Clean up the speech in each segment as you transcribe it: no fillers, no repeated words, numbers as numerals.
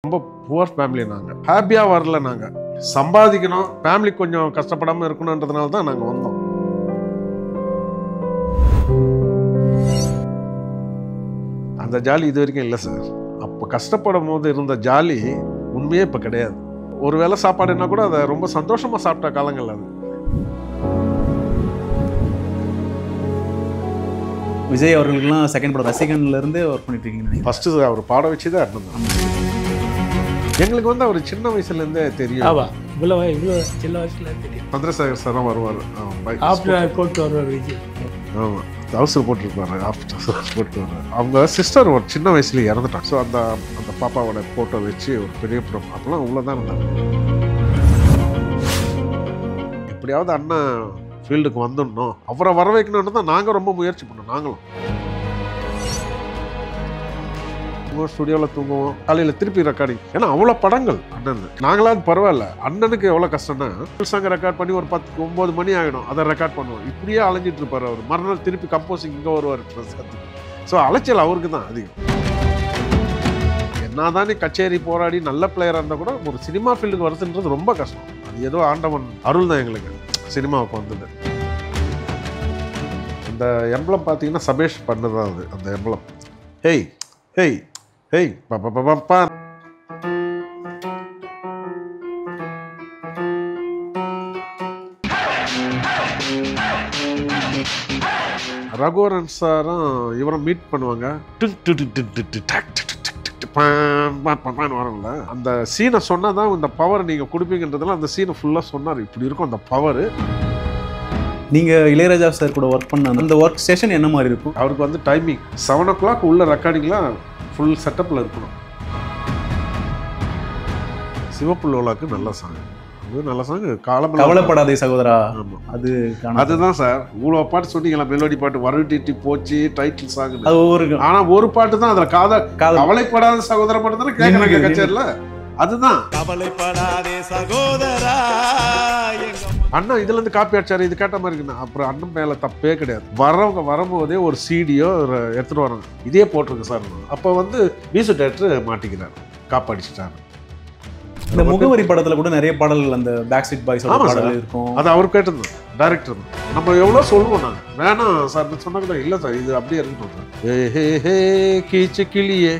ரொம்ப poor family. நாங்கள் ஹாப்பியாக வரல. நாங்கள் சம்பாதிக்கணும், ஃபேமிலி கொஞ்சம் கஷ்டப்படாமல் இருக்கணுன்றதுனால தான் நாங்கள் வந்தோம். அந்த ஜாலி இது வரைக்கும் இல்லை சார். அப்போ கஷ்டப்படும் போது இருந்த ஜாலி உண்மையே இப்போ கிடையாது. ஒரு வேளை சாப்பாடுன்னா கூட அதை ரொம்ப சந்தோஷமாக சாப்பிட்ட காலங்கள் அது. விஜய் அவர்களுக்குலாம் செகண்ட் படம் ரசிகன்லேருந்து ஒர்க் பண்ணிட்டு இருக்கீங்க. ஃபஸ்ட்டு அவர் பாட வச்சு தான் இருந்தோம். எங்களுக்கு வந்து அவர் சின்ன வயசுலேருந்தே தெரியும். இவ்வளோ சின்ன வயசுல தெரியும். சந்திரசேகர் சார் தான் வருவார். ஆஃப்டர் போட்டு வருவார் விஜய். ஆமாம், ஹவுஸில் போட்டுருப்பாரு. ஆஃப்டர் போட்டு வருவார். அவங்க சிஸ்டர் ஒரு சின்ன வயசுலேயே இறந்துட்டாங்க. ஸோ அந்த பாப்பாவோட ஃபோட்டோ வச்சு ஒரு பெரிய படம் அப்போலாம் உள்ள தான் இருந்தாங்க. எப்படியாவது அண்ணன் ஃபீல்டுக்கு வந்துடணும், அவரை வர வைக்கணும்னு தான் நாங்கள் ரொம்ப முயற்சி பண்ணோம். நாங்களும் ஸ்டுடியோவில் தூங்குவோம், காலையில் திருப்பி ரெக்கார்டிங். ஏன்னா அவ்வளோ படங்கள் அண்ணன். நாங்களாவது பரவாயில்ல, அண்ணனுக்கு எவ்வளோ கஷ்டம்னா சாங் ரெக்கார்ட் பண்ணி ஒரு 10-9 மணி ஆகிடும், அதை ரெக்கார்ட் பண்ணுவோம். இப்படியே அலைஞ்சிட்டு இருப்பார் அவர். மறுநாள் திருப்பி கம்போசிங் இங்கே வருவார். ஸோ அலைச்சல் அவருக்கு தான் அதிகம். என்னதான் நீ கச்சேரி போராடி நல்ல பிளேயராக இருந்தால் கூட ஒரு சினிமா ஃபீல்டுக்கு வருதுன்றது ரொம்ப கஷ்டம். அது ஏதோ ஆண்டவன் அருள் தான் எங்களுக்கு சினிமாவுக்கு வந்தது. இந்த எம்பளம் பார்த்தீங்கன்னா சபேஷ் பண்ணதான் அது. அந்த எம்பளம் ஹேய் ஹேய் ஹேய் பாப்பா ரகுவரன் சாரும் இவரை மீட் பண்ணுவாங்க. வரல அந்த சீனை சொன்னதான் இந்த பவர் நீங்க கொடுப்பீங்கன்றதுல அந்த சீனை ஃபுல்லா சொன்னார். இப்படி இருக்கும் அந்த பவர். நீங்கள் இளையராஜா சார் கூட ஒர்க் பண்ண அந்த ஒர்க் ஸ்டேஷன் என்ன மாதிரி இருக்கும்? அவருக்கு வந்து டைமிங் 7 o'clock உள்ள ரெக்கார்டிங்லாம் ஃபுல் செட்டப்பில் இருக்கணும். சிவப்புள்ளோலாக்கு நல்ல சாங், அது நல்ல சாங். கவலைப்படாதே சகோதரா. ஆமாம், அது அதுதான் சார். இவ்வளோ பாட்டு சொன்னீங்களா, மெலோடி பாட்டு வரட்டி போச்சு, டைட்டில் சாங். அது ஒவ்வொரு ஆனால் ஒரு பாட்டு தான் அதில் கவலைப்படாத சகோதரா பாட்டு தானே கேட்குறாங்க கச்சேரியில். அதுதான் கவலைப்படாதே சகோதரா. அண்ணா இதுல இருந்து காப்பி அடிச்சாரு, இது கேட்ட மாதிரி இருக்குண்ணா. அப்புறம் அண்ணன் மேல தப்பே கிடையாது. வரவங்க வரும்போதே ஒரு சிடியோ எடுத்துட்டு வராங்க, இதே போட்டிருங்க சார். அப்போ வந்து மியூசிக் டைரக்டர் மாட்டிக்கிறார், காப்பி அடிச்சிட்டாரு. இந்த முகவரி படத்துல கூட நிறைய பாடல்கள் அந்த பேக் ஸ்ட்ரீட் பாய்ஸ் பாடல் இருக்கும். அது அவர் கேட்டது டைரக்டர் தான். நம்ம எவ்வளோ சொல்லுவோம் நாங்கள், வேணாம் சார் சொன்னா கூட இல்லை சார் இது அப்படியே இருக்கட்டும் சார். ஹே ஹே ஹே கீச்சு கிளியே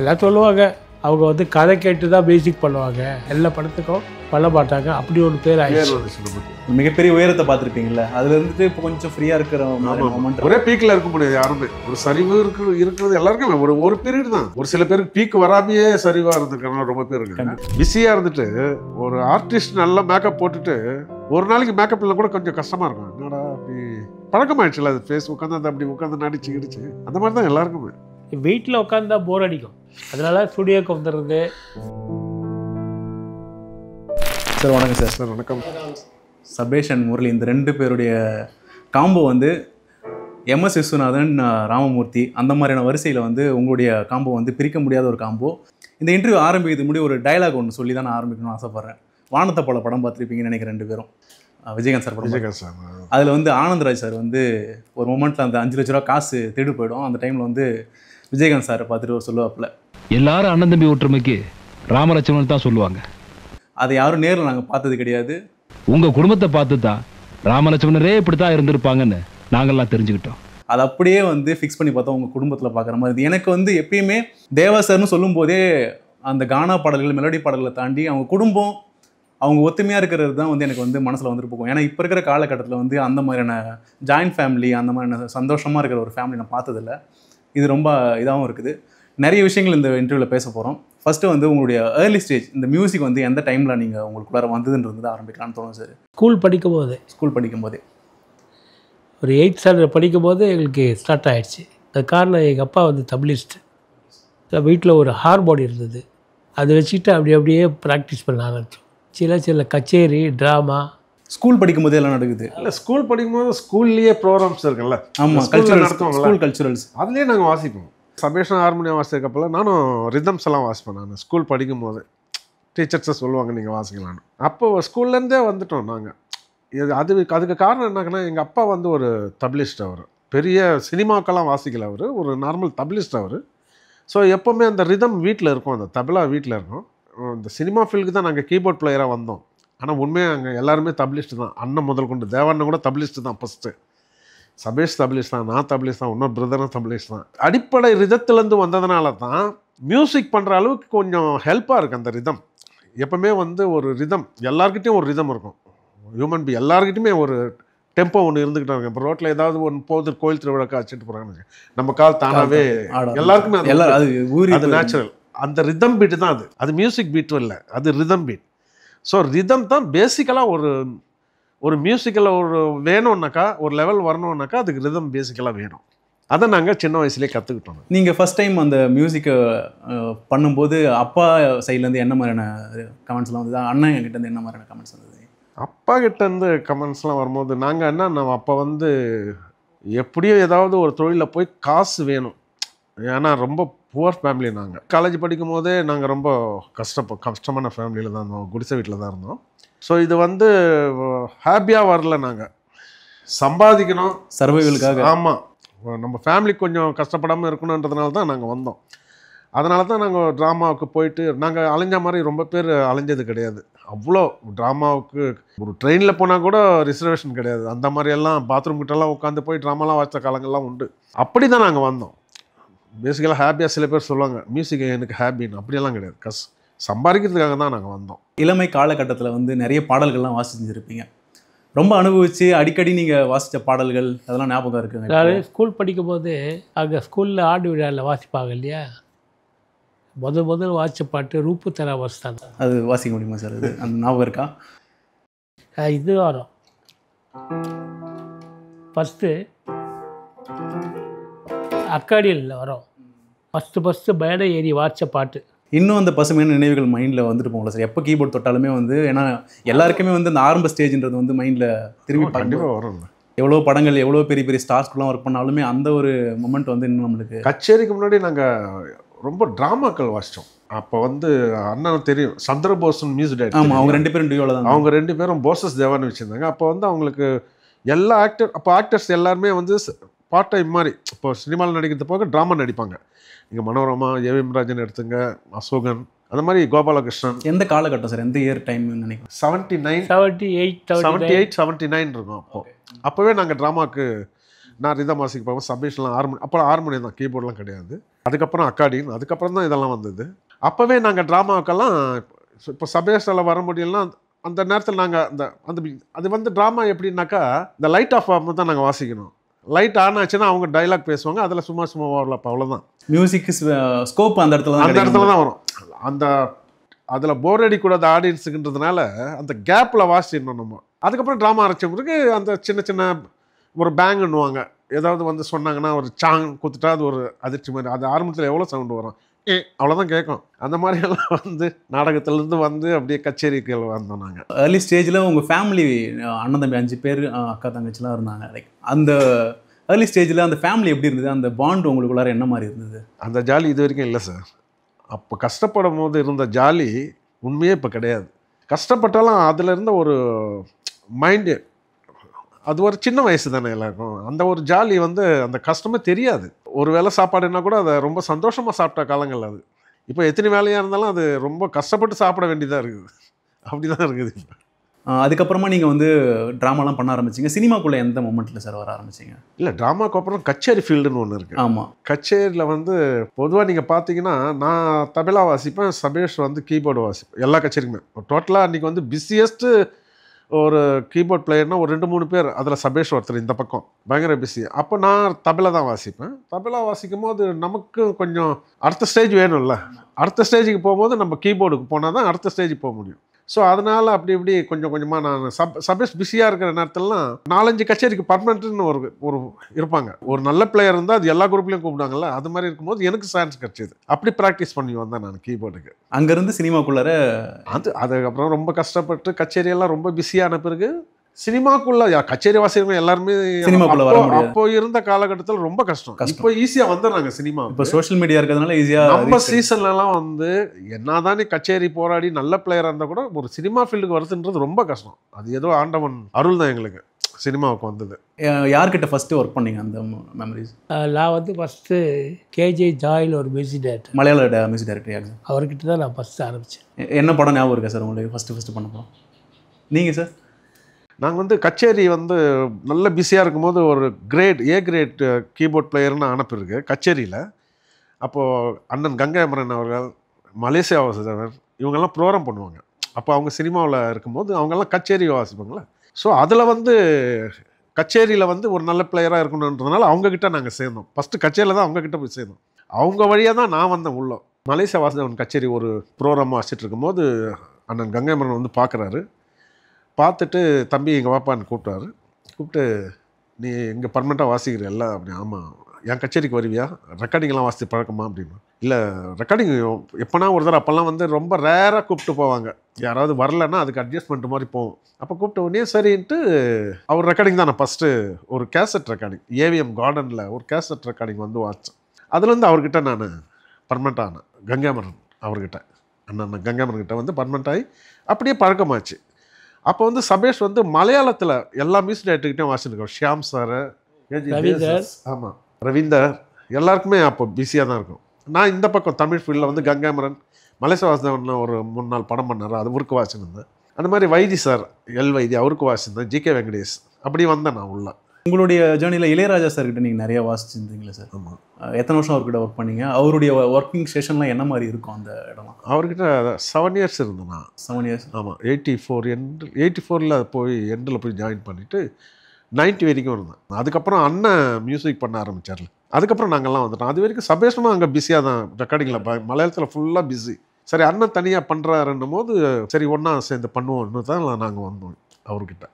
எல்லாம் சொல்லுவாங்க. அவங்க வந்து கதை கேட்டு தான் பேசிக் பண்ணுவாங்க. எல்லா படத்துக்கும் பண்ண மாட்டாங்க. அப்படி ஒரு பேர் ஆயிடுச்சு. மிகப்பெரிய உயரத்தை பார்த்துருப்பீங்கல்ல, அதுல இருந்துட்டு இப்போ கொஞ்சம் ஃப்ரீயா இருக்கிற மொமெண்ட். ஒரே பீக்ல இருக்க முடியாது யாருமே. ஒரு சரிவு இருக்கிறது எல்லாருக்குமே ஒரு பீரியட் தான். ஒரு சில பேருக்கு பீக் வராமையே சரிவா இருந்திருக்காங்க, ரொம்ப பேர் இருக்காங்க. பிஸியா இருந்துட்டு ஒரு ஆர்டிஸ்ட் நல்லா மேக்கப் போட்டுட்டு ஒரு நாளைக்கு மேக்கப் இல்லை கூட கொஞ்சம் கஷ்டமா இருக்கும். என்னடா அப்படி பழக்கமாயிடுச்சுல, அது ஃபேஸ் உட்காந்து அப்படி உட்காந்து நடிச்சு கிடிச்சு அந்த மாதிரி தான் எல்லாருக்குமே. வீட்டில் உட்காந்தா போர் அடிக்கும், அதனால ஸ்டுடியோக்கு வந்துடுறது. சார் வணக்கம் சார். சார் வணக்கம். சபேஷ் அண்ட் முரளி இந்த 2 பேருடைய காம்போ வந்து MS விஸ்வநாதன், ராமமூர்த்தி அந்த மாதிரியான வரிசையில் வந்து உங்களுடைய காம்போ வந்து பிரிக்க முடியாத ஒரு காம்போ. இந்த இன்டர்வியூ ஆரம்பிக்கிறது முன்னாடி ஒரு டைலாக் ஒன்று சொல்லி தான் நான் ஆரம்பிக்கணும்னு ஆசைப்பட்றேன். வானத்தை போல படம் பார்த்துருப்பீங்கன்னு நினைக்கிறேன் 2 பேரும். விஜயகாந்த் சார் படம். விஜயகாந்த் சார் அதில் வந்து ஆனந்த்ராஜ் சார் வந்து ஒரு மொமெண்ட்டில் அந்த 5 லட்ச ரூபா காசு தேடி போயிடும். அந்த டைமில் வந்து விஜயகாந்த் சாரை பார்த்துட்டு ஒரு சொல்லுவாப்பில், எல்லாரும் அண்ணன் தம்பி ஒற்றுமைக்கு ராமலட்சுமணன் தான் சொல்லுவாங்க. அதை யாரும் நேரில் நாங்கள் பார்த்தது கிடையாது. உங்கள் குடும்பத்தை பார்த்து தான் ராமலட்சுமணரே இப்படி தான் இருந்திருப்பாங்கன்னு நாங்கள்லாம் தெரிஞ்சுக்கிட்டோம். அது அப்படியே வந்து ஃபிக்ஸ் பண்ணி பார்த்தோம் உங்கள் குடும்பத்தில் பார்க்குற மாதிரி. எனக்கு வந்து எப்பயுமே தேவா சார்னு சொல்லும் போதே அந்த கானா பாடல்கள், மெலோடி பாடல்களை தாண்டி அவங்க குடும்பம், அவங்க ஒத்துமையாக இருக்கிறது தான் வந்து எனக்கு வந்து மனசில் வந்துட்டு போகும். ஏன்னா இப்போ இருக்கிற காலகட்டத்தில் வந்து அந்த மாதிரியான ஜாயின்ட் ஃபேமிலி, அந்த மாதிரியான சந்தோஷமாக இருக்கிற ஒரு ஃபேமிலி நான் பார்த்ததில்ல. இது ரொம்ப இதாகவும் இருக்குது. நிறைய விஷயங்கள் இந்த இன்டர்வியூவில் பேச போகிறோம். ஃபஸ்ட்டு வந்து உங்களுடைய ஏர்லி ஸ்டேஜ், இந்த மியூசிக் வந்து எந்த டைமில் நீங்கள் உங்களுக்குள்ளார வந்ததுன்றது ஆரம்பிக்கலாம்னு தோணும் சார். ஸ்கூல் படிக்கும்போதே ஒரு 8th ஸ்டாண்டர்ட் படிக்கும்போது எங்களுக்கு ஸ்டார்ட் ஆகிடுச்சு. அது காரணம் எங்கள் அப்பா வந்து தபிலிஸ்ட். வீட்டில் ஒரு ஹார்மோனி இருந்தது, அதை வச்சுக்கிட்டு அப்படியே ப்ராக்டிஸ் பண்ண ஆரம்பித்தோம். சில கச்சேரி, ட்ராமா. ஸ்கூல் படிக்கும்போது எல்லாம் நடக்குது இல்லை, ஸ்கூல் படிக்கும்போது ஸ்கூல்லேயே ப்ரோக்ராம்ஸ் இருக்குல்ல. ஆமாம், ஸ்கூல் கல்ச்சுரல்ஸ் அதுலேயே நாங்கள் வாசிப்போம். சபேஷன் ஹார்மோனியம் வாசிக்கிறப்பெல்லாம் நானும் ரிதம்ஸ் எல்லாம் வாசிப்பேன். நான் ஸ்கூல் படிக்கும்போது டீச்சர்ஸை சொல்லுவாங்க நீங்கள் வாசிக்கலான்னு. அப்போது ஸ்கூல்லேருந்தே வந்துட்டோம் நாங்கள். அதுக்கு காரணம் என்னன்னா, எங்கள் அப்பா வந்து ஒரு தபிலிஸ்ட். அவர் பெரிய சினிமாக்கெல்லாம் வாசிக்கல அவர், ஒரு நார்மல் தபிலிஸ்ட் அவர். ஸோ எப்போவுமே அந்த ரிதம் வீட்டில் இருக்கும், அந்த தபலா வீட்டில் இருக்கும். இந்த சினிமா ஃபீல்டுக்கு தான் நாங்கள் கீபோர்ட் பிளேயராக வந்தோம். ஆனால் உண்மையாக அங்கே எல்லாருமே தபிலிஸ்ட் தான். அண்ணன் முதல் கொண்டு தேவாண்ணன் கூட தபிலிஸ்ட் தான் ஃபஸ்ட்டு. சபேஷ் தபிலிஸ்ட் தான், நான் தபிலிஸ்ட் தான், இன்னொரு பிரதரும் தபிலிஸ்ட் தான். அடிப்படை ரிதத்துலேருந்து வந்ததுனால தான் மியூசிக் பண்ணுற அளவுக்கு கொஞ்சம் ஹெல்ப்பாக இருக்குது அந்த ரிதம். எப்போவுமே வந்து ஒரு ரிதம், எல்லாருக்கிட்டையும் ஒரு ரிதம் இருக்கும். ஹியூமன் பி எல்லாருக்கிட்டையுமே ஒரு டெம்போ ஒன்று இருந்துக்கிட்டே இருக்கும். இப்போ ரோட்டில் ஏதாவது ஒன்று போகுது, கோயில் திருவிழாக்கா வச்சுட்டு போகிறாங்க, நம்ம கால் தானாகவே எல்லாருக்குமே அது நேச்சுரல். அந்த ரிதம் பீட்டு தான் அது. அது மியூசிக் பீட்டும் இல்லை, அது ரிதம் பீட். ஸோ ரிதம் தான் பேசிக்கலாக ஒரு மியூசிக்கில் ஒரு வேணும்னாக்கா, ஒரு லெவல் வரணும்னாக்கா அதுக்கு ரிதம் பேசிக்கலாக வேணும். அதை நாங்கள் சின்ன வயசுலேயே கற்றுக்கிட்டோம். நீங்கள் ஃபஸ்ட் டைம் அந்த மியூசிக்கை பண்ணும்போது அப்பா சைட்லேருந்து என்ன மாதிரியான கமெண்ட்ஸ்லாம் வந்தது, அண்ணன் கிட்டேருந்து என்ன மாதிரியான கமெண்ட்ஸ் வந்தது? அப்பா கிட்டேருந்து கமெண்ட்ஸ்லாம் வரும்போது நாங்கள் என்ன, நம்ம அப்போ வந்து எப்படியும் ஏதாவது ஒரு தொழிலில் போய் காசு வேணும். ஏன்னா ரொம்ப புவர் ஃபேமிலி. நாங்கள் காலேஜ் படிக்கும் போதே நாங்கள் ரொம்ப கஷ்டமான ஃபேமிலியில் தான் இருந்தோம், குடிசை வீட்டில் தான் இருந்தோம். ஸோ இது வந்து ஹாப்பியாக வரல, நாங்கள் சம்பாதிக்கணும் சர்வைவலுக்காக. ஆமாம், நம்ம ஃபேமிலி கொஞ்சம் கஷ்டப்படாமல் இருக்கணுன்றதுனால தான் நாங்கள் வந்தோம். அதனால தான் நாங்கள் ட்ராமாவுக்கு போயிட்டு நாங்கள் அலைஞ்ச மாதிரி ரொம்ப பேர் அலைஞ்சது கிடையாது. அவ்வளோ ட்ராமாவுக்கு ஒரு ட்ரெயினில் போனால் கூட ரிசர்வேஷன் கிடையாது. அந்த மாதிரியெல்லாம் பாத்ரூம் கிட்டலாம் உட்காந்து போய் ட்ராமாலாம் வாய்ச்ச காலங்கள்லாம் உண்டு. அப்படி தான் நாங்கள் வந்தோம். பேசிக்கலாக ஹாப்பியாக சில பேர் சொல்லுவாங்க மியூசிக் எனக்கு ஹாப்பின்னு, அப்படியெல்லாம் கிடையாது. சம்பாதிக்கிறதுக்காக தான் நாங்கள் வந்தோம். இளமை காலகட்டத்தில் வந்து நிறைய பாடல்கள்லாம் வாசிச்சிருப்பீங்க. ரொம்ப அனுபவித்து அடிக்கடி நீங்கள் வாசித்த பாடல்கள் அதெல்லாம் ஞாபகம் இருக்குங்க? நான் ஸ்கூல் படிக்கும்போது அங்கே ஸ்கூலில் ஆண்டு விழாவில் வாசிப்பாங்க இல்லையா, முதல் வாசித்த பாட்டு ரூப்பு தர வஸ்தான். அது வாசிக்க முடியுமா சார்? அது அந்த ஞாபகம் இருக்கா? இது வரும் ஃபஸ்ட்டு அக்காடியில் வரும். ஃபஸ்ட்டு மேடை ஏறி வாசித்த பாட்டு. இன்னும் அந்த பசுமையான நினைவுகள் மைண்டில் வந்துட்டு போகல சார். எப்போ கீபோர்ட் தொட்டாலுமே வந்து, ஏன்னா எல்லாருக்குமே வந்து அந்த ஆரம்ப ஸ்டேஜ்ன்றது வந்து மைண்டில் திரும்பி கண்டிப்பாக வரும். எவ்வளோ படங்கள் எவ்வளோ பெரிய பெரிய ஸ்டார்ஸ்க்குலாம் ஒர்க் பண்ணாலுமே அந்த ஒரு மொமெண்ட் வந்து இன்னும் நம்மளுக்கு. கச்சேரிக்கு முன்னாடி நாங்கள் ரொம்ப ட்ராமாக்கள் வாசித்தோம். அப்போ வந்து அண்ணன் தெரியும், சந்திரபோசன் மியூசிக் டைரக்டர். ஆமாம், அவங்க 2 பேரும் டியோவில் தான். அவங்க 2 பேரும் போசஸ் தேவான்னு வச்சுருந்தாங்க. அப்போ வந்து அவங்களுக்கு எல்லா ஆக்டர்ஸ் எல்லாருமே வந்து பார்ட் டைம் மாதிரி இப்போ சினிமாவில் நடிக்கிறது போக ட்ராமா நடிப்பாங்க. இங்கே மனோரமா, ஏவிஎம் ராஜன் எடுத்துங்க, அசோகன், அந்த மாதிரி கோபாலகிருஷ்ணன். எந்த காலகட்டம் சார்? எந்த இயர் டைம் நினைக்கிறேன்? 78 இருக்கும். அப்போவே நாங்கள் ட்ராமாவுக்கு நான் ரிதம் வாசிக்க போவோம். சபேஷ்லாம் ஹார்மோனியம் தான், கீபோர்ட்லாம் கிடையாது. அதுக்கப்புறம் அக்காடின், அதுக்கப்புறம் தான் இதெல்லாம் வந்தது. அப்போவே நாங்கள் ட்ராமாவுக்கெல்லாம் இப்போ சபேஷில் வர முடியலாம். அந்த நேரத்தில் நாங்கள் அந்த அது வந்து ட்ராமா எப்படின்னாக்கா, இந்த லைட் ஆஃப் ஆகும்போது தான் நாங்கள் வாசிக்கணும். லைட் ஆன் ஆச்சுன்னா அவங்க டைலாக் பேசுவாங்க, அதில் சும்மா வரல. அப்போ அவ்வளோதான் மியூசிக் ஸ்கோப் அந்த இடத்துல தான் வரும். அதில் போர் அடிக்கூடாது ஆடியன்ஸுக்குன்றதுனால அந்த கேப்பில் வாசிடணும் நம்ம. அதுக்கப்புறம் ட்ராமா அரைச்ச பிறகு அந்த சின்ன ஒரு பேங்குன்னுவாங்க, ஏதாவது வந்து சொன்னாங்கன்னா ஒரு சாங் கொடுத்துட்டா அது ஒரு அதிர்ச்சி மாதிரி. அது ஆரம்பத்தில் எவ்வளோ சவுண்டு வரும், அவ்வளோதான் கேட்கும். அந்த மாதிரியெல்லாம் வந்து நாடகத்துலேருந்து வந்து அப்படியே கச்சேரிக்கு வந்தோம் நாங்கள். ஏர்லி ஸ்டேஜில் உங்கள் ஃபேமிலி அண்ணன் தம்பி 5 பேர் அக்கா தங்கச்சிலாம் இருந்தாங்க. லைக் அந்த ஏர்லி ஸ்டேஜில் அந்த ஃபேமிலி எப்படி இருந்தது? அந்த பாண்ட் உங்களுக்குள்ளார என்ன மாதிரி இருந்தது? அந்த ஜாலி இது வரைக்கும் இல்லை சார். அப்போ கஷ்டப்படும் போது இருந்த ஜாலி உண்மையே இப்போ கிடையாது. கஷ்டப்பட்டாலும் அதில் இருந்த ஒரு மைண்டு, அது ஒரு சின்ன வயசு தானே எல்லாருக்கும். அந்த ஒரு ஜாலி வந்து அந்த கஷ்டமே தெரியாது. ஒரு வேளை சாப்பாடுன்னா கூட அதை ரொம்ப சந்தோஷமாக சாப்பிட்ட காலங்கள் அது. இப்போ எத்தனை வேலையாக இருந்தாலும் அது ரொம்ப கஷ்டப்பட்டு சாப்பிட வேண்டியதாக இருக்குது. அப்படி தான் இருக்குது இப்போ. அதுக்கப்புறமா நீங்கள் வந்து ட்ராமாலாம் பண்ண ஆரம்பிச்சிங்க. சினிமாக்குள்ளே எந்த மொமெண்ட்டில் சார் வர ஆரம்பிச்சிங்க? இல்லை, ட்ராமாவுக்கு அப்புறம் கச்சேரி ஃபீல்டுன்னு ஒன்று இருக்குது. ஆமாம், கச்சேரியில் வந்து பொதுவாக நீங்கள் பார்த்தீங்கன்னா நான் தபலா வாசிப்பேன், சபேஷ் வந்து கீபோர்டு வாசிப்பேன். எல்லா கச்சேரிக்குமே டோட்டலாக அன்றைக்கி வந்து பிஸியஸ்ட்டு ஒரு கீபோர்ட் பிளேயர்னால் ஒரு 2-3 பேர். அதில் சபேஷ் ஒருத்தர் இந்த பக்கம் பயங்கர பிஸி. அப்போ நான் தபலா தான் வாசிப்பேன். தபலா வாசிக்கும் போது நமக்கு கொஞ்சம் அடுத்த ஸ்டேஜ் வேணும்ல. அடுத்த ஸ்டேஜுக்கு போகும்போது நம்ம கீபோர்டுக்கு போனால் தான் அடுத்த ஸ்டேஜுக்கு போக முடியும். ஸோ அதனால் அப்படி இப்படி கொஞ்சம் கொஞ்சமாக நான் சபேஷ் பிஸியாக இருக்கிற நேரத்துலலாம் 4-5 கச்சேரிக்கு பர்மனெண்ட்னு ஒரு இருப்பாங்க. ஒரு நல்ல பிளேயர் இருந்தால் அது எல்லா குரூப்லேயும் கூப்பிடுவாங்கல்ல, அது மாதிரி இருக்கும்போது எனக்கு சான்ஸ் கிடச்சிது. அப்படி ப்ராக்டிஸ் பண்ணி வந்தேன் நான் கீபோர்டுக்கு. அங்கேருந்து சினிமாக்குள்ளார அதுக்கப்புறம் ரொம்ப கஷ்டப்பட்டு கச்சேரியெல்லாம் ரொம்ப பிஸியான பிறகு சினிமாக்குள்ள கச்சேரி வாசிக்கிறவங்க எல்லாருமே சினிமாக்குள்ள வர முடியாது. அப்போ இருந்த காலகட்டத்தில் ரொம்ப கஷ்டம். இப்போ ஈஸியாக வந்துடுறாங்க சினிமா. இப்போ சோஷியல் மீடியா இருக்கிறதுனால ஈஸியாக. நம்ம சீசன்லலாம் வந்து என்னதானே கச்சேரி போராடி நல்ல பிளேயராக இருந்தால் கூட ஒரு சினிமா ஃபீல்டுக்கு வருதுன்றது ரொம்ப கஷ்டம். அது ஏதோ ஆண்டவன் அருள் தான் எங்களுக்கு. சினிமாவுக்கு வந்தது. யார்கிட்ட ஃபஸ்ட்டு ஒர்க் பண்ணீங்க அந்த மெமரிஸ்? நான் வந்து ஃபஸ்ட்டு கேஜே ஜாயில் ஒரு மியூசிக் டைரக்டர், மலையாள மியூசிக் டைரக்டர் யார் சார்? அவர்கிட்ட தான் நான் ஃபஸ்ட்டு ஆரம்பித்தேன். என்ன படம் ஞாபகம் இருக்கா சார் உங்களுக்கு ஃபஸ்ட்டு பண்ண படம்? நீங்கள் சார்? நாங்கள் வந்து கச்சேரி வந்து நல்ல பிஸியாக இருக்கும்போது ஒரு ஏ கிரேட் கீபோர்ட் பிளேயர்னு அனுப்பியிருக்கு கச்சேரியில். அப்போது அண்ணன் கங்கை அமரன் அவர்கள், மலேசியா வாசுதேவர் இவங்கெல்லாம் ப்ரோக்ராம் பண்ணுவாங்க. அப்போ அவங்க சினிமாவில் இருக்கும்போது அவங்கெல்லாம் கச்சேரி வாசிப்பாங்களே. ஸோ அதில் வந்து கச்சேரியில் வந்து ஒரு நல்ல பிளேயராக இருக்கணுன்றதுனால அவங்கக்கிட்ட நாங்கள் சேர்ந்தோம். ஃபஸ்ட்டு கச்சேரியில் தான் அவங்கக்கிட்ட போய் சேர்ந்தோம். அவங்க வழியாக தான் நான் வந்தேன் உள்ள. மலேசியா வாசுதேவன் கச்சேரி ஒரு ப்ரோக்ராம் வாசிச்சுட்டு இருக்கும்போது அண்ணன் கங்கைமரன் வந்து பார்க்குறாரு. பார்த்துட்டு தம்பி எங்கள் வாப்பான்னு கூப்பிட்டு நீ எங்கே பர்மனெண்ட்டாக வாசிக்கிறல்ல அப்படி. ஆமாம். என் கச்சேரிக்கு வருவியா? ரெக்கார்டிங்லாம் வாசித்து பழக்கமா அப்படின்னு. இல்லை ரெக்கார்டிங் எப்போனா ஒரு தடவை அப்போல்லாம் வந்து ரொம்ப ரேராக கூப்பிட்டு போவாங்க. யாராவது வரலன்னா அதுக்கு அட்ஜஸ்ட்மெண்ட் மாதிரி போவோம். அப்போ கூப்பிட்ட உடனே சரின்ட்டு அவர் ரெக்கார்டிங் தான் நான் ஃபஸ்ட்டு ஒரு கேசட் ரெக்கார்டிங் ஏவிஎம் கார்டனில் ஒரு கேசட் ரெக்கார்டிங் வந்து வாச்சேன். அதுலேருந்து அவர்கிட்ட நான் பர்மனெண்ட் ஆனேன். கங்கைமரன் அவர்கிட்ட அண்ணன் கங்கைமரன்கிட்ட வந்து பர்மனெண்ட் ஆகி அப்படியே பழக்கமாச்சு. அப்போ வந்து சபேஷ் வந்து மலையாளத்தில் எல்லா மியூசிக் டைரக்டர்கிட்டையும் வாசிச்சிருக்கோம். ஷியாம் சார், ஆமாம், ரவீந்தர் எல்லாருக்குமே அப்போ பிஸியாக தான் இருக்கும். நான் இந்த பக்கம் தமிழ் ஃபீல்டில் வந்து கங்கைமரன், மலேசியா வாசுதேவன் ஒரு 3 நாள் படம் பண்ணார், அது ஊருக்கு வாசிச்சிருந்தேன். அந்த மாதிரி வைத்தி சார், வைத்தி அவருக்கு வாசிச்சிருந்தேன், ஜிகே வெங்கடேஷ் அப்படி வந்தேன் நான் உள்ள. உங்களுடைய ஜேர்னியில் இளையராஜா சார்கிட்ட நீங்கள் நிறையா வாசிச்சிருந்தீங்களா சார்? ஆமாம். எத்தனை வருஷம் அவர்கிட்ட ஒர்க் பண்ணீங்க? அவருடைய ஒர்க்கிங் ஸ்டேஷன்லாம் என்ன மாதிரி இருக்கும் அந்த இடம்லாம்? அவர்கிட்ட 7 இயர்ஸ் இருந்தேன் நான். 7 இயர்ஸ். ஆமாம். 84 போய் எண்டில் போய் ஜாயின் பண்ணிவிட்டு 90 வரைக்கும் இருந்தேன். அதுக்கப்புறம் அண்ணன் மியூசிக் பண்ண ஆரம்பித்தார்ல, அதுக்கப்புறம் நாங்கள்லாம் வந்துட்டோம். அது வரைக்கும் சபேஷமாக அங்கே பிஸியாக தான் ரெக்கார்டிங்கில் மலையாளத்தில் ஃபுல்லாக பிஸி. சரி அண்ணன் தனியாக பண்ணுறாருன்னும் போது சரி ஒன்றா சேர்ந்து பண்ணுவோம்னு தான் நாங்கள் வந்தோம் அவர்கிட்ட.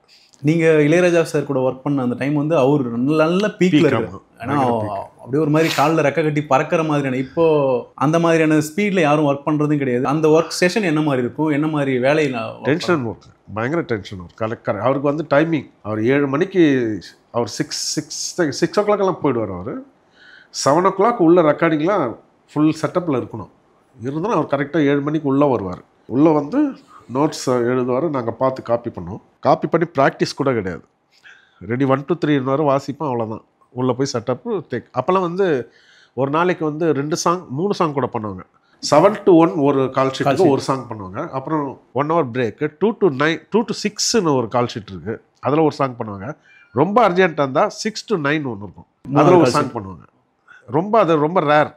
நீங்கள் இளையராஜா சார் கூட ஒர்க் பண்ண அந்த டைம் வந்து அவர் நல்ல பீக்கில் இருக்கு. ஏன்னா அப்படியே ஒரு மாதிரி காலில் ரெக்க கட்டி பறக்கிற மாதிரியான, இப்போது அந்த மாதிரியான ஸ்பீடில் யாரும் ஒர்க் பண்ணுறதும் கிடையாது. அந்த ஒர்க் ஸ்டேஷன் என்ன மாதிரி இருக்கும்? என்ன மாதிரி வேலையில்? டென்ஷன் ஒர்க், பயங்கர டென்ஷன் ஒர்க். கலெக்டர் அவருக்கு வந்து டைமிங், அவர் 7 மணிக்கு அவர் 6 o'clock போயிடுவார். அவர் 7 o'clock உள்ள ரெக்கார்டிங்லாம் ஃபுல் செட்டப்பில் இருக்கணும். இருந்தாலும் அவர் கரெக்டாக 7 மணிக்கு உள்ளே வருவார். உள்ளே வந்து நோட்ஸ் எழுதுவார், நாங்கள் பார்த்து காப்பி பண்ணுவோம். காப்பி பண்ணி ப்ராக்டிஸ் கூட கிடையாது, ரெடி 1 to 3 வாசிப்போம், அவ்வளோதான். உள்ளே போய் செட்டப்பு அப்போல்லாம் வந்து ஒரு நாளைக்கு வந்து 2 சாங் 3 சாங் கூட பண்ணுவாங்க. 7 to 1 ஒரு கால் ஷீட்டுக்கு ஒரு சாங் பண்ணுவாங்க. அப்புறம் 1 hour பிரேக்கு 2 to 6ன்னு ஒரு கால் ஷீட் இருக்குது, அதில் ஒரு சாங் பண்ணுவாங்க. ரொம்ப அர்ஜென்ட்டாக இருந்தால் 6 to 9 ஒன்று இருக்கும், அதில் ஒரு சாங் பண்ணுவாங்க. அது ரொம்ப ரேர்.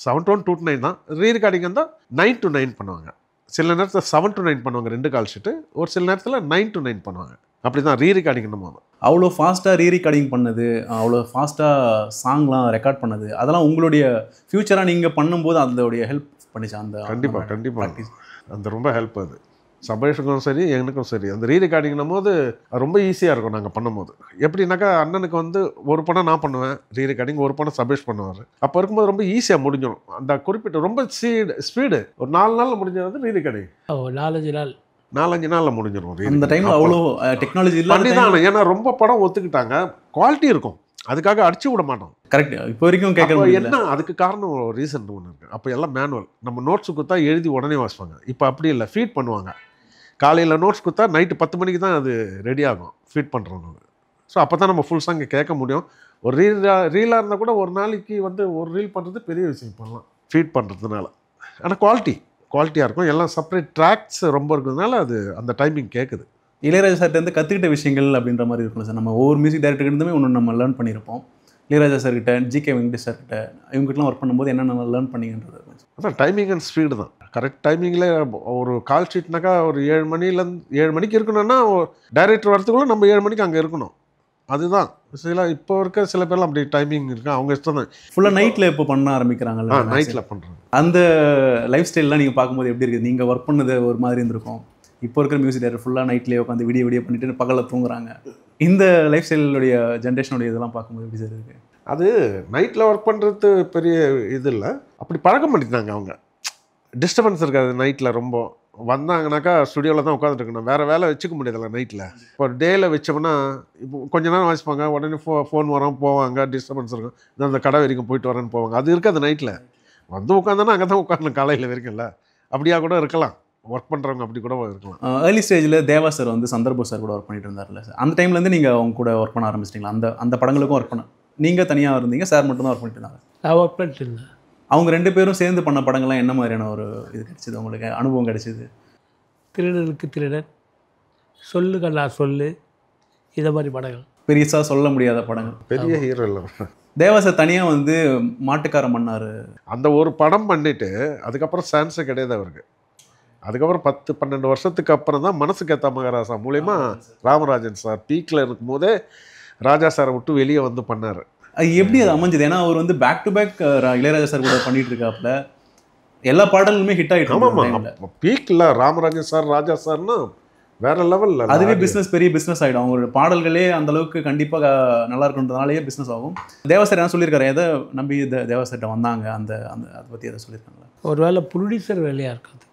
7 to 1 2 to 9 தான். ரீரெக்கார்டிங் இருந்தால் 9 to 9 பண்ணுவாங்க. சில நேரத்தில் 7 to 9 பண்ணுவாங்க 2 கால் ஷீட்டு, ஒரு சில நேரத்தில் 9 to 9 பண்ணுவாங்க. அப்படி தான் ரீரெக்கார்டிங் நம்ம அவ்வளோ ஃபாஸ்ட்டாக ரீரெக்கார்டிங் பண்ணது, அவ்வளோ ஃபாஸ்ட்டாக சாங்லாம் ரெக்கார்ட் பண்ணது, அதெல்லாம் உங்களுடைய ஃப்யூச்சராக நீங்கள் பண்ணும்போது அதோடைய ஹெல்ப் பண்ணிச்சா? அந்த கண்டிப்பாக அந்த ரொம்ப ஹெல்ப். அது சபேஷுக்கும் சரி எனக்கும் சரி அந்த ரீரெக்கார்டிங்னும் போது ரொம்ப ஈஸியாக இருக்கும் நாங்கள் பண்ணும்போது. எப்படின்னாக்கா அண்ணனுக்கு வந்து ஒரு படம் நான் பண்ணுவேன் ரீரெக்கார்டிங், ஒரு படம் சபேஷ் பண்ணுவார். அப்போ இருக்கும்போது ரொம்ப ஈஸியாக முடிஞ்சிடும். அந்த குறிப்பிட்ட ரொம்ப ஸ்பீடு ஒரு 4 நாளில் முடிஞ்சது ரீரெக்கார்டிங். 4-5 நாளில் முடிஞ்சிடும். அந்த டைமில் அவ்வளோ டெக்னாலஜி இல்லை தான். ஏன்னா ரொம்ப படம் ஒத்துக்கிட்டாங்க, குவாலிட்டி இருக்கும், அதுக்காக அடிச்சு விட மாட்டோம். கரெக்ட். இப்போ வரைக்கும் கேட்க என்ன அதுக்கு காரணம் ரீசன் ஒன்று இருக்குது. அப்போ எல்லாம் மேனுவல், நம்ம நோட்ஸு கொடுத்தா எழுதி உடனே வாசிப்பாங்க. இப்போ அப்படி இல்லை, ஃபீட் பண்ணுவாங்க. காலையில் நோட்ஸ் கொடுத்தா நைட்டு 10 மணிக்கு தான் அது ரெடி ஆகும் ஃபீட் பண்ணுறவங்க. ஸோ அப்போ தான் நம்ம ஃபுல் சாங்கை கேட்க முடியும். ஒரு ரீலாக இருந்தால் கூட ஒரு நாளைக்கு வந்து ஒரு ரீல் பண்ணுறது பெரிய விஷயம் பண்ணலாம் ஃபீட் பண்ணுறதுனால. ஆனால் குவாலிட்டியாக இருக்கும், எல்லாம் செப்பரேட் ட்ராக்ஸ் ரொம்ப இருக்கிறதுனால அது அந்த டைமிங் கேட்குது. இளையராஜா சார்கிட்ட கற்றுக்கிட்ட விஷயங்கள் அப்படின்ற மாதிரி இருக்கும் சார். நம்ம ஒவ்வொரு மியூசிக் டைரக்டர்கிட்டமே ஒன்று நம்ம லேர்ன் பண்ணியிருப்போம். இளையராஜா சார்கிட்ட, ஜிகே வெங்கடேஷ் சார்கிட்ட, இவங்ககிட்டலாம் ஒர்க் பண்ணும்போது என்னென்ன லேர்ன் பண்ணிங்கன்றது அதான் டைமிங் அண்ட் ஸ்பீடு தான். கரெக்ட் டைமிங்கில் ஒரு கால் ஷீட்னாக்கா ஒரு 7 மணிக்கு இருக்கணும்னா டைரக்டர் வரத்துக்குள்ளே நம்ம 7 மணிக்கு அங்கே இருக்கணும். அதுதான் இப்போ இருக்க சில பேர்லாம் அப்படி டைமிங் இருக்கு, அவங்க இஷ்டம் தான். ஃபுல்லாக நைட்டில் இப்போ பண்ண ஆரம்பிக்கிறாங்கல்ல, நைட்டில் பண்ணுறாங்க. அந்த லைஃப் ஸ்டைல்லாம் நீங்கள் பார்க்கும்போது எப்படி இருக்குது? நீங்கள் ஒர்க் பண்ணது ஒரு மாதிரி இருந்திருக்கும். இப்போ இருக்கிற மியூசிக் டைரக்டர் ஃபுல்லாக நைட்லேயே உட்காந்து விடிய பண்ணிட்டு பகலில் தூங்குறாங்க. இந்த லைஃப் ஸ்டைலுடைய ஜென்ரேஷனுடைய இதெல்லாம் பார்க்கும்போது எப்படி சார் இருக்குது? அது நைட்டில் ஒர்க் பண்ணுறது பெரிய இது இல்லை, அப்படி பழக்கம் பண்ணிட்டாங்க அவங்க. டிஸ்டர்பன்ஸ் இருக்காது நைட்டில். ரொம்ப வந்தாங்கனாக்கா ஸ்டுடியோவில் தான் உட்காந்துருக்கணும், வேறு வேலை வச்சுக்க முடியாதுல்ல நைட்டில். இப்போ டேயில் வச்சோம்னா இப்போ கொஞ்ச நேரம் வாசிப்பாங்க, உடனே ஃபோன் வரோம் போவாங்க, டிஸ்டர்பன்ஸ் இருக்கும், அந்த கடை வரைக்கும் போயிட்டு வரேன்னு போவாங்க. அது இருக்காது நைட்டில். வந்து உட்காந்தோன்னா அங்கே தான் உட்காரணும் காலையில் வரைக்கும்ல, அப்படியா கூட இருக்கலாம். ஒர்க் பண்ணுறவங்க அப்படி கூட இருக்கலாம். ஏர்லி ஸ்டேஜில் தேவா சார் வந்து சந்தர்பு சார் கூட ஒர்க் பண்ணிட்டு இருந்தார்ல சார், அந்த டைம்லேருந்து நீங்கள் அவங்க கூட ஒர்க் பண்ண ஆரம்பிச்சிட்டிங்களா? அந்த படங்களுக்கும் ஒர்க் பண்ண நீங்கள் தனியாக இருந்தீங்க, சார் மட்டும் தான் ஒர்க் பண்ணிட்டு இருந்தாங்க? நான் ஒர்க் பண்ணிட்டு இருந்தேன். அவங்க 2 பேரும் சேர்ந்து பண்ண படங்கள்லாம் என்ன மாதிரியான ஒரு இது கிடைச்சிது உங்களுக்கு, அனுபவம் கிடைச்சிது? திருடனுக்கு திருடன், சொல்லுங்க நான் சொல்லு, இதை மாதிரி படங்கள். பெருசாக சொல்ல முடியாத படங்கள். பெரிய ஹீரோ இல்லை. தேவா சார் தனியாக வந்து மாட்டுக்காரன் பண்ணார். அந்த ஒரு படம் பண்ணிட்டு அதுக்கப்புறம் சான்ஸே கிடையாது அவருக்கு. அதுக்கப்புறம் 10-12 வருஷத்துக்கு அப்புறம் தான் மனசுக்கு ஏற்ற மகாராசா மூலயமா ராமராஜன் சார் பீக்கில் இருக்கும் போதே ராஜா சாரை விட்டு வெளியே வந்து பண்ணார். அது எப்படி அது அமைஞ்சது? ஏன்னா அவர் வந்து back to back Ilaiyaraaja sir கூட பண்ணிட்டு இருக்காப்புல, எல்லா பாடலுமே ஹிட் ஆகிட்டு. ஆமாம், பீக்கில் ராமராஜன் சார் ராஜா சார்னா வேற லெவலில். அதுவே பிஸ்னஸ், பெரிய பிஸ்னஸ் ஆகிடும். அவங்களோட பாடல்களே அந்த அளவுக்கு கண்டிப்பாக நல்லா இருக்குன்றதுனாலேயே பிஸ்னஸ் ஆகும். தேவா சார் என்ன சொல்லியிருக்காரு, எதை நம்பி தேவா சார்கிட்ட வந்தாங்க, அந்த அதை பற்றி எதை சொல்லியிருக்காங்களா? ஒரு வேளை ப்ரொடியூசர் வேலையாக இருக்காது.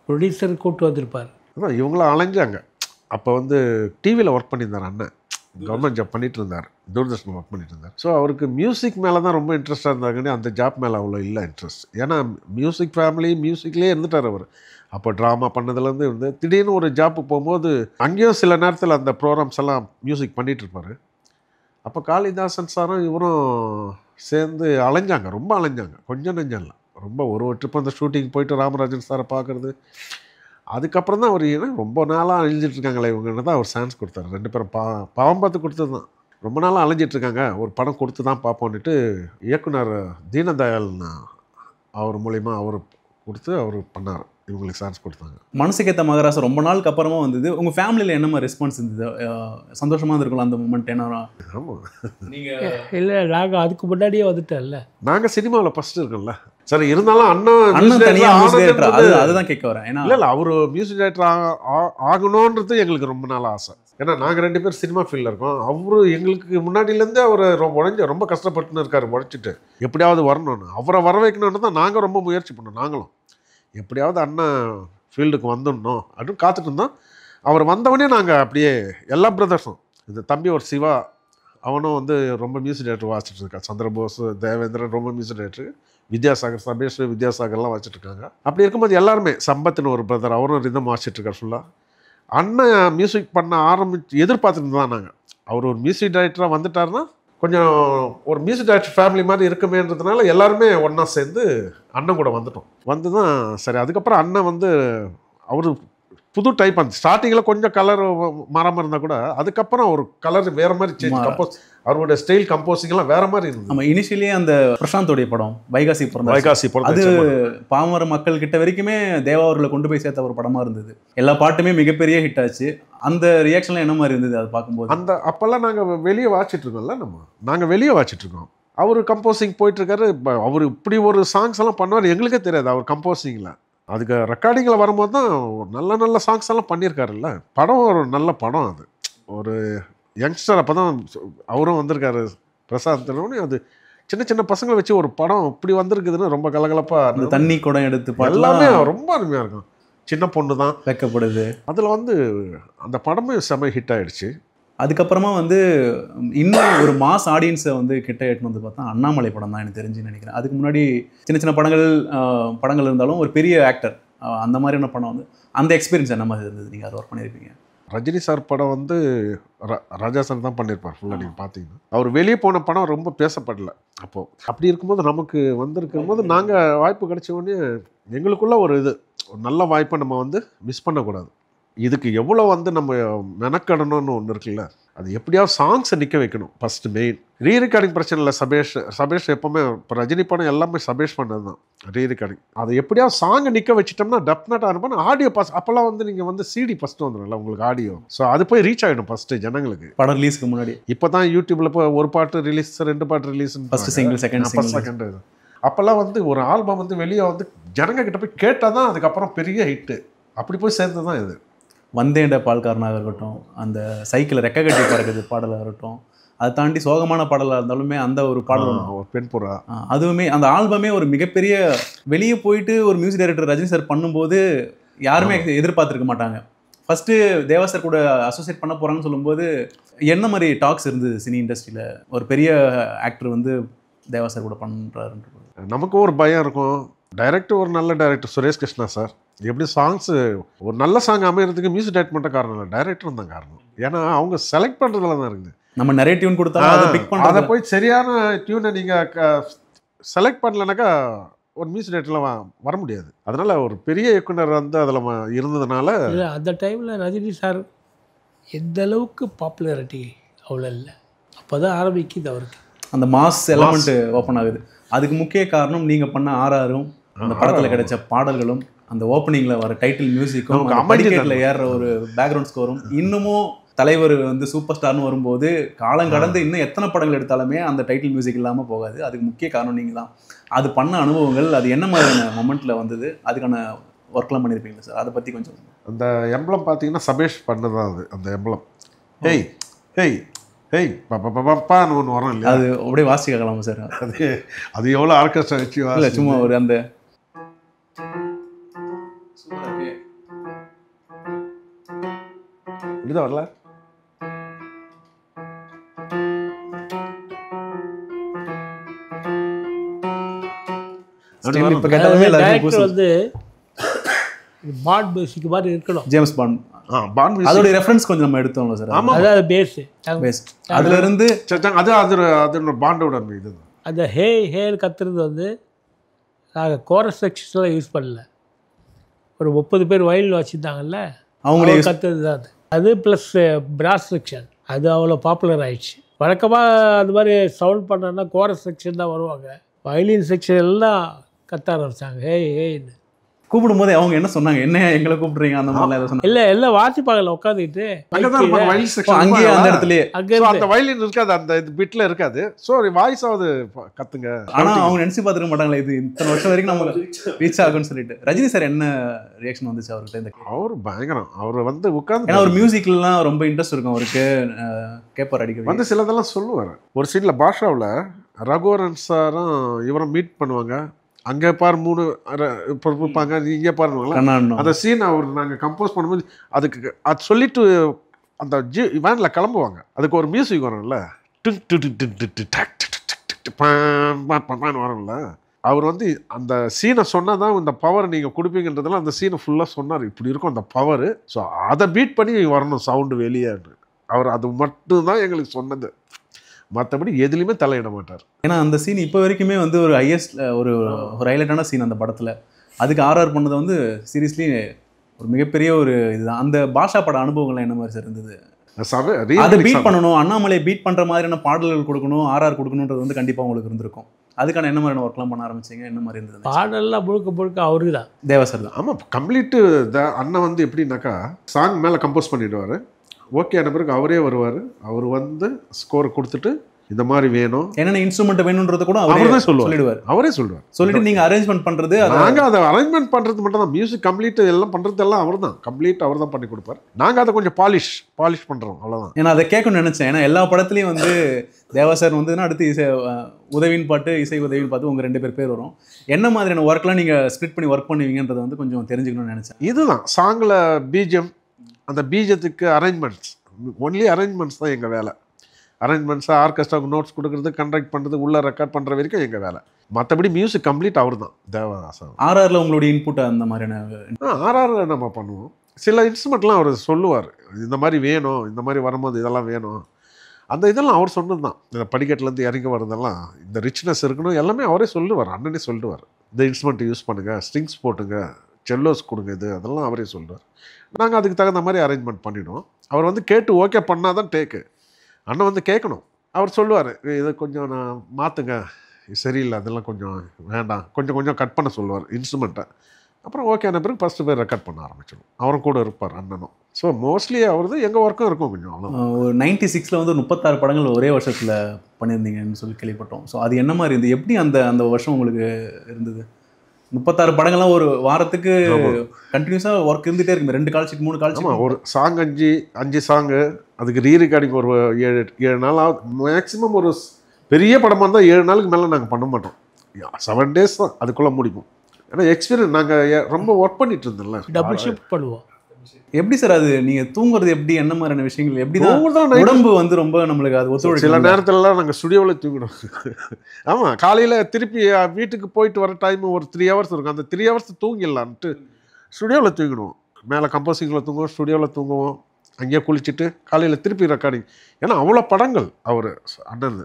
ப்ரொடியூசர் கூப்பிட்டு வந்திருப்பார். அதான் இவங்களாம் அலைஞ்சாங்க. அப்போ வந்து டிவியில் ஒர்க் பண்ணியிருந்தார் அண்ணன், கவர்மெண்ட் ஜாப் பண்ணிட்டு இருந்தார், தூர்தர்ஷன் ஒர்க் பண்ணிட்டு இருந்தார். ஸோ அவருக்கு மியூசிக் மேலே தான் ரொம்ப இன்ட்ரெஸ்டாக இருந்தாங்கன்னு அந்த ஜாப் மேலே அவ்வளோ இல்லை இன்ட்ரெஸ்ட். ஏன்னா மியூசிக் ஃபேமிலி, மியூசிக்லேயே இருந்துட்டார் அவர். அப்போ ட்ராமா பண்ணதுலேருந்து இருந்து திடீர்னு ஒரு ஜாப்பு போகும்போது அங்கேயும் சில நேரத்தில் அந்த ப்ரோக்ராம்ஸ் எல்லாம் மியூசிக் பண்ணிகிட்டு இருப்பார். அப்போ காளிதாசன் சாரும் இவரும் சேர்ந்து அலைஞ்சாங்க, ரொம்ப அலைஞ்சாங்க, கொஞ்சம் நெஞ்சம் இல்லை, ரொம்ப. ஒரு ட்ரிப் அந்த ஷூட்டிங் போயிட்டு ராமராஜன் சாரை பார்க்குறது. அதுக்கப்புறம் தான் அவர் ரொம்ப நாளாக அழிஞ்சிட்ருக்காங்களே இவங்கன்னு தான் அவர் சான்ஸ் கொடுத்தாரு. 2 பேரும் பாவம் பார்த்து கொடுத்தது தான். ரொம்ப நாளாக அலைஞ்சிட்ருக்காங்க, ஒரு படம் கொடுத்து தான் பார்ப்போன்னுட்டு இயக்குனர் தீனதயாள்னு அவர் மூலிமா அவர் கொடுத்து அவர் பண்ணார், இவங்களுக்கு சான்ஸ் கொடுத்தாங்க. மனசுக்கு ஏற்ற மகாராசா ரொம்ப நாளுக்கு அப்புறமா வந்தது. உங்கள் ஃபேமிலியில் என்ன மாதிரி ரெஸ்பான்ஸ் இருந்தது? சந்தோஷமாக இருந்திருக்கலாம் அந்த மூமெண்ட்? என்ன ஆமாம், நீங்கள் இல்லை, நாங்கள் அதுக்கு முன்னாடியே வந்துட்டோம்ல. நாங்கள் சினிமாவில் ஃபஸ்ட்டு இருக்கோம்ல. சரி, இருந்தாலும் அண்ணன் தனியாக அதுதான் கேட்க வரேன். ஏன்னா இல்லை அவர் மியூசிக் டைரக்டர் ஆகணுன்றது எங்களுக்கு ரொம்ப நாள் ஆசை. ஏன்னா நாங்கள் 2 பேர் சினிமா ஃபீல்டில் இருக்கோம். அவரு எங்களுக்கு முன்னாடியிலேருந்தே அவர் ரொம்ப கஷ்டப்பட்டுன்னு இருக்காரு, உழைச்சிட்டு எப்படியாவது வரணும்னு. அவரை வர வைக்கணும்னு தான் நாங்கள் ரொம்ப முயற்சி பண்ணோம். நாங்களும் எப்படியாவது அண்ணன் ஃபீல்டுக்கு வந்துடணும் அப்படின்னு காத்துட்டு இருந்தோம். அவர் வந்தவொடனே நாங்கள் அப்படியே எல்லா பிரதர்ஸும், இந்த தம்பி ஒரு சிவா, அவனும் வந்து ரொம்ப மியூசிக் டைரக்டர் வாசிச்சுட்டு இருக்கான். சந்திரபோஸ், தேவேந்திரன் ரொம்ப மியூசிக் டைரக்டர். வித்யாசாகர், சபேஷ் வித்யாசாகர்லாம் வச்சுட்டு இருக்காங்க. அப்படி இருக்கும்போது எல்லாருமே, சம்பத்துன்னு ஒரு பிரதர், அவரும் ரிதம் வாசிச்சுட்டு இருக்கார் ஃபுல்லாக. அண்ணன் மியூசிக் பண்ண எதிர்பார்த்துட்டு தான் நாங்கள். அவர் ஒரு மியூசிக் டைரக்டராக வந்துட்டாருன்னா கொஞ்சம் ஒரு மியூசிக் டைரக்டர் ஃபேமிலி மாதிரி இருக்குமேன்றதுனால எல்லாருமே ஒன்றா சேர்ந்து அண்ணன் கூட வந்துட்டோம். வந்து தான் சரி. அதுக்கப்புறம் அண்ணன் வந்து அவர் புது டைப், அந்த ஸ்டார்டிங்கில் கொஞ்சம் கலர் மாறாமல் இருந்தால் கூட அதுக்கப்புறம் ஒரு கலர் வேறு மாதிரி சேஞ்ச், கம்போஸ், அவரோட ஸ்டைல் கம்போசிங்லாம் வேறு மாதிரி இருந்தது. நம்ம இனிஷியலியே அந்த பிரசாந்தோடைய படம் வைகாசி பிறந்த அது பாமர மக்கள் கிட்ட வரைக்குமே தேவா அவர்களை கொண்டு போய் சேர்த்த ஒரு படமாக இருந்தது. எல்லா பாட்டுமே மிகப்பெரிய ஹிட் ஆச்சு. அந்த ரியாக்ஷன்லாம் என்ன மாதிரி இருந்தது அதை பார்க்கும்போது? அப்போல்லாம் நாங்கள் வெளியே வாச்சிட்ருக்கோம்ல, நாங்கள் வெளியே வாச்சிட்ருக்கோம். அவர் கம்போசிங் போயிட்டுருக்காரு. அவர் இப்படி ஒரு சாங்ஸ் எல்லாம் பண்ணுவார் எங்களுக்கே தெரியாது அவர் கம்போசிங்கில். அதுக்கு ரெக்கார்டிங்கில் வரும்போது தான் நல்ல நல்ல சாங்ஸ் எல்லாம் பண்ணியிருக்காருல்ல. படம் ஒரு நல்ல படம். அது ஒரு யங்ஸ்டர், அப்போ தான் அவரும் வந்திருக்காரு பிரசாந்த். அது சின்ன சின்ன பசங்களை வச்சு ஒரு படம் இப்படி வந்திருக்குதுன்னு ரொம்ப கலகலப்பாக, தண்ணி குடம் எடுத்து எல்லாமே ரொம்ப அருமையாக இருக்கும். சின்ன பொண்ணு தான் வைக்கப்படுது. அதில் வந்து அந்த படமே செம ஹிட் ஆகிடுச்சு. அதுக்கப்புறமா வந்து இன்னும் ஒரு மாஸ் ஆடியன்ஸை வந்து கிட்ட எட்டுன்னு வந்து பார்த்தா அண்ணாமலை படம் தான் எனக்கு தெரிஞ்சுன்னு நினைக்கிறேன். அதுக்கு முன்னாடி சின்ன சின்ன படங்கள் இருந்தாலும் ஒரு பெரிய ஆக்டர், அந்த மாதிரியான படம் வந்து அந்த எக்ஸ்பீரியன்ஸ் என்ன மாதிரி இருந்தது? நீங்கள் அதை ஒர்க் பண்ணியிருப்பீங்க. ரஜினி சார் படம் வந்து ராஜா சார் தான் பண்ணியிருப்பார் ஃபுல்லாக. நீங்கள் பார்த்தீங்கன்னா அவர் வெளியே போன படம் ரொம்ப பேசப்படலை அப்போது. அப்படி இருக்கும்போது நமக்கு வந்திருக்கும் போது நாங்கள் வாய்ப்பு கிடைச்ச உடனே எங்களுக்குள்ள ஒரு ஒரு நல்ல வாய்ப்பை நம்ம வந்து மிஸ் பண்ணக்கூடாது. இதுக்கு எவ்வளோ வந்து நம்ம மெனக்கடணும்னு ஒன்று இருக்குல்ல, அது எப்படியாவது சாங்ஸை நிற்க வைக்கணும் ஃபஸ்ட்டு மெயின். ரீரெக்கார்டிங் பிரச்சனை இல்லை. சபேஷ் எப்போவுமே இப்போ ரஜினி படம் எல்லாமே சபேஷ் பண்ணது தான் ரீரெக்கார்டிங். அதை எப்படியாவது சாங்கை நிற்க வச்சிட்டோம்னா டெஃபினட்டாக இருப்போம். ஆடியோ அப்போல்லாம் வந்து நீங்கள் வந்து சிடி ஃபஸ்ட்டு வந்துடும்ல உங்களுக்கு ஆடியோ. ஸோ அது போய் ரீச் ஆகிடும் ஃபஸ்ட்டு ஜனங்களுக்கு படம் ரிலீஸ்க்கு முன்னாடி. இப்போ தான் யூடியூப்பில் இப்போ ஒரு பாட்டு ரிலீஸ், 2 பாட்டு ரிலீஸ், ஃபஸ்ட்டு சிங்கிள், செகண்ட். அப்போல்லாம் வந்து ஒரு ஆல்பம் வந்து வெளியே வந்து ஜனங்க கிட்ட போய் கேட்டால் தான் அதுக்கப்புறம் பெரிய ஹிட்டு. அப்படி போய் சேர்ந்து தான் இது. வந்தேண்ட பால்காரனாக இருக்கட்டும், அந்த சைக்கிள் ரெக்க கட்டி பறக்குது பாடலாக இருக்கட்டும், அதை தாண்டி சோகமான பாடலாக இருந்தாலுமே அந்த ஒரு பாடல் பெண்புறா, அதுவுமே அந்த ஆல்பமே ஒரு மிகப்பெரிய, வெளியே போயிட்டு ஒரு மியூசிக் டைரக்டர் ரஜினி சார் பண்ணும்போது யாருமே எதிர்பார்த்துருக்க மாட்டாங்க. ஃபஸ்ட்டு தேவா சார் கூட அசோசியேட் பண்ண போகிறாங்கன்னு சொல்லும்போது என்ன மாதிரி டாக்ஸ் இருந்தது சினி இண்டஸ்ட்ரியில்? ஒரு பெரிய ஆக்டர் வந்து தேவா சார் கூட பண்ணுறாருன்ற நமக்கு ஒரு பயம் இருக்கும். டைரக்டர் ஒரு நல்ல டைரக்டர் சுரேஷ் கிருஷ்ணா சார். எப்படி சாங்ஸு ஒரு நல்ல சாங் அமையறதுக்கு மியூசிக் டைரக்ட் பண்ணுற காரணம் இல்லை, டைரக்டர் தான் காரணம். ஏன்னா அவங்க செலக்ட் பண்ணுறதுல தான் இருக்குது. நம்ம நிறைய டியூன் கொடுத்தா அதை பிக் அதை பண்ணுறத போய் சரியான டியூனை நீங்கள் செலக்ட் பண்ணலனாக்கா ஒரு மியூசிக் டைரக்டர்லாம் வர முடியாது. அதனால ஒரு பெரிய இயக்குனர் வந்து அதில் இருந்ததுனால இல்லை அந்த டைமில் ரஜினி சார் எந்த அளவுக்கு பாப்புலாரிட்டி அவ்வளோ இல்லை. அப்போ தான் ஆரம்பிக்குது அவருக்கு அந்த மாஸ் எலமெண்ட் ஓப்பன் ஆகுது. அதுக்கு முக்கிய காரணம் நீங்கள் பண்ண ஆர்ஆரும் அந்த படத்தில் கிடைச்ச பாடல்களும் அந்த ஓப்பனிங்கில் வர டைட்டில் மியூசிக்கும் அமெரிக்கேட்டில் ஏறுற ஒரு பேக்ரவுண்ட் ஸ்கோரும் இன்னமும் தலைவர் வந்து சூப்பர் ஸ்டார்னு வரும்போது காலம் கடந்து இன்னும் எத்தனை படங்கள் எடுத்தாலுமே அந்த டைட்டில் மியூசிக் இல்லாமல் போகாது. அதுக்கு முக்கிய காரணம் நீங்கள் தான். அது பண்ண அனுபவங்கள் அது என்ன மாதிரியான மொமெண்ட்டில் வந்தது, அதுக்கான ஒர்க்லாம் பண்ணியிருப்பீங்களா சார்? அதை பற்றி கொஞ்சம். அந்த எம்பளம் பார்த்தீங்கன்னா சபேஷ் பண்ணதான் அது. அந்த எம்பளம் ஹேய் ஹேய் ஹேய் பாப்பான்னு ஒன்று வரும் இல்லையா, அது அப்படியே வாசிக்கலாமா சார்? அது எவ்வளோ ஆர்கெஸ்ட்ரா வச்சு இல்லை சும்மா ஒரு அந்த இப்படிதான் வரல. இப்போ கேட்டாலுமே டைரக்டர் வந்து பாண்ட் மியூசிக் மாதிரி இருக்கணும். ஜேம்ஸ் பாண்ட் பாண்ட் அதோட ரெஃபரன்ஸ் கொஞ்சம் நம்ம எடுத்தோம்ல சார். ஆமாம், அதாவது பேஸு பெஸ்ட். அதுல இருந்து அது அது அது பாண்டோட இது. அந்த ஹேன்னு கத்துறது வந்து நாங்கள் கோரஸ் செக்ஷன்லாம் யூஸ் பண்ணல. ஒரு 30 பேர் வயலின் வச்சுருந்தாங்கல்ல, அவங்களே கத்துறது தான் அது. அது ப்ளஸ் பிராஸ் செக்ஷன் அது அவ்வளோ பாப்புலர் ஆயிடுச்சு. வழக்கமாக அந்த மாதிரி சவுண்ட் பண்ணோன்னா கோரஸ் செக்ஷன் தான் வருவாங்க. வயலின் செக்ஷன் எல்லாம் கத்த ஆரம்பிச்சாங்க ஹேன்னு. கூப்பிடும்போது அவங்க என்ன சொன்னாங்க, என்ன எங்களை கூப்பிடுறீங்க அந்த மாதிரிலாம் எதாவது சொன்னாங்க? இல்லை எல்லாம் வாசிப்பாங்கல்ல உட்காந்துக்கிட்டு அங்கேயே அந்த இடத்துலயே. அந்த வயலின் இருக்காது, அந்த இது பிட்ல இருக்காது. ஸோ வாய்ஸ் ஆகுது கத்துங்க. ஆனா அவங்க நினைச்சு பார்த்துக்க மாட்டாங்களே இது இத்தனை வருஷம் வரைக்கும் நம்ம ரீச் ஆகும்னு சொல்லிட்டு. ரஜினி சார் என்ன ரியாக்ஷன் வந்துச்சு அவர்கிட்ட? இந்த அவர் பயங்கரம். அவர் வந்து உட்காந்து ஏன்னா ஒரு மியூசிக்லாம் ரொம்ப இன்ட்ரெஸ்ட் இருக்கும் அவருக்கு, கேட்பார் அடிக்கடி. வந்து சிலதெல்லாம் சொல்லுவார். ஒரு சீன்ல பாஷாவில் ரகுவரன் சாரும் இவரும் மீட் பண்ணுவாங்க. அங்கே பாரு 3 இருப்பாங்க, இங்கே பாருங்களா அந்த சீன் அவர் நாங்கள் கம்போஸ் பண்ணும்போது அதுக்கு அது சொல்லிட்டு அந்த வேனில் கிளம்புவாங்க. அதுக்கு ஒரு மியூசிக் வரும்ல, வரும்ல. அவர் வந்து அந்த சீனை சொன்னால் தான் இந்த பவர் நீங்கள் கொடுப்பீங்கன்றதெல்லாம் அந்த சீனை ஃபுல்லாக சொன்னார். இப்படி இருக்கும் அந்த பவர். ஸோ அதை பீட் பண்ணி வரணும் சவுண்டு வெளியே. அவர் அது மட்டும்தான் எங்களுக்கு சொன்னது. மற்றபடி எதுலையுமே தலையிட மாட்டார். ஏன்னா அந்த சீன் இப்போ வரைக்குமே வந்து ஒரு ஹையஸ்ட் ஒரு ஹைலைட்டான சீன் அந்த படத்தில். அதுக்கு ஆர்ஆர் பண்ணது வந்து சீரியஸ்லி ஒரு மிகப்பெரிய ஒரு இதுதான். அந்த பாஷா பட அனுபவங்கள்லாம் என்ன மாதிரி சார் இருந்தது? அதை பீட் பண்ணணும், அண்ணாமலையை பீட் பண்ணுற மாதிரியான பாடல்கள் கொடுக்கணும், ஆர்ஆர் கொடுக்கணுன்றது வந்து கண்டிப்பாக உங்களுக்கு இருந்திருக்கும். அதுக்கான என்ன மாதிரியான ஒர்க்லாம் பண்ண ஆரம்பிச்சிங்க? என்ன மாதிரி இருந்தது? பாடல்லாம் முழுக்க அவரு தான், தேவா சார் தான். ஆமாம், கம்ப்ளீட்டு அண்ணன் வந்து எப்படின்னாக்கா சாங் மேலே கம்போஸ் பண்ணிவிடுவார். ஓகே ஆன பிறகு அவரே வருவார். அவர் வந்து ஸ்கோர் கொடுத்துட்டு இந்த மாதிரி வேணும், என்னென்ன இன்ஸ்ட்ருமெண்ட் வேணும்ன்றது கூட அவரே சொல்லிடுவார். அவரே சொல்லுவார். சொல்லிட்டு நீங்கள் அரேஞ்ச்மெண்ட் பண்ணுறது, நாங்கள் அதை அரேஞ்ச்மெண்ட் பண்ணுறது மட்டும் தான். மியூசிக் கம்ப்ளீட் எல்லாம் பண்ணுறது எல்லாம் அவர் தான், கம்ப்ளீட் அவர் தான் பண்ணி கொடுப்பார். நாங்கள் அதை கொஞ்சம் பாலிஷ் பண்ணுறோம், அவ்வளோதான். ஏன்னா அதை கேட்கணும்னு நினச்சேன். ஏன்னா எல்லா படத்துலையும் வந்து தேவா சார் வந்துன்னா அடுத்து இசை உதவின்னு பாட்டு, இசை உதவின்னு பார்த்து உங்கள் 2 பேர் வரும். என்ன மாதிரியான ஒர்க்லாம் நீங்கள் ஸ்பிளிட் பண்ணி ஒர்க் பண்ணுவீங்கன்றதை வந்து கொஞ்சம் தெரிஞ்சுக்கணும்னு நினச்சேன். இதுதான் சாங்கில் பீஜம், அந்த பீஜத்துக்கு அரேஞ்ச்மெண்ட்ஸ், ஒன்லி அரேஞ்ச்மெண்ட்ஸ் தான் எங்கள் வேலை. அரேஞ்ச்மெண்ட்ஸாக ஆர்கெஸ்ட்ராவுக்கு நோட்ஸ் கொடுக்குறது, கண்டக்ட் பண்ணுறது, உள்ளே ரெக்கார்ட் பண்ணுற வரைக்கும் எங்கள் வேலை. மற்றபடி மியூசிக் கம்ப்ளீட் அவர் தான், தேவதாசன். ஆர்ஆரில் உங்களுடைய இன்புட் அந்த மாதிரியான ஆர்ஆரில் நம்ம பண்ணுவோம். சில இன்ஸ்ட்ருமெண்ட்லாம் அவர் சொல்லுவார், இந்த மாதிரி வேணும், இந்த மாதிரி வரும்போது இதெல்லாம் வேணும். அந்த இதெல்லாம் அவர் சொன்னது தான். இந்த படிக்கட்டுலேருந்து இறங்கி வரதெல்லாம் இந்த ரிச்னஸ் இருக்கணும், எல்லாமே அவரே சொல்லுவார். அண்ணனே சொல்லுவார், இந்த இன்ஸ்ட்ருமெண்ட் யூஸ் பண்ணுங்கள், ஸ்ட்ரிங்ஸ் போட்டுங்க, செல்லோஸ் கொடுங்க, இது அதெல்லாம் அவரே சொல்லுவார். நாங்கள் அதுக்கு தகுந்த மாதிரி அரேஞ்ச்மெண்ட் பண்ணிவிடுவோம். அவர் வந்து கேட்டு ஓகே பண்ணால் தான் டேக்கு. அண்ணன் வந்து கேட்கணும். அவர் சொல்லுவார், இதை கொஞ்சம் நான் மாற்றுங்க, சரியில்லை, அதெல்லாம் கொஞ்சம் வேண்டாம், கொஞ்சம் கட் பண்ண சொல்லுவார் இன்ஸ்ட்ருமெண்ட்டை. அப்புறம் ஓகே ஆன பிறகு ஃபஸ்ட்டு பேர் ரெக்கார்ட் பண்ண ஆரம்பிச்சிடும். அவரும் கூட இருப்பார் அண்ணனும். ஸோ மோஸ்ட்லி அவரது எங்கள் ஒர்க்கும் இருக்கும் கொஞ்சம். அவ்வளோ ஒரு 96 வந்து 36 படங்கள் ஒரே வருஷத்தில் பண்ணியிருந்தீங்கன்னு சொல்லி கேள்விப்பட்டோம். ஸோ அது என்ன மாதிரி இருந்தது? எப்படி அந்த வருஷம் உங்களுக்கு இருந்தது? 36 படங்கள்லாம் ஒரு வாரத்துக்கு கண்டினியூஸாக ஒர்க் இருந்துகிட்டே இருக்கும். 2 கால்ஷீட் 3 கால்ஷீட். ஒரு சாங் 5 சாங்கு, அதுக்கு ரீரெக்கார்டிங் ஒரு 7 நாள் ஆகுது மேக்ஸிமம். ஒரு பெரிய படமாக இருந்தால் 7 நாளுக்கு மேலே நாங்கள் பண்ண மாட்டோம். 7 டேஸ் தான் அதுக்குள்ளே முடிப்போம். ஏன்னா எக்ஸ்பீரியன்ஸ் நாங்கள் ரொம்ப ஒர்க் பண்ணிட்டு இருந்தோம்ல. டபுள் ஷிஃப்ட் பண்ணுவோம். எப்படி சார் அது நீங்க தூங்குறது எப்படி, என்ன மாதிரியான விஷயங்கள் எப்படி தான் தூங்குறதுலாம் night உடம்பு வந்து ரொம்ப நம்மளுக்கு அது ஒத்துழைக்கும்? சில நேரத்துலலாம் நாங்கள் ஸ்டுடியோவில் தூங்கிடுவோம். ஆமாம், காலையில் திருப்பி வீட்டுக்கு போயிட்டு வர டைம் ஒரு 3 hours இருக்கும். அந்த 3 hours தூங்கிடலான்ட்டு ஸ்டுடியோவில் தூங்கிடுவோம். மேலே கம்போசிங்கில் தூங்குவோம், ஸ்டுடியோவில் தூங்குவோம், அங்கேயே குளிச்சுட்டு காலையில் திருப்பி ரெக்கார்டிங். ஏன்னா அவ்வளோ படங்கள் அவர் அண்ணன்.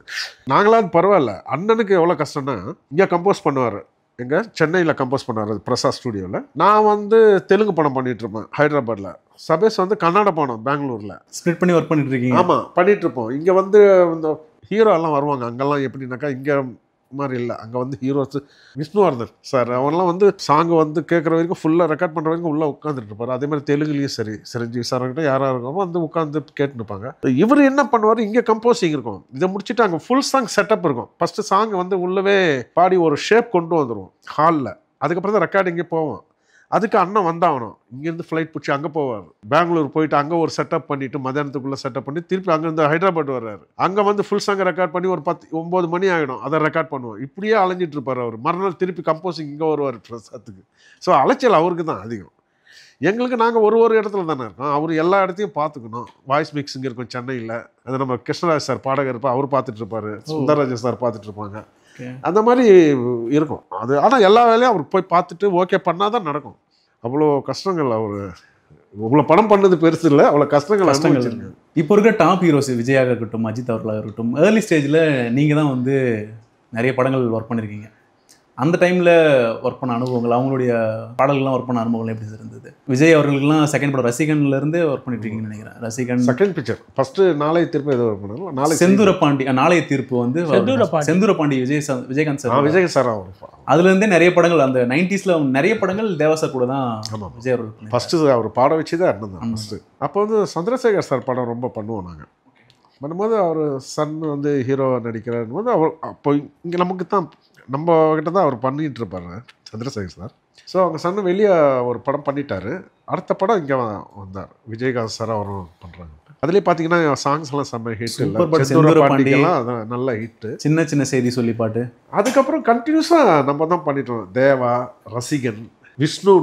நாங்களாவது பரவாயில்ல, அண்ணனுக்கு எவ்வளோ கஷ்டம்னா இங்கே கம்போஸ் பண்ணுவார், எங்கே சென்னையில் கம்போஸ் பண்ணார் பிரசாத் ஸ்டுடியோவில். நான் வந்து தெலுங்கு படம் பண்ணிட்டு இருப்பேன் ஹைதராபாத்தில். சபேஷ் வந்து கன்னட படம் பெங்களூரில் ஸ்ப்ளிட் பண்ணி ஒர்க் பண்ணிட்டு இருக்கீங்க. ஆமாம் பண்ணிட்டு இருப்போம். இங்கே வந்து இந்த ஹீரோ எல்லாம் வருவாங்க. அங்கெல்லாம் எப்படின்னாக்கா இங்கே மாதிரி இல்லை, அங்கே வந்து ஹீரோஸ் விஷ்ணுவர்தன் சார் அவன்லாம் வந்து சாங் வந்து கேட்குற வரைக்கும் ஃபுல்லாக ரெக்கார்ட் பண்ணுற வரைக்கும் உள்ளே உட்காந்துட்டு இருப்பார். அதே மாதிரி தெலுங்குலேயும் சரி, சிரஞ்சீவி சார் கிட்ட யாராக இருக்கோ வந்து உட்காந்து கேட்டுன்னு இருப்பாங்க. இவர் என்ன பண்ணுவார், இங்கே கம்போசிங் இருக்கும், இதை முடிச்சுட்டு அங்கே ஃபுல் சாங் செட்டப் இருக்கும். ஃபஸ்ட்டு சாங் வந்து உள்ளவே பாடி ஒரு ஷேப் கொண்டு வந்துடுவோம் ஹாலில். அதுக்கப்புறம் தான் ரெக்கார்டிங்கே போவோம். அதுக்கு அண்ணன் வந்தாகணும், இங்கேருந்து ஃப்ளைட் பிடிச்சி அங்கே போவார், பெங்களூர் போயிட்டு அங்கே ஒரு செட்டப் பண்ணிவிட்டு மத்தியானத்துக்குள்ளே செட்டப் பண்ணி திருப்பி அங்கேருந்து ஹைதராபாத் வர்றாரு. அங்கே வந்து ஃபுல் சாங்கை ரெக்கார்ட் பண்ணி ஒரு 9 மணி ஆகிடும், அதை ரெக்கார்ட் பண்ணுவோம். இப்படியே அலைஞ்சிட்டு இருப்பார் அவர். மறுநாள் திருப்பி கம்போசிங் இங்கே வருவார் பிரசாத்துக்கு. ஸோ அலைச்சல் அவருக்கு தான் அதிகம். எங்களுக்கு நாங்கள் ஒரு இடத்துல தானே இருக்கோம், அவர் எல்லா இடத்தையும் பார்த்துக்கணும். வாய்ஸ் மிக்ஸிங் இருக்கும் சென்னையில், அது நம்ம கிருஷ்ணராஜ் சார் பாடகர் இருப்பார், அவர் பார்த்துட்டு இருப்பார், சுந்தரராஜன் சார் பார்த்துட்டு இருப்பாங்க. அந்த மாதிரி இருக்கும் அது. ஆனால் எல்லா வேலையும் அவர் போய் பார்த்துட்டு ஓகே பண்ணால் தான் நடக்கும். அவ்வளோ கஷ்டங்கள். அவர் இவ்வளோ படம் பண்ணது பெருசு இல்லை, அவ்வளோ கஷ்டங்கள். இப்போ இருக்க டாப் ஹீரோஸ் விஜயாக இருக்கட்டும், அஜித் அவர்களாக இருக்கட்டும், ஏர்லி ஸ்டேஜில் நீங்கள் தான் வந்து நிறைய படங்கள் ஒர்க் பண்ணியிருக்கீங்க. அந்த டைமில் ஒர்க் பண்ண அனுபவங்கள், அவங்களுடைய பாடல்கள்லாம் ஒர்க் பண்ண அனுபவங்கள் எப்படி இருந்தது? விஜய் அவர்களுக்குலாம் செகண்ட் படம் ரசிகன்லேருந்து ஒர்க் பண்ணிட்டு இருக்கீங்கன்னு நினைக்கிறேன். ரசிகன் செகண்ட் பிக்சர் ஃபஸ்ட்டு நாளைய தீர்ப்பு ஏதோ ஒர்க் பண்ணாலும் நாளை செந்தூரபாண்டி, நாளைய தீர்ப்பு வந்து செந்தூரபாண்டி விஜயகாந்த் சார் அதுலேருந்தே நிறைய படங்கள் அந்த 90s நிறைய படங்கள் தேவா சார் கூட தான் விஜய் அவர்கள் ஃபஸ்ட்டு அவர் பாட வச்சு தான் இருந்தது ஃபஸ்ட்டு. அப்போ வந்து சந்திரசேகர் சார் படம் ரொம்ப பண்ணுவோம் நாங்கள். பண்ணும்போது அவர் சன் வந்து ஹீரோ நடிக்கிறார் போது அவர் அப்போ இங்கே நமக்கு தான் நம்ம கிட்ட தான் அவர் பண்ணிகிட்டு இருப்பார் சந்திரசேகர் சார். ஸோ அவங்க சன்னு வெளியே ஒரு படம் பண்ணிட்டாரு. அடுத்த படம் இங்கே வந்தார் விஜயகாந்த் சார் அவரும் பண்ணுறாங்க. அதுலேயே பார்த்தீங்கன்னா சாங்ஸ் எல்லாம் செம்ம ஹிட். செந்தூரபாண்டிக்கெல்லாம் அதான் நல்ல ஹிட்டு. சின்ன சின்ன செய்தி சொல்லி பாட்டு. அதுக்கப்புறம் கண்டினியூஸாக நம்ம தான் பண்ணிட்டோம். தேவா, ரசிகன், விஷ்ணு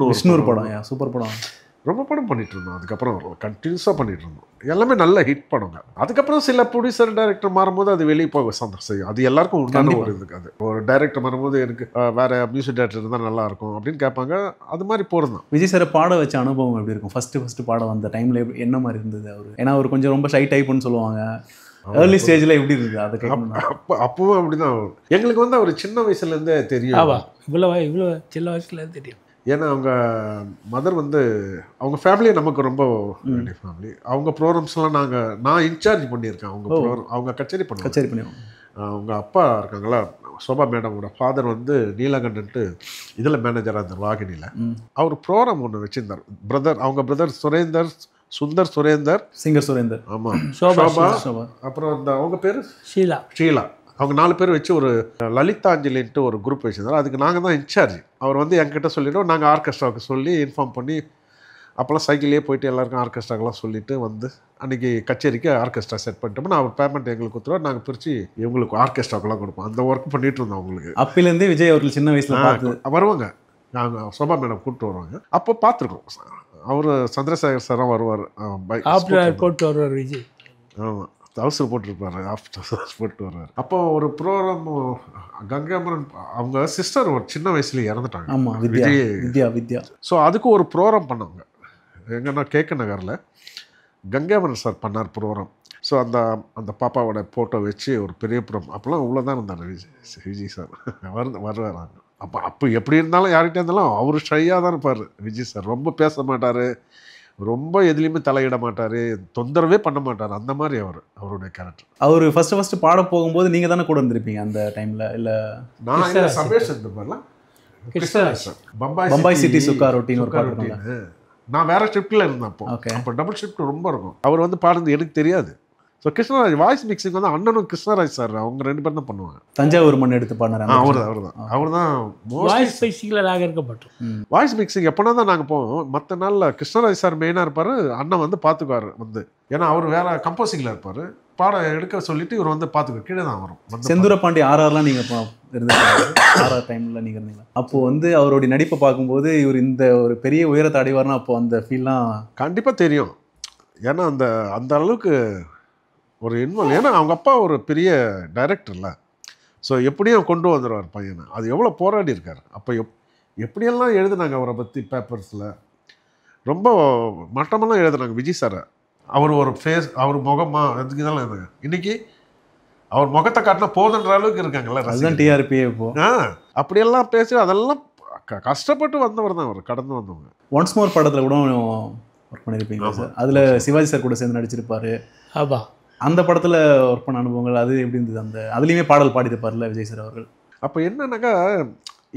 படம் சூப்பர் படம், ரொம்ப படம் பண்ணிட்டு இருந்தோம். அதுக்கப்புறம் கண்டினியூஸாக பண்ணிட்டு இருந்தோம். எல்லாமே நல்ல ஹிட் படங்க. அதுக்கப்புறம் சில ப்ரொடியூசர் டைரக்டர் மாறும்போது அது வெளியே போக சந்தோஷம். அது எல்லாருக்கும் உண்டான ஒரு இதுக்கு. அது ஒரு டைரக்டர் மாறும்போது எனக்கு வேற மியூசிக் டைரக்டர் இருந்தால் நல்லா இருக்கும் அப்படின்னு கேட்பாங்க. அது மாதிரி போகிறது தான். விஜய் சார் பாட வச்ச அனுபவம் எப்படி இருக்கும்? ஃபர்ஸ்ட் பாட வந்த டைமில் என்ன மாதிரி இருந்தது அவர்? ஏன்னா அவர் கொஞ்சம் ரொம்ப ஷை டைப்னு சொல்லுவாங்க. ஏர்லி ஸ்டேஜில் எப்படி இருக்குது அதை அப்பவும் அப்படிதான். எங்களுக்கு வந்து அவர் சின்ன வயசுலேருந்தே தெரியும். இவ்வளோ சின்ன வயசுலேருந்து தெரியும். ஏன்னா அவங்க மதர் வந்து அவங்க ஃபேமிலியை நமக்கு ரொம்ப வேண்டிய ஃபேமிலி. அவங்க ப்ரோக்ராம்ஸ்லாம் நான் இன்சார்ஜ் பண்ணியிருக்கேன். அவங்க கச்சேரி பண்ணுவோம். அவங்க அப்பா இருக்காங்களா சோபா மேடமோட ஃபாதர் வந்து நீலகண்டன்ட்டு இதில் மேனேஜராக இருந்தார் வாகினியில். அவர் ப்ரோக்ராம் ஒன்று வச்சுருந்தார். அவங்க பிரதர் சுரேந்தர் சிங்கர் சுரேந்தர். ஆமாம், சோபா. அப்புறம் அந்த அவங்க பேர் ஷீலா. அவங்க 4 பேர் வச்சு ஒரு லலிதாஞ்சலின்ட்டு ஒரு குரூப் வச்சுருந்தார். அதுக்கு நாங்கள் தான் இன்சார்ஜ். அவர் வந்து என்கிட்ட சொல்லிவிட்டோம், நாங்கள் ஆர்கெஸ்ட்ராவுக்கு சொல்லி இன்ஃபார்ம் பண்ணி அப்போல்லாம் சைக்கிள்லேயே போயிட்டு எல்லாருக்கும் ஆர்கெஸ்ட்ராக்கெல்லாம் சொல்லிவிட்டு வந்து அன்றைக்கி கச்சேரிக்கு ஆர்கெஸ்ட்ரா செட் பண்ணிட்டோம்னா அவர் பேமெண்ட் எங்களுக்கு கொடுத்துருவார். நாங்கள் பிரித்து இவங்களுக்கு ஆர்கெஸ்ட்ராக்கெல்லாம் கொடுப்போம். அந்த ஒர்க் பண்ணிட்டு இருந்தோம். அவங்களுக்கு அப்போலேருந்தே விஜய் அவர்கள் சின்ன வயசில் வருவாங்க. நாங்கள் சோபா மேடம் கூப்பிட்டு வருவாங்க. அப்போ பார்த்துருக்கோம். அவர் சந்திரசேகர் சாரும் வருவார். போட்டு வருவார் விஜய். ஆமாம், அவசரம் போட்டிருப்பாரு, ஆஃப்டர் போட்டு வர்றாரு. அப்போ ஒரு ப்ரோக்ராம் கங்காமரன் அவங்க சிஸ்டர் ஒரு சின்ன வயசுல இறந்துட்டாங்க. ஆமாம், வித்யா. ஸோ அதுக்கு ஒரு ப்ரோக்ராம் பண்ணாங்க எங்கன்னா கேக்க நகரில். கங்காமரன் சார் பண்ணார் ப்ரோக்ராம். ஸோ அந்த பாப்பாவோட ஃபோட்டோ வச்சு ஒரு பெரிய ப்ரோக்ராம். அப்போல்லாம் உள்ளே தான் இருந்தார் விஜய் சார். வருவார். அப்போ எப்படி இருந்தாலும் யார்கிட்ட இருந்தாலும் அவர் ஷையாக தான் இருப்பார் விஜய் சார். ரொம்ப பேச மாட்டார், ரொம்ப எதுலேயுமே தலையிட மாட்டார், தொந்தரவே பண்ண மாட்டார். அந்த மாதிரி அவருடைய கேரக்டர். அவர் ஃபர்ஸ்ட் பாட போகும்போது நீங்கள் தானே கூட இருந்திருப்பீங்க அந்த டைமில்? இல்லை நான் சபேஷ் இருந்திருப்பேன்ல, பம்பாய் சிட்டி சுக்கா ரொட்டின்னு ஒரு பாட்டு. நான் வேற ஷிஃப்ட்டில் இருந்தேன். அப்போ டபுள் ஷிஃப்ட் ரொம்ப இருக்கும். அவர் வந்து பாடுறது எனக்கு தெரியாது. ஸோ கிருஷ்ணராஜ் வாய்ஸ் மிக்சிங் வந்து அண்ணனும் கிருஷ்ணராஜ் சார் அவங்க 2 பேரும் தான் பண்ணுவாங்க. தஞ்சாவூர் மண் எடுத்து பாடுறாரு. அவர் தான் வாய்ஸ் மிக்சிங்கில் நாங்கள் இருக்கப்பட்டோம். வாய்ஸ் மிக்சிங் எப்போனா தான் நாங்கள் போவோம். மற்ற நாளில் கிருஷ்ணராஜ் சார் மெயினாக இருப்பார். அண்ணன் வந்து பார்த்துக்குவார் வந்து. ஏன்னா அவர் வேற கம்போசிங்கில் இருப்பார். பாடம் எடுக்க சொல்லிட்டு இவர் வந்து பார்த்துக்க கீழே தான் வரும் வந்து செந்தூர பாண்டி ஆர்ஆர்லாம் நீங்கள் இருந்தீங்க ஆர்ஆர் டைமில் நீங்கள் இருந்தீங்களா? அப்போது வந்து அவருடைய நடிப்பை பார்க்கும்போது இவர் இந்த ஒரு பெரிய உயரத்தை அடைவார்னா அப்போ அந்த ஃபீல்லாம் கண்டிப்பாக தெரியும். ஏன்னா அந்த அந்த அளவுக்கு ஒரு இன்வால்வ், ஏன்னா அவங்க அப்பா ஒரு பெரிய டைரக்டர்ல, ஸோ எப்படியும் கொண்டு வந்துடுவார் பையனை. அது எவ்வளோ போராடி இருக்கார். அப்போ எப்படியெல்லாம் எழுதுனாங்க அவரை பற்றி பேப்பர்ஸில், ரொம்ப மட்டமெல்லாம் எழுதுனாங்க விஜய் சாரை. அவர் ஒரு ஃபேஸ், அவர் முகமா அதுக்கு இதெல்லாம் இருந்தாங்க. இன்னைக்கு அவர் முகத்தை காட்டினா போதுன்ற அளவுக்கு இருக்காங்கல்ல. அதுதான் டிஆர்பியே இப்போ. அப்படியெல்லாம் பேசி அதெல்லாம் கஷ்டப்பட்டு வந்தவர் தான் அவர், கடந்து வந்தவங்க. ஒன்ஸ் மோர் படத்தில் கூட ஒர்க் பண்ணியிருப்பீங்க சார். அதில் சிவாஜி சார் கூட சேர்ந்து நடிச்சிருப்பாரு. ஆமாம். அந்த படத்தில் ஒர்க் பண்ண அனுபவங்கள் அது எப்படி இருந்தது? அந்த அதுலேயுமே பாடல் பாடியிருப்பார்ல விஜய் சார் அவர்கள். அப்போ என்னன்னாக்கா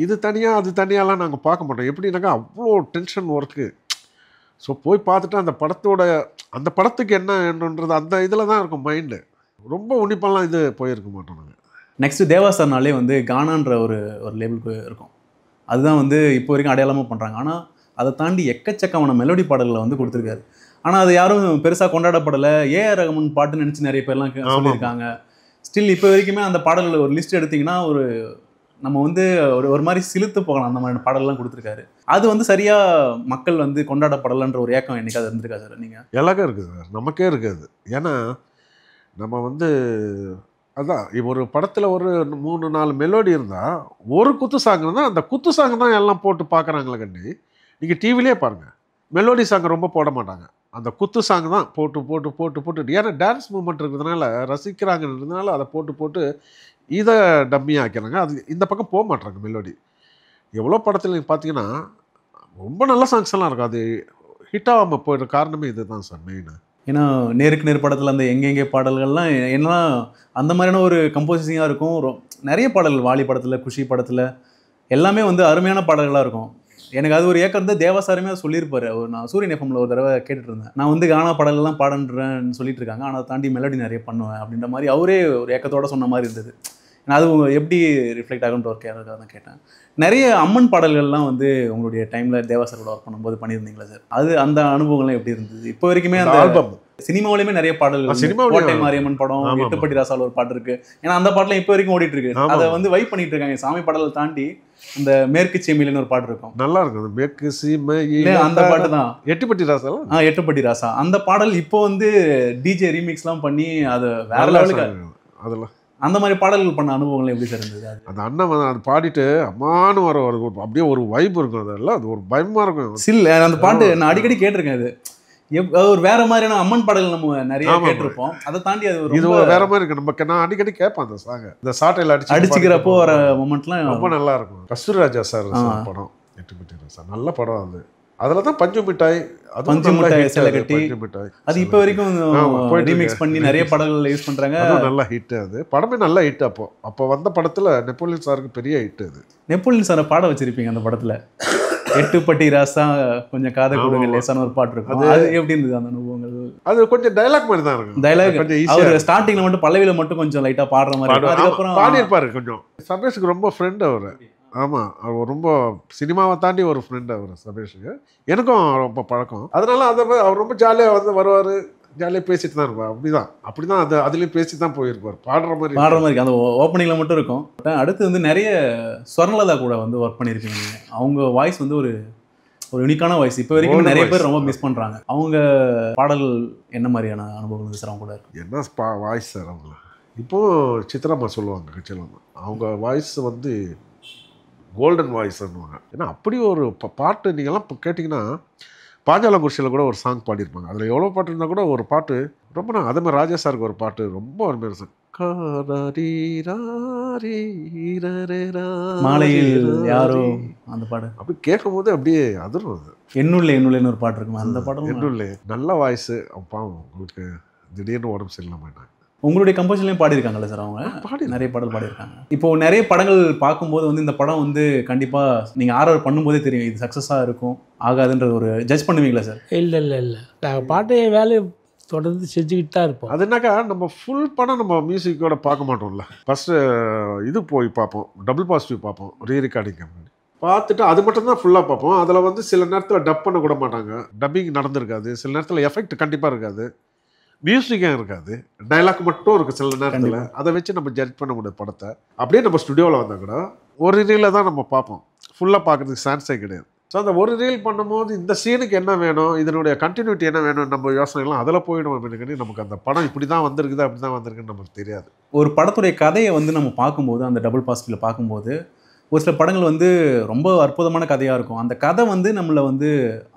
இது தனியாக அது தனியாலாம் நாங்கள் பார்க்க மாட்டோம். எப்படின்னாக்கா அவ்வளோ டென்ஷன் ஒர்க்கு. ஸோ போய் பார்த்துட்டு அந்த படத்தோட அந்த படத்துக்கு என்னன்றது அந்த இதில் தான் இருக்கும் மைண்டு. ரொம்ப உன்னிப்பெல்லாம் இது போயிருக்க மாட்டோம் நாங்கள். நெக்ஸ்ட்டு தேவா சார்னாலே வந்து கானான்ற ஒரு லேபிளுக்கு இருக்கும். அதுதான் வந்து இப்போ வரைக்கும் அடையாளமாக பண்ணுறாங்க. ஆனால் அதை தாண்டி எக்கச்சக்கமான மெலோடி பாடல்களை வந்து கொடுத்துருக்காரு. ஆனால் அது யாரும் பெருசாக கொண்டாடப்படலை. ஏஆர் ரஹ்மான் பாட்டுன்னு நினச்சி நிறைய பேர்லாம் சொல்லியிருக்காங்க. ஸ்டில் இப்போ வரைக்குமே அந்த பாடல்கள் ஒரு லிஸ்ட் எடுத்திங்கன்னா ஒரு நம்ம வந்து ஒரு மாதிரி சிலுத்து போகலாம். அந்த மாதிரி பாடல்லாம் கொடுத்துருக்காரு. அது வந்து சரியாக மக்கள் வந்து கொண்டாடப்படலைன்ற ஒரு ஏக்கம் என்னைக்காவது இருந்திருக்கா சார்? நீங்கள் எல்லாருக்கும் இருக்குது சார், நமக்கே இருக்குது. ஏன்னா நம்ம வந்து அதான் இப்போ ஒரு படத்தில் ஒரு 3-4 மெலோடி இருந்தால் ஒரு குத்து சாங் தான், அந்த குத்து சாங் தான் எல்லாம் போட்டு பார்க்குறாங்களே கண்டி. நீங்கள் டிவிலே பாருங்கள், மெலோடி சாங் ரொம்ப போட மாட்டாங்க. அந்த குத்து சாங் தான் போட்டு போட்டு போட்டு போட்டு, ஏன்னா டான்ஸ் மூமெண்ட் இருக்கிறதுனால ரசிக்கிறாங்கன்றதுனால அதை போட்டு போட்டு இதை டம்மியாக ஆக்கிறாங்க. அது இந்த பக்கம் போக மாட்டாங்க மெலோடி. எவ்வளோ படத்தில் நீங்கள் பார்த்தீங்கன்னா ரொம்ப நல்ல சாங்ஸ் எல்லாம் இருக்கும். அது ஹிட் ஆகாமல் போயிடுற காரணமே இது தான் சார் மெயின். ஏன்னா நேருக்கு நேர் படத்தில் அந்த எங்கெங்கே பாடல்கள்லாம் என்னன்னா அந்த மாதிரியான ஒரு கம்போசிங்காக இருக்கும். நிறைய பாடல்கள் வாலி படத்தில், குஷி படத்தில் எல்லாமே வந்து அருமையான பாடல்களாக இருக்கும். எனக்கு அது ஒரு ஏக்கம் இருந்தால் தேவாசாரமே அதை சொல்லியிருப்பாரு. நான் சூரியன் எஃப்எம்ல ஒரு தடவை கேட்டுட்டு இருந்தேன். நான் வந்து கானா பாடல்கள்லாம் பாடுன்றேன்னு சொல்லிட்டு இருக்காங்க, ஆனால் அதை தாண்டி மெலடி நிறைய பண்ணுவேன் அப்படின்ற மாதிரி அவரே ஒரு ஏக்கத்தோடு சொன்ன மாதிரி இருந்தது. நான் அது எப்படி ரிஃப்ளெக்ட் ஆகுன்ற ஒரு கேரக்டராக தான் கேட்டேன். நிறைய அம்மன் பாடல்கள்லாம் வந்து உங்களுடைய டைமில் தேவாசரோட ஒர்க் பண்ணும்போது பண்ணியிருந்தீங்களா சார்? அது அந்த அனுபவங்கள்லாம் எப்படி இருந்தது? இப்போ வரைக்குமே அந்த ஆல்பம் சினிமாவிலுமே நிறைய பாடல்கள், கோட்டை மாரியம்மன் படம், எட்டுப்பட்டி ராசால ஒரு பாட்டு இருக்கு. ஏன்னா அந்த பாட்டுல இப்போ வரைக்கும் ஓடிட்டு இருக்கு. அதை வந்து வைப் பண்ணிட்டு இருக்காங்க. சாமி பாடலை தாண்டி அந்த மேற்கு சீமையிலன்னு ஒரு பாட்டு இருக்கும், நல்லா இருக்கும். மேற்கு சீமையில அந்த பாட்டு தான் எட்டுப்பட்டி ராசா. எட்டுப்பட்டி ராசா அந்த பாடல் இப்போ வந்து டிஜே ரீமிக்ஸ்லாம் பண்ணி அது வேற லெவலுக்கு. அதெல்லாம் அந்த மாதிரி பாடல்கள் பண்ண அனுபவங்கள் எப்படி சார் இருந்தது? அந்த அண்ணன் வந்து அது பாடிட்டு அம்மானு வர அப்படியே ஒரு வைப் இருக்கும். அதெல்லாம் அது ஒரு பயமா இருக்கும். சில் அந்த பாட்டு நான் அடிக்கடி கேட்டிருக்கேன். அது ஒரு வேற மாதிரியான அம்மன் பாடல்கள் நம்ம நிறைய கேட்டிருப்போம். அதை தாண்டி அது இது வேற மாதிரி இருக்கு. நம்ம நான் அடிக்கடி கேட்பேன் அந்த சாங். இந்த சாட்டையில அடிச்சுக்கிறப்போ வர மொமெண்ட்லாம் ரொம்ப நல்லா இருக்கும். கஸ்தூரி ராஜா சார் படம் எட்டுப்பட்டி ராசா நல்ல படம். அது அதில் தான் பஞ்சு மிட்டாய், பஞ்சு மிட்டாய், சிலை கட்டி, அது இப்போ வரைக்கும் ரீமிக்ஸ் பண்ணி நிறைய படங்கள் யூஸ் பண்ணுறாங்க. அதுவும் நல்ல ஹிட். அது படமே நல்ல ஹிட். அப்போ வந்த படத்தில் நெப்போலியன் சாருக்கு பெரிய ஹிட். அது நெப்போலியன் சாரை பாட வச்சிருப்பீங்க அந்த படத்தில். எட்டுப்பட்டி ராசா கொஞ்சம் காதை கொடுங்க லேசான ஒரு பாட்டு இருக்கும். அது எப்படி இருந்தது அந்த அனுபவங்கள்? அது கொஞ்சம் டைலாக் மாதிரி தான் இருக்கும். டைலாக் கொஞ்சம் ஈஸியாக ஸ்டார்டிங்கில் மட்டும் பல்லவியில் மட்டும் கொஞ்சம் லைட்டாக பாடுற மாதிரி. அதுக்கப்புறம் பாடியிருப்பாரு. கொஞ்சம் சபேஷுக்கு ரொம்ப ஃப்ரெண்ட் அவர். ஆமாம், அவர் ரொம்ப சினிமாவை தாண்டி ஒரு ஃப்ரெண்ட் அவர் சபேஷுக்கு. எனக்கும் ரொம்ப பழக்கம். அதனால அவர் ரொம்ப ஜாலியாக வந்து வருவார், ஜாலியாக பேசிட்டு தான் இருப்பார். அப்படி தான் அது அதுலேயும் பேசி தான் போயிருப்பார். பாடுற மாதிரி அந்த ஓப்பனிங்கில் மட்டும் இருக்கும். அடுத்து வந்து நிறைய ஸ்வர்ணலதா கூட வந்து ஒர்க் பண்ணியிருக்கீங்க. அவங்க வாய்ஸ் வந்து ஒரு யூனிக்கான வாய்ஸ். இப்போ வரைக்கும் நிறைய பேர் ரொம்ப மிஸ் பண்ணுறாங்க. அவங்க பாடல்கள் என்ன மாதிரியான அனுபவங்கள் சார் அவங்க கூட இருக்கு? என்ன வாய்ஸ் சார் அவங்க. இப்போது சித்ராமா சொல்லுவாங்க கட்சியில், அவங்க வாய்ஸ் வந்து கோல்டன் வாய்ஸ்ன்னுவாங்க. ஏன்னா அப்படி ஒரு பாட்டு நீங்கள்லாம் இப்போ கேட்டிங்கன்னா பாஞ்சாலங்குறிச்சியில் கூட ஒரு சாங் பாடியிருப்பாங்க. அதில் எவ்வளோ பாட்டு இருந்தால் கூட ஒரு பாட்டு ரொம்ப அதே மாதிரி ராஜா சாருக்கு ஒரு பாட்டு ரொம்ப அருமையான சாங். மாலையில் யாரோ அந்த பாட்டு அப்படி கேட்கும் போது அப்படியே அதிரும். அது என்னுள்ளேன்னு ஒரு பாட்டு இருக்குமா, அந்த பாடம் என்னுள்ளே நல்ல வாய்ஸு. பாவம் உங்களுக்கு திடீர்னு உடம்பு சரியில்லாமல். உங்களுடைய கம்போசிஷன்லையும் பாடியிருக்காங்கல்ல சார் அவங்க? நிறைய பாடல் பாடியிருக்காங்க. இப்போ நிறைய படங்கள் பார்க்கும்போது வந்து இந்த படம் வந்து கண்டிப்பாக நீங்கள் ஆர்டர் பண்ணும்போதே தெரியும் இது சக்ஸஸாக இருக்கும் ஆகாதுன்றது ஒரு ஜட்ஜ் பண்ணுவீங்களா சார்? இல்லை நாங்கள் பாட்டு வேலையை தொடர்ந்து செஞ்சுக்கிட்டு தான் இருப்போம். அதுனாக்கா நம்ம ஃபுல் படம் நம்ம மியூசிக்கோட பார்க்க மாட்டோம்ல. ஃபஸ்ட்டு இது போய் பார்ப்போம், டபுள் பாசிட்டிவ் பார்ப்போம், ரீரெக்கார்டிங் பார்த்துட்டு அது மட்டும்தான் ஃபுல்லாக பார்ப்போம். அதில் வந்து சில நேரத்தில் டப் பண்ண கூட மாட்டாங்க, டப்பிங் நடந்திருக்காது. சில நேரத்தில் எஃபெக்ட் கண்டிப்பாக இருக்காது. மியூசிக்கும் இருக்காது, டைலாக் மட்டும் இருக்குது சில நேரத்தில். அதை வச்சு நம்ம ஜட்ஜ் பண்ண முடியாது படத்தை. அப்படியே நம்ம ஸ்டுடியோவில் வந்தால் கூட ஒரு ரீலில் தான் நம்ம பார்ப்போம், ஃபுல்லாக பார்க்குறதுக்கு சான்ஸே கிடையாது. ஸோ அந்த ஒரு ரீல் பண்ணும்போது இந்த சீனுக்கு என்ன வேணும், இதனுடைய கண்டினியூட்டி என்ன வேணும், நம்ம யோசனைலாம் அதில் போயிடும். அப்படின்னு நமக்கு அந்த படம் இப்படி தான் வந்திருக்குது, அப்படி தான் வந்திருக்குன்னு நமக்கு தெரியாது. ஒரு படத்துடைய கதையை வந்து நம்ம பார்க்கும்போது, அந்த டபுள் பாசிட்டிவ்ல பார்க்கும்போது ஒரு சில படங்கள் வந்து ரொம்ப அற்புதமான கதையாக இருக்கும். அந்த கதை வந்து நம்மளை வந்து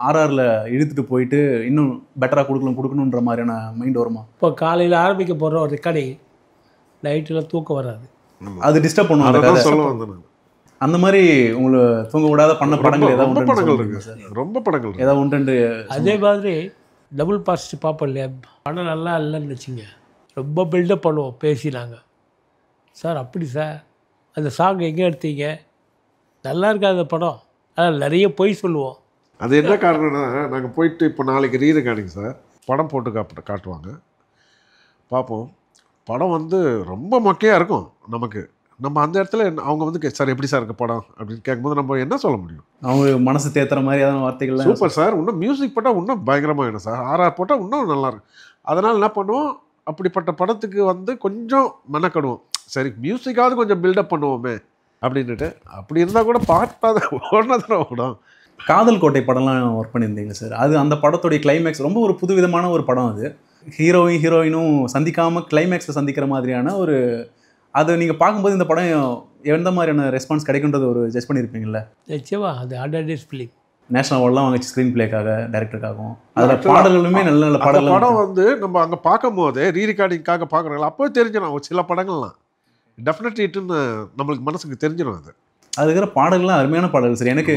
ஆர்ஆரில் இழுத்துட்டு போயிட்டு இன்னும் பெட்டராக கொடுக்கணுன்ற மாதிரியான மைண்ட் வருமா? இப்போ காலையில் ஆரம்பிக்க போகிற ஒரு ரெக்கார்டிங் நைட்டில் தூக்கம் வராது, அது டிஸ்டர்ப் பண்ணும் அந்த கதை. சொல்ல வந்தேன் நான். அந்த மாதிரி உங்களை தூங்க விடாத பண்ண படங்கள் ஏதாவது ரொம்ப படங்கள் உண்டு இருக்கு சார்? ரொம்ப படங்கள் இருக்கு. ஏதாவது உண்டு. அதே மாதிரி டபுள் பாசிட்டிவ் பார்ப்போம் இல்லையா, படம் நல்லா இல்லைன்னு வச்சுங்க, ரொம்ப பில்டப் பண்ணுவோம் பேசி. நாங்கள் சார் அப்படி சார் அந்த சாங் எங்கே எடுத்தீங்க, நல்லா இருக்காது படம், அதனால் நிறைய பொய் சொல்லுவோம். அது என்ன காரணம்னா, நாங்கள் போயிட்டு இப்போ நாளைக்கு ரீ ரெக்கார்டிங் சார், படம் போட்டு காட்டுவாங்க, பார்ப்போம். படம் வந்து ரொம்ப மொக்கையாக இருக்கும் நமக்கு. நம்ம அந்த இடத்துல அவங்க வந்து சார் எப்படி சார் இருக்குது படம் அப்படின்னு கேட்கும்போது நம்ம என்ன சொல்ல முடியும்? அவங்க மனசு தேத்துற மாதிரி ஏதாவது வார்த்தைகள். சூப்பர் சார், இன்னும் மியூசிக் போட்டால் இன்னும் பயங்கரமாகிடும் சார், ஆர்ஆர் போட்டால் இன்னும் நல்லாயிருக்கும். அதனால் என்ன பண்ணுவோம், அப்படிப்பட்ட படத்துக்கு வந்து கொஞ்சம் மெனக்கடுவோம், சரி மியூசிக்காவது கொஞ்சம் பில்டப் பண்ணுவோமே அப்படின்ட்டு. அப்படி இருந்தால் கூட பார்த்தாத ஓடினதான் ஓடும். காதல் கோட்டை படம்லாம் ஒர்க் பண்ணியிருந்தீங்க சார். அது அந்த படத்துடைய கிளைமேக்ஸ் ரொம்ப ஒரு புதுவிதமான ஒரு படம். அது ஹீரோயினும் சந்திக்காமல் கிளைமேக்ஸில் சந்திக்கிற மாதிரியான ஒரு, அதை நீங்கள் பார்க்கும்போது இந்த படம் எந்த மாதிரியான ரெஸ்பான்ஸ் கிடைக்குன்றது ஒரு ஜட்ஜ் பண்ணியிருப்பீங்கல்ல? நிச்சயமா அது 100 ஃபிலிம். நேஷனல் அவார்ட்லாம் வாங்கிச்சு ஸ்க்ரீன் பிளேக்காக, டைரக்டருக்காகவும். அதில் பாடல்களுமே நல்ல நல்ல பாடல்கள். படம் வந்து நம்ம அங்கே பார்க்கும் போது ரீ ரெக்கார்டிங்காக பார்க்குறாங்களா அப்போ தெரிஞ்சிடும் சில படங்கள்லாம் டெஃபினெட்லி இட்டுன்னு நம்மளுக்கு மனசுக்கு தெரிஞ்சிடும். அது அதுக்கிற பாடல்கள்லாம் அருமையான பாடல்கள் சார். எனக்கு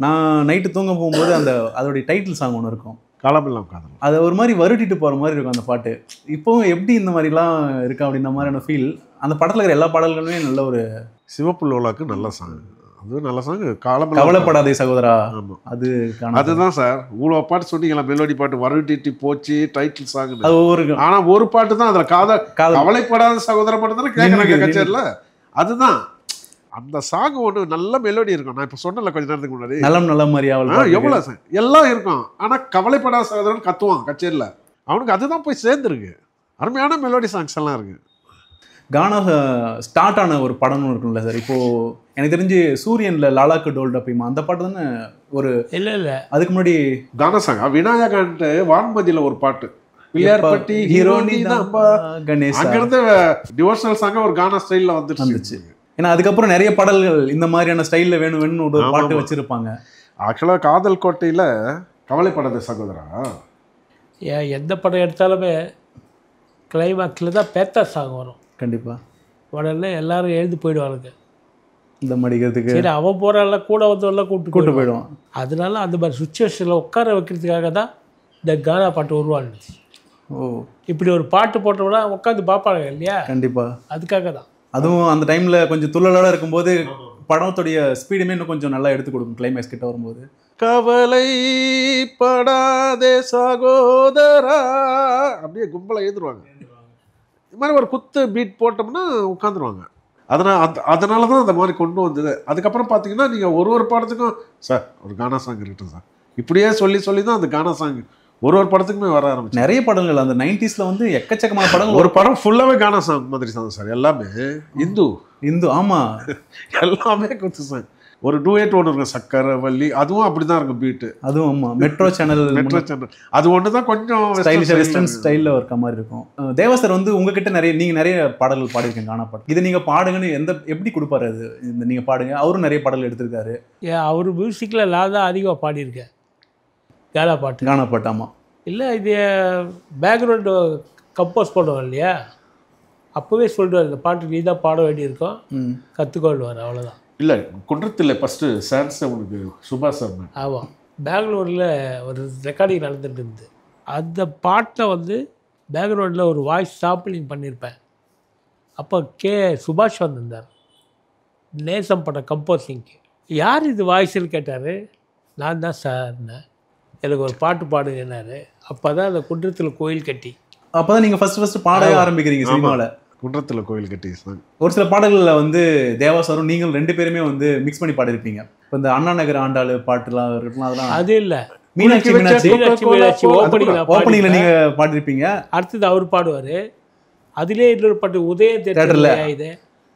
நான் நைட்டு தூங்க போகும்போது அதோடைய டைட்டில் சாங் ஒன்று இருக்கும், காலமெல்லாம் காதல். அதை ஒரு மாதிரி வருட்டிட்டு போகிற மாதிரி இருக்கும் அந்த பாட்டு. இப்போவும் எப்படி இந்த மாதிரிலாம் இருக்கா அப்படின்ற மாதிரியான ஃபீல். அந்த படத்தில் இருக்கிற எல்லா பாடல்களுமே நல்ல ஒரு சிவப்பு லோலாக்கு நல்ல சாங், அது நல்ல சாங். கவலைப்படாதே சகோதரா. ஆமாம், அது அதுதான் சார். இவ்வளோ பாட்டு சொன்னீங்களா, மெலோடி பாட்டு வருட்டிட்டு போச்சு டைட்டில் சாங். அது ஒவ்வொரு, ஆனால் ஒரு பாட்டு தான் அதில் கவலைப்படாத சகோதர பாட்டு தானே கேட்குறாங்க கச்சேரியில். அதுதான் அந்த சாங் ஒன்று நல்ல மெலோடி இருக்கும். நான் இப்போ சொன்னல கொஞ்ச நேரத்துக்கு முன்னாடி, நலம் நல்ல மாதிரியாவல் எவ்வளோ சார் எல்லாம் இருக்கும். ஆனால் கவலைப்படாத சகோதரன் கத்துவான் கச்சேரியில், அவனுக்கு அதுதான் போய் சேர்ந்துருக்கு. அருமையான மெலோடி சாங்ஸ் எல்லாம் இருக்கு. கானா ஸ்டார்ட் ஆன ஒரு படம்னு இருக்கும்ல சார். இப்போது எனக்கு தெரிஞ்சு சூரியனில் லாலாக்கு டோல் டப்பிமா அந்த பாட்டு தானே ஒரு, இல்லை அதுக்கு முன்னாடி கானா சாங் விநாயகான்ட்டு வான்மதியில் ஒரு பாட்டு, பிள்ளையார்பட்டி ஹீரோனி தான் கணேஷ், அங்கிருந்து டிவோஷனல் சாங்க ஒரு கானா ஸ்டைலில் வந்துச்சு. ஏன்னா அதுக்கப்புறம் நிறைய பாடல்கள் இந்த மாதிரியான ஸ்டைலில் வேணும்னு ஒரு பாட்டு வச்சுருப்பாங்க. ஆக்சுவலாக காதல் கோட்டையில் கவலைப்படாத சகோதரா எந்த படம் எடுத்தாலுமே கிளைமாக்ஸில் தான் பேத்தா சாங் வரும். கண்டிப்பாக உடனே எல்லாரும் எழுந்து போயிடுவானுங்க இந்த மடிக்கிறதுக்கு. சரி அவன் போகிறால கூட வந்தவெல்லாம் கூப்பிட்டு போயிடுவான். அதனால அந்த மாதிரி சுச்சுவேஷனில் உட்கார வைக்கிறதுக்காக தான் இந்த கானா பாட்டு உருவானுச்சு. ஓ, இப்படி ஒரு பாட்டு போட்டோம்னா உட்காந்து பார்ப்பாங்க இல்லையா? கண்டிப்பாக அதுக்காக தான். அதுவும் அந்த டைமில் கொஞ்சம் துள்ளலோட இருக்கும்போது படத்துடைய ஸ்பீடுமே இன்னும் கொஞ்சம் நல்லா எடுத்து கொடுக்கும் கிளைமேக்ஸ் கிட்ட வரும்போது. கவலைப்படாதே சகோதரா அப்படியே கும்பலை எழுதுருவாங்க. இது மாதிரி ஒரு குத்து பீட் போட்டோம்னா உட்காந்துருவாங்க. அதனால தான் அந்த மாதிரி கொண்டு வந்தது. அதுக்கப்புறம் பார்த்தீங்கன்னா நீங்கள் ஒரு படத்துக்கும் சார் ஒரு கானா சாங் இருக்கட்டும் சார், இப்படியே சொல்லி தான் அந்த கானா சாங் ஒரு படத்துக்குமே வர ஆரம்பிச்சு. நிறைய படங்கள் அந்த 90s வந்து எக்கச்சக்கமான படங்கள். ஒரு படம் ஃபுல்லாகவே கானா சாங் மாதிரி சாங் சார், எல்லாமே இந்து ஆமாம், எல்லாமே குத்து சாங். ஒரு டூயட் ஒன்று இருக்கும் சக்கரவள்ளி, அதுவும் அப்படி தான் இருக்கும் பீட்டு. அதுவும் ஆமாம், மெட்ரோ சேனல் அது ஒன்று தான் கொஞ்சம் வெஸ்டர்ன் ஸ்டைலில் இருக்க மாதிரி இருக்கும். தேவசர் வந்து உங்ககிட்ட நீங்கள் நிறைய பாடல்கள் பாடியிருக்கீங்க கானா பாட்டு. இதை நீங்கள் பாடுங்கன்னு எப்படி கொடுப்பாரு? அது இந்த நீங்கள் பாடுங்க, அவரும் நிறைய பாடல் எடுத்திருக்காரு. அவர் மியூசிக்கில் நான் தான் அதிகமாக பாடியிருக்கேன் கானா பாட்டு. ஆமாம். இல்லை இது பேக்ரவுண்டு கம்போஸ் பண்ணுவோம் இல்லையா, அப்போவே சொல்லிடுவார் இந்த பாட்டு நீ தான் பாட வேண்டியிருக்கோம், கற்றுக்கொள்வார், அவ்வளோதான். இல்லை குன்றத்தில் ஃபஸ்ட்டு சான்ஸ் உனக்கு சுபாஷ் சார். ஆமாம், பெங்களூரில் ஒரு ரெக்கார்டிங் நடந்துட்டு இருந்தது. அந்த பாட்டில் வந்து பேக்ரவுண்டில் ஒரு வாய்ஸ் சாம்பிளிங் பண்ணியிருப்பேன். அப்போ சுபாஷ் வந்திருந்தார் நேசம் பட கம்போசிங்க்கு. யார் இது வாய்ஸ்ன்னு கேட்டார். நான் தான் சார்னேன், எனக்கு ஒரு பாட்டு பாடுங்கன்னாரு. அப்போ தான் அந்த குன்றத்தில் கோயில் கட்டி, அப்போ தான் நீங்கள் ஃபஸ்ட்டு பாடவே ஆரம்பிக்கிறீங்க சினிமாவில். குன்றத்தில் கோயில் கட்டி ஒரு சில பாடல்களில் வந்து தேவாசாரும் நீங்கள் 2 பேருமே வந்து மிக்ஸ் பண்ணி பாடிருப்பீங்க. இப்போ இந்த அண்ணா நகர் ஆண்டாள் பாட்டுலாம் இருக்கலாம், அதெல்லாம் அது இல்லை. மீனாட்சி மீனாட்சி மீனாட்சி ஓப்பனிங்ல நீங்க பாடிருப்பீங்க. அடுத்தது அவர் பாடுவாரு. அதிலே இன்னொரு பாட்டு உதய தேட்டர்ல இது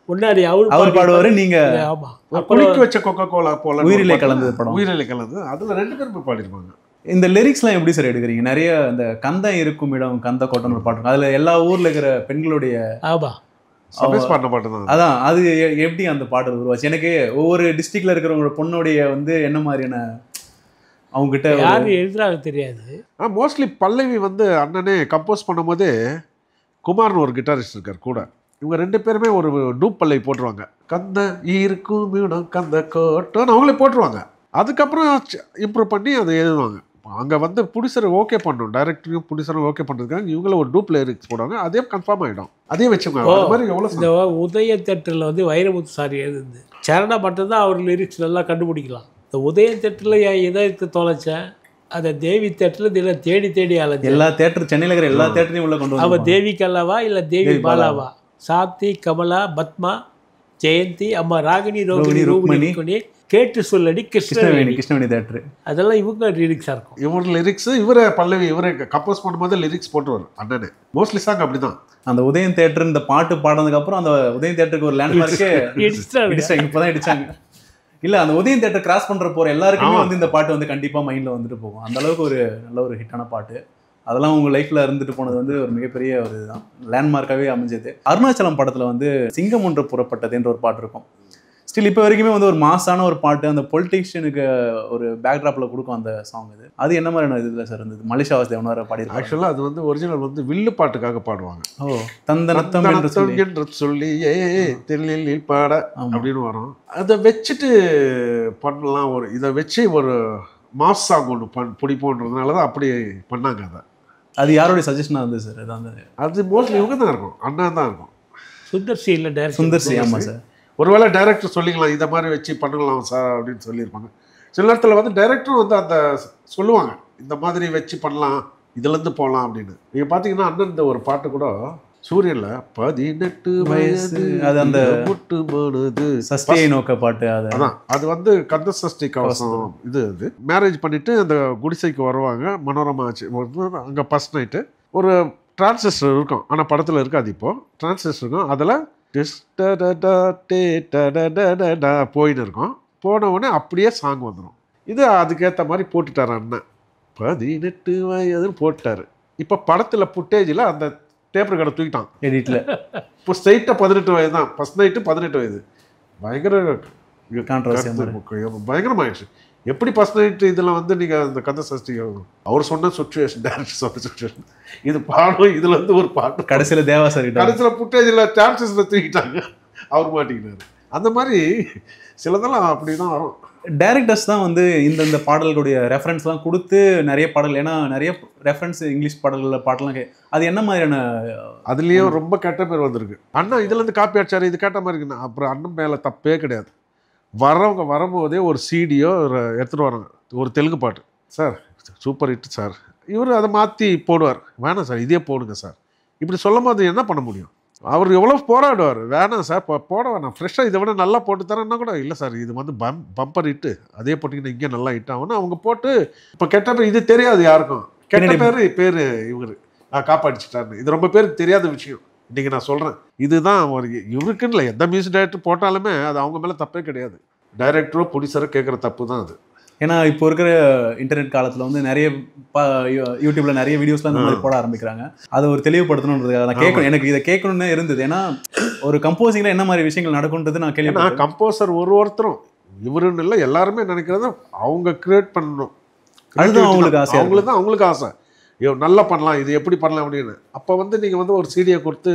முன்னாடி அவர் பாடுவாரு. நீங்க ஆமா குளிக்க வச்ச கொக்கோ கோலா போல உயிரிலே கலந்தது படம். உயிரிலே கலந்து அதுல 2 பேரும் பாடிருப்பாங்க. இந்த லிரிக்ஸ்லாம் எப்படி சார் எடுக்கிறீங்க? நிறைய இந்த கந்தம் இருக்கும் இடம் கந்த கோட்டம் ஒரு பாட்டு அதுல எல்லா ஊர்ல இருக்கிற பெண்களுடைய ஆமா சபேஸ் பாடின பாட்டு தான். அதான் அது எப்படி அந்த பாட்டு உருவாச்சு? எனக்கு ஒவ்வொரு டிஸ்ட்ரிக்ட்ல இருக்கிறவங்களோட பொண்ணுடைய வந்து என்ன மாதிரியான அவங்க கிட்ட யாரு எழுதுறாங்க தெரியாது. மோஸ்ட்லி பல்லவி வந்து அண்ணனே கம்போஸ் பண்ணும்போது குமார்னு ஒரு கிட்டாரிஸ்ட் இருக்கார் கூட. இவங்க 2 பேருமே ஒரு டூப் பல்லவி போட்டுருவாங்க. கந்த இருக்கும் இடம் கந்த கோட்டம்னு அவங்களே போட்டுருவாங்க. அதுக்கப்புறம் இம்ப்ரூவ் பண்ணி அதை எழுதுவாங்க. அங்கே வந்து ப்ரொடியூசர் ஓகே பண்ணணும், டைரக்டரையும் ப்ரொடியூசரும் ஓகே பண்ணுறதுக்காக இவங்கள ஒரு டூப் லிரிக்ஸ் போடுவாங்க. அதே கன்ஃபார்ம் ஆகிடும், அதே வச்சுக்கோங்க. அது மாதிரி எவ்வளோ இந்த உதய தேட்டரில் வந்து வைரமுத்து சார் எழுதுது சரணா மட்டும்தான் அவர் லிரிக்ஸ் நல்லா கண்டுபிடிக்கலாம். இந்த உதய தேட்டரில் என் இதயத்தை தொலைச்சேன், அதை தேவி தேட்டரில் இதெல்லாம் தேடி தேடி அலைஞ்சேன். எல்லா தேட்டர் சென்னையில் இருக்கிற எல்லா தேட்டரையும் உள்ள கொண்டு அவள் தேவி கல்லாவா இல்லை தேவி பாலாவா, சாத்தி கமலா பத்மா ஜெயந்தி அம்மா ராகினி ரோகிணி ருக்மணி கேட்டு சொல்லடி கிருஷ்ணவேணி தேட்டர், அதெல்லாம் இவங்க லிரிக்ஸாக இருக்கும். இவர் லிரிக்ஸ் இவரை பல்லவி இவரை கம்போஸ் பண்ணும்போது லிரிக்ஸ் போட்டுருவார் அண்ணனே. மோஸ்ட்லி சாங் அப்படிதான். அந்த உதயம் தேட்டர் இந்த பாட்டு பாடினதுக்கு அப்புறம் அந்த உதயம் தேட்டருக்கு ஒரு லேண்ட்மார்க்கே இப்போதான் இடிச்சாங்க. இல்ல அந்த உதயம் தேட்டர் கிராஸ் பண்ற போற எல்லாருக்குமே வந்து இந்த பாட்டு வந்து கண்டிப்பா மைண்ட்ல வந்துட்டு போகும். அந்த அளவுக்கு ஒரு நல்ல ஒரு ஹிட்டான பாட்டு. அதெல்லாம் உங்க லைஃப்ல இருந்துட்டு போனது வந்து ஒரு மிகப்பெரிய ஒரு இதுதான், லேண்ட்மார்க்காவே அமைஞ்சது. அருணாச்சலம் படத்துல வந்து சிங்கம் ஒன்று புறப்பட்டது என்ற ஒரு பாட்டு இருக்கும். ஸ்டில் இப்போ வரைக்குமே வந்து ஒரு மாசான ஒரு பாட்டு, அந்த பொலிட்டிஷியனுக்கு ஒரு பேக்ராப்ல கொடுக்கும் அந்த சாங். அது என்ன மாதிரியான இதுல சார் இருந்தது? மலேசியா வாசுதேவன் வர பாடி. ஆக்சுவலாக அது வந்து ஒரிஜினல் வந்து வில்லு பாட்டுக்காக பாடுவாங்க. ஓ தந்தனத்தம் என்று சொல்லியே தெல்லில் பாட அப்படின்னு வரும். அதை வச்சுட்டு பண்ணலாம், ஒரு இதை வச்சு ஒரு மாஸ் சாங் ஒன்று பிடிப்போன்றதுனால தான் அப்படி பண்ணாங்க. அதை அது யாருடைய சஜஷனாக இருந்தது சார்? அது மோஸ்ட்லி இவங்க தான் இருக்கும், அண்ணா தான் இருக்கும். சுந்தர்சி இல்லை டேரக்டர் சுந்தர்சி. ஆமாம் சார். ஒருவேளை டைரக்டர் சொல்லிக்கலாம் இதை மாதிரி வச்சு பண்ணலாம் சார் அப்படின்னு சொல்லியிருப்பாங்க. சில நேரத்தில் வந்து டைரக்டரும் வந்து அந்த சொல்லுவாங்க இந்த மாதிரி வச்சு பண்ணலாம், இதுலேருந்து போகலாம் அப்படின்னு. நீங்கள் பார்த்தீங்கன்னா அண்ணன் இந்த ஒரு பாட்டு கூட சூரியன்ல 18 வயசு அது அந்த முட்டு போனது சஷ்டியை நோக்க பாட்டு. அதான் அது வந்து கந்த சஷ்டி கவசம். இது மேரேஜ் பண்ணிட்டு அந்த குடிசைக்கு வருவாங்க, மனோரமா ஆச்சு அங்கே ஃபர்ஸ்ட் நைட்டு ஒரு டிரான்சிஸ்டர் இருக்கும், ஆனால் படத்தில் இருக்காது. இப்போ டிரான்சிஸ்டர் இருக்கும், அதில் போயின்னு இருக்கும். போன உடனே அப்படியே சாங் வந்துடும். இது அதுக்கேற்ற மாதிரி போட்டுட்டார் அண்ணன். 18 வயதுன்னு போட்டுட்டாரு. இப்போ படத்தில் புட்டேஜில் அந்த டேப் ரெக்கார்டை தூக்கிட்டான் எடிட்டில். இப்போ ஸ்ட்ரைட்டாக 18 வயது தான். ஃபர்ஸ்ட் நைட்டு 18 வயது. பயங்கரமாயிடுச்சு. எப்படி ஃபர்ஸ்ட் நைட்டு இதில் வந்து நீங்கள் அந்த கந்த சஷ்டி அவர் சொன்ன சுச்சுவேஷன், டேரக்டர் சொன்ன சுச்சுவேஷன், இது பாடம், இதில் வந்து ஒரு பாட்டு கடைசியில் தேவா சார் கடைசியில் புட்டேஜில் சான்சஸில் தூக்கிட்டாங்க, அவர் மாட்டிக்கினார். அந்த மாதிரி சிலதெல்லாம் அப்படி தான் வரும். டைரக்டர்ஸ் தான் வந்து இந்த பாடல்களுடைய ரெஃபரன்ஸ்லாம் கொடுத்து நிறைய பாடல், ஏன்னா நிறைய ரெஃபரன்ஸ் இங்கிலீஷ் பாடல்களில் பாட்டெல்லாம் அது என்ன மாதிரியான அதுலேயும் ரொம்ப கெட்ட பேர் வந்திருக்கு. அண்ணா இதுலேருந்து காப்பி அடிச்சாரு, இது கேட்ட மாதிரி இருக்குண்ணா. அப்புறம் அண்ணன் மேலே தப்பே கிடையாது. வரவங்க வரும்போதே ஒரு சிடியோ எடுத்துகிட்டு வராங்க, ஒரு தெலுங்கு பாட்டு, சார் சூப்பர் ஹிட் சார், இவர் அதை மாற்றி போடுவார். வேணாம் சார் இதே போடுங்க சார், இப்படி சொல்லும் போது என்ன பண்ண முடியும்? அவர் எவ்வளோ போராடுவார். வேணாம் சார் போட வேணாம், ஃப்ரெஷ்ஷாக இதை விட நல்லா போட்டு தரேன்னா கூட இல்லை சார் இது வந்து பம்பர் ஹிட்டு, அதே போட்டிங்கன்னா இங்கே நல்லா ஹிட் ஆகும்னு அவங்க போட்டு. இப்போ கெட்ட பேர் இது தெரியாது யாருக்கும், கெட்ட பேர் இவர் காப்பாடிச்சிட்டாருன்னு இது ரொம்ப பேருக்கு தெரியாத விஷயம். இன்றைக்கி நான் சொல்கிறேன், இதுதான் ஒரு இவருக்குன்னு இல்லை, எந்த மியூசிக் டைரக்டர் போட்டாலுமே அது அவங்க மேலே தப்பே கிடையாது. டைரக்டரோ ப்ரொடியூசரோ கேட்குற தப்பு தான் அது. ஏன்னா இப்போ இருக்கிற இன்டர்நெட் காலத்தில் வந்து நிறைய யூடியூப்ல நிறைய வீடியோஸ்லாம் இந்த மாதிரி போட ஆரம்பிக்கிறாங்க. அதை ஒரு தெளிவுபடுத்தணுன்றதுக்காக நான் கேட்கணும், எனக்கு இதை கேட்கணும்னு இருந்தது. ஏன்னா ஒரு கம்போசிங்கில் என்ன மாதிரி விஷயங்கள் நடக்கும்ன்றது நான் கேள்வி. கம்போசர் ஒருத்தரும் இவருன்னு இல்லை, எல்லாருமே நினைக்கிறத அவங்க கிரியேட் பண்ணணும், அதுதான் அவங்களுக்கு ஆசை. அவங்களுக்கு ஆசை நல்லா பண்ணலாம், இது எப்படி பண்ணலாம் அப்படின்னு. அப்போ வந்து நீங்கள் வந்து ஒரு சிடியை கொடுத்து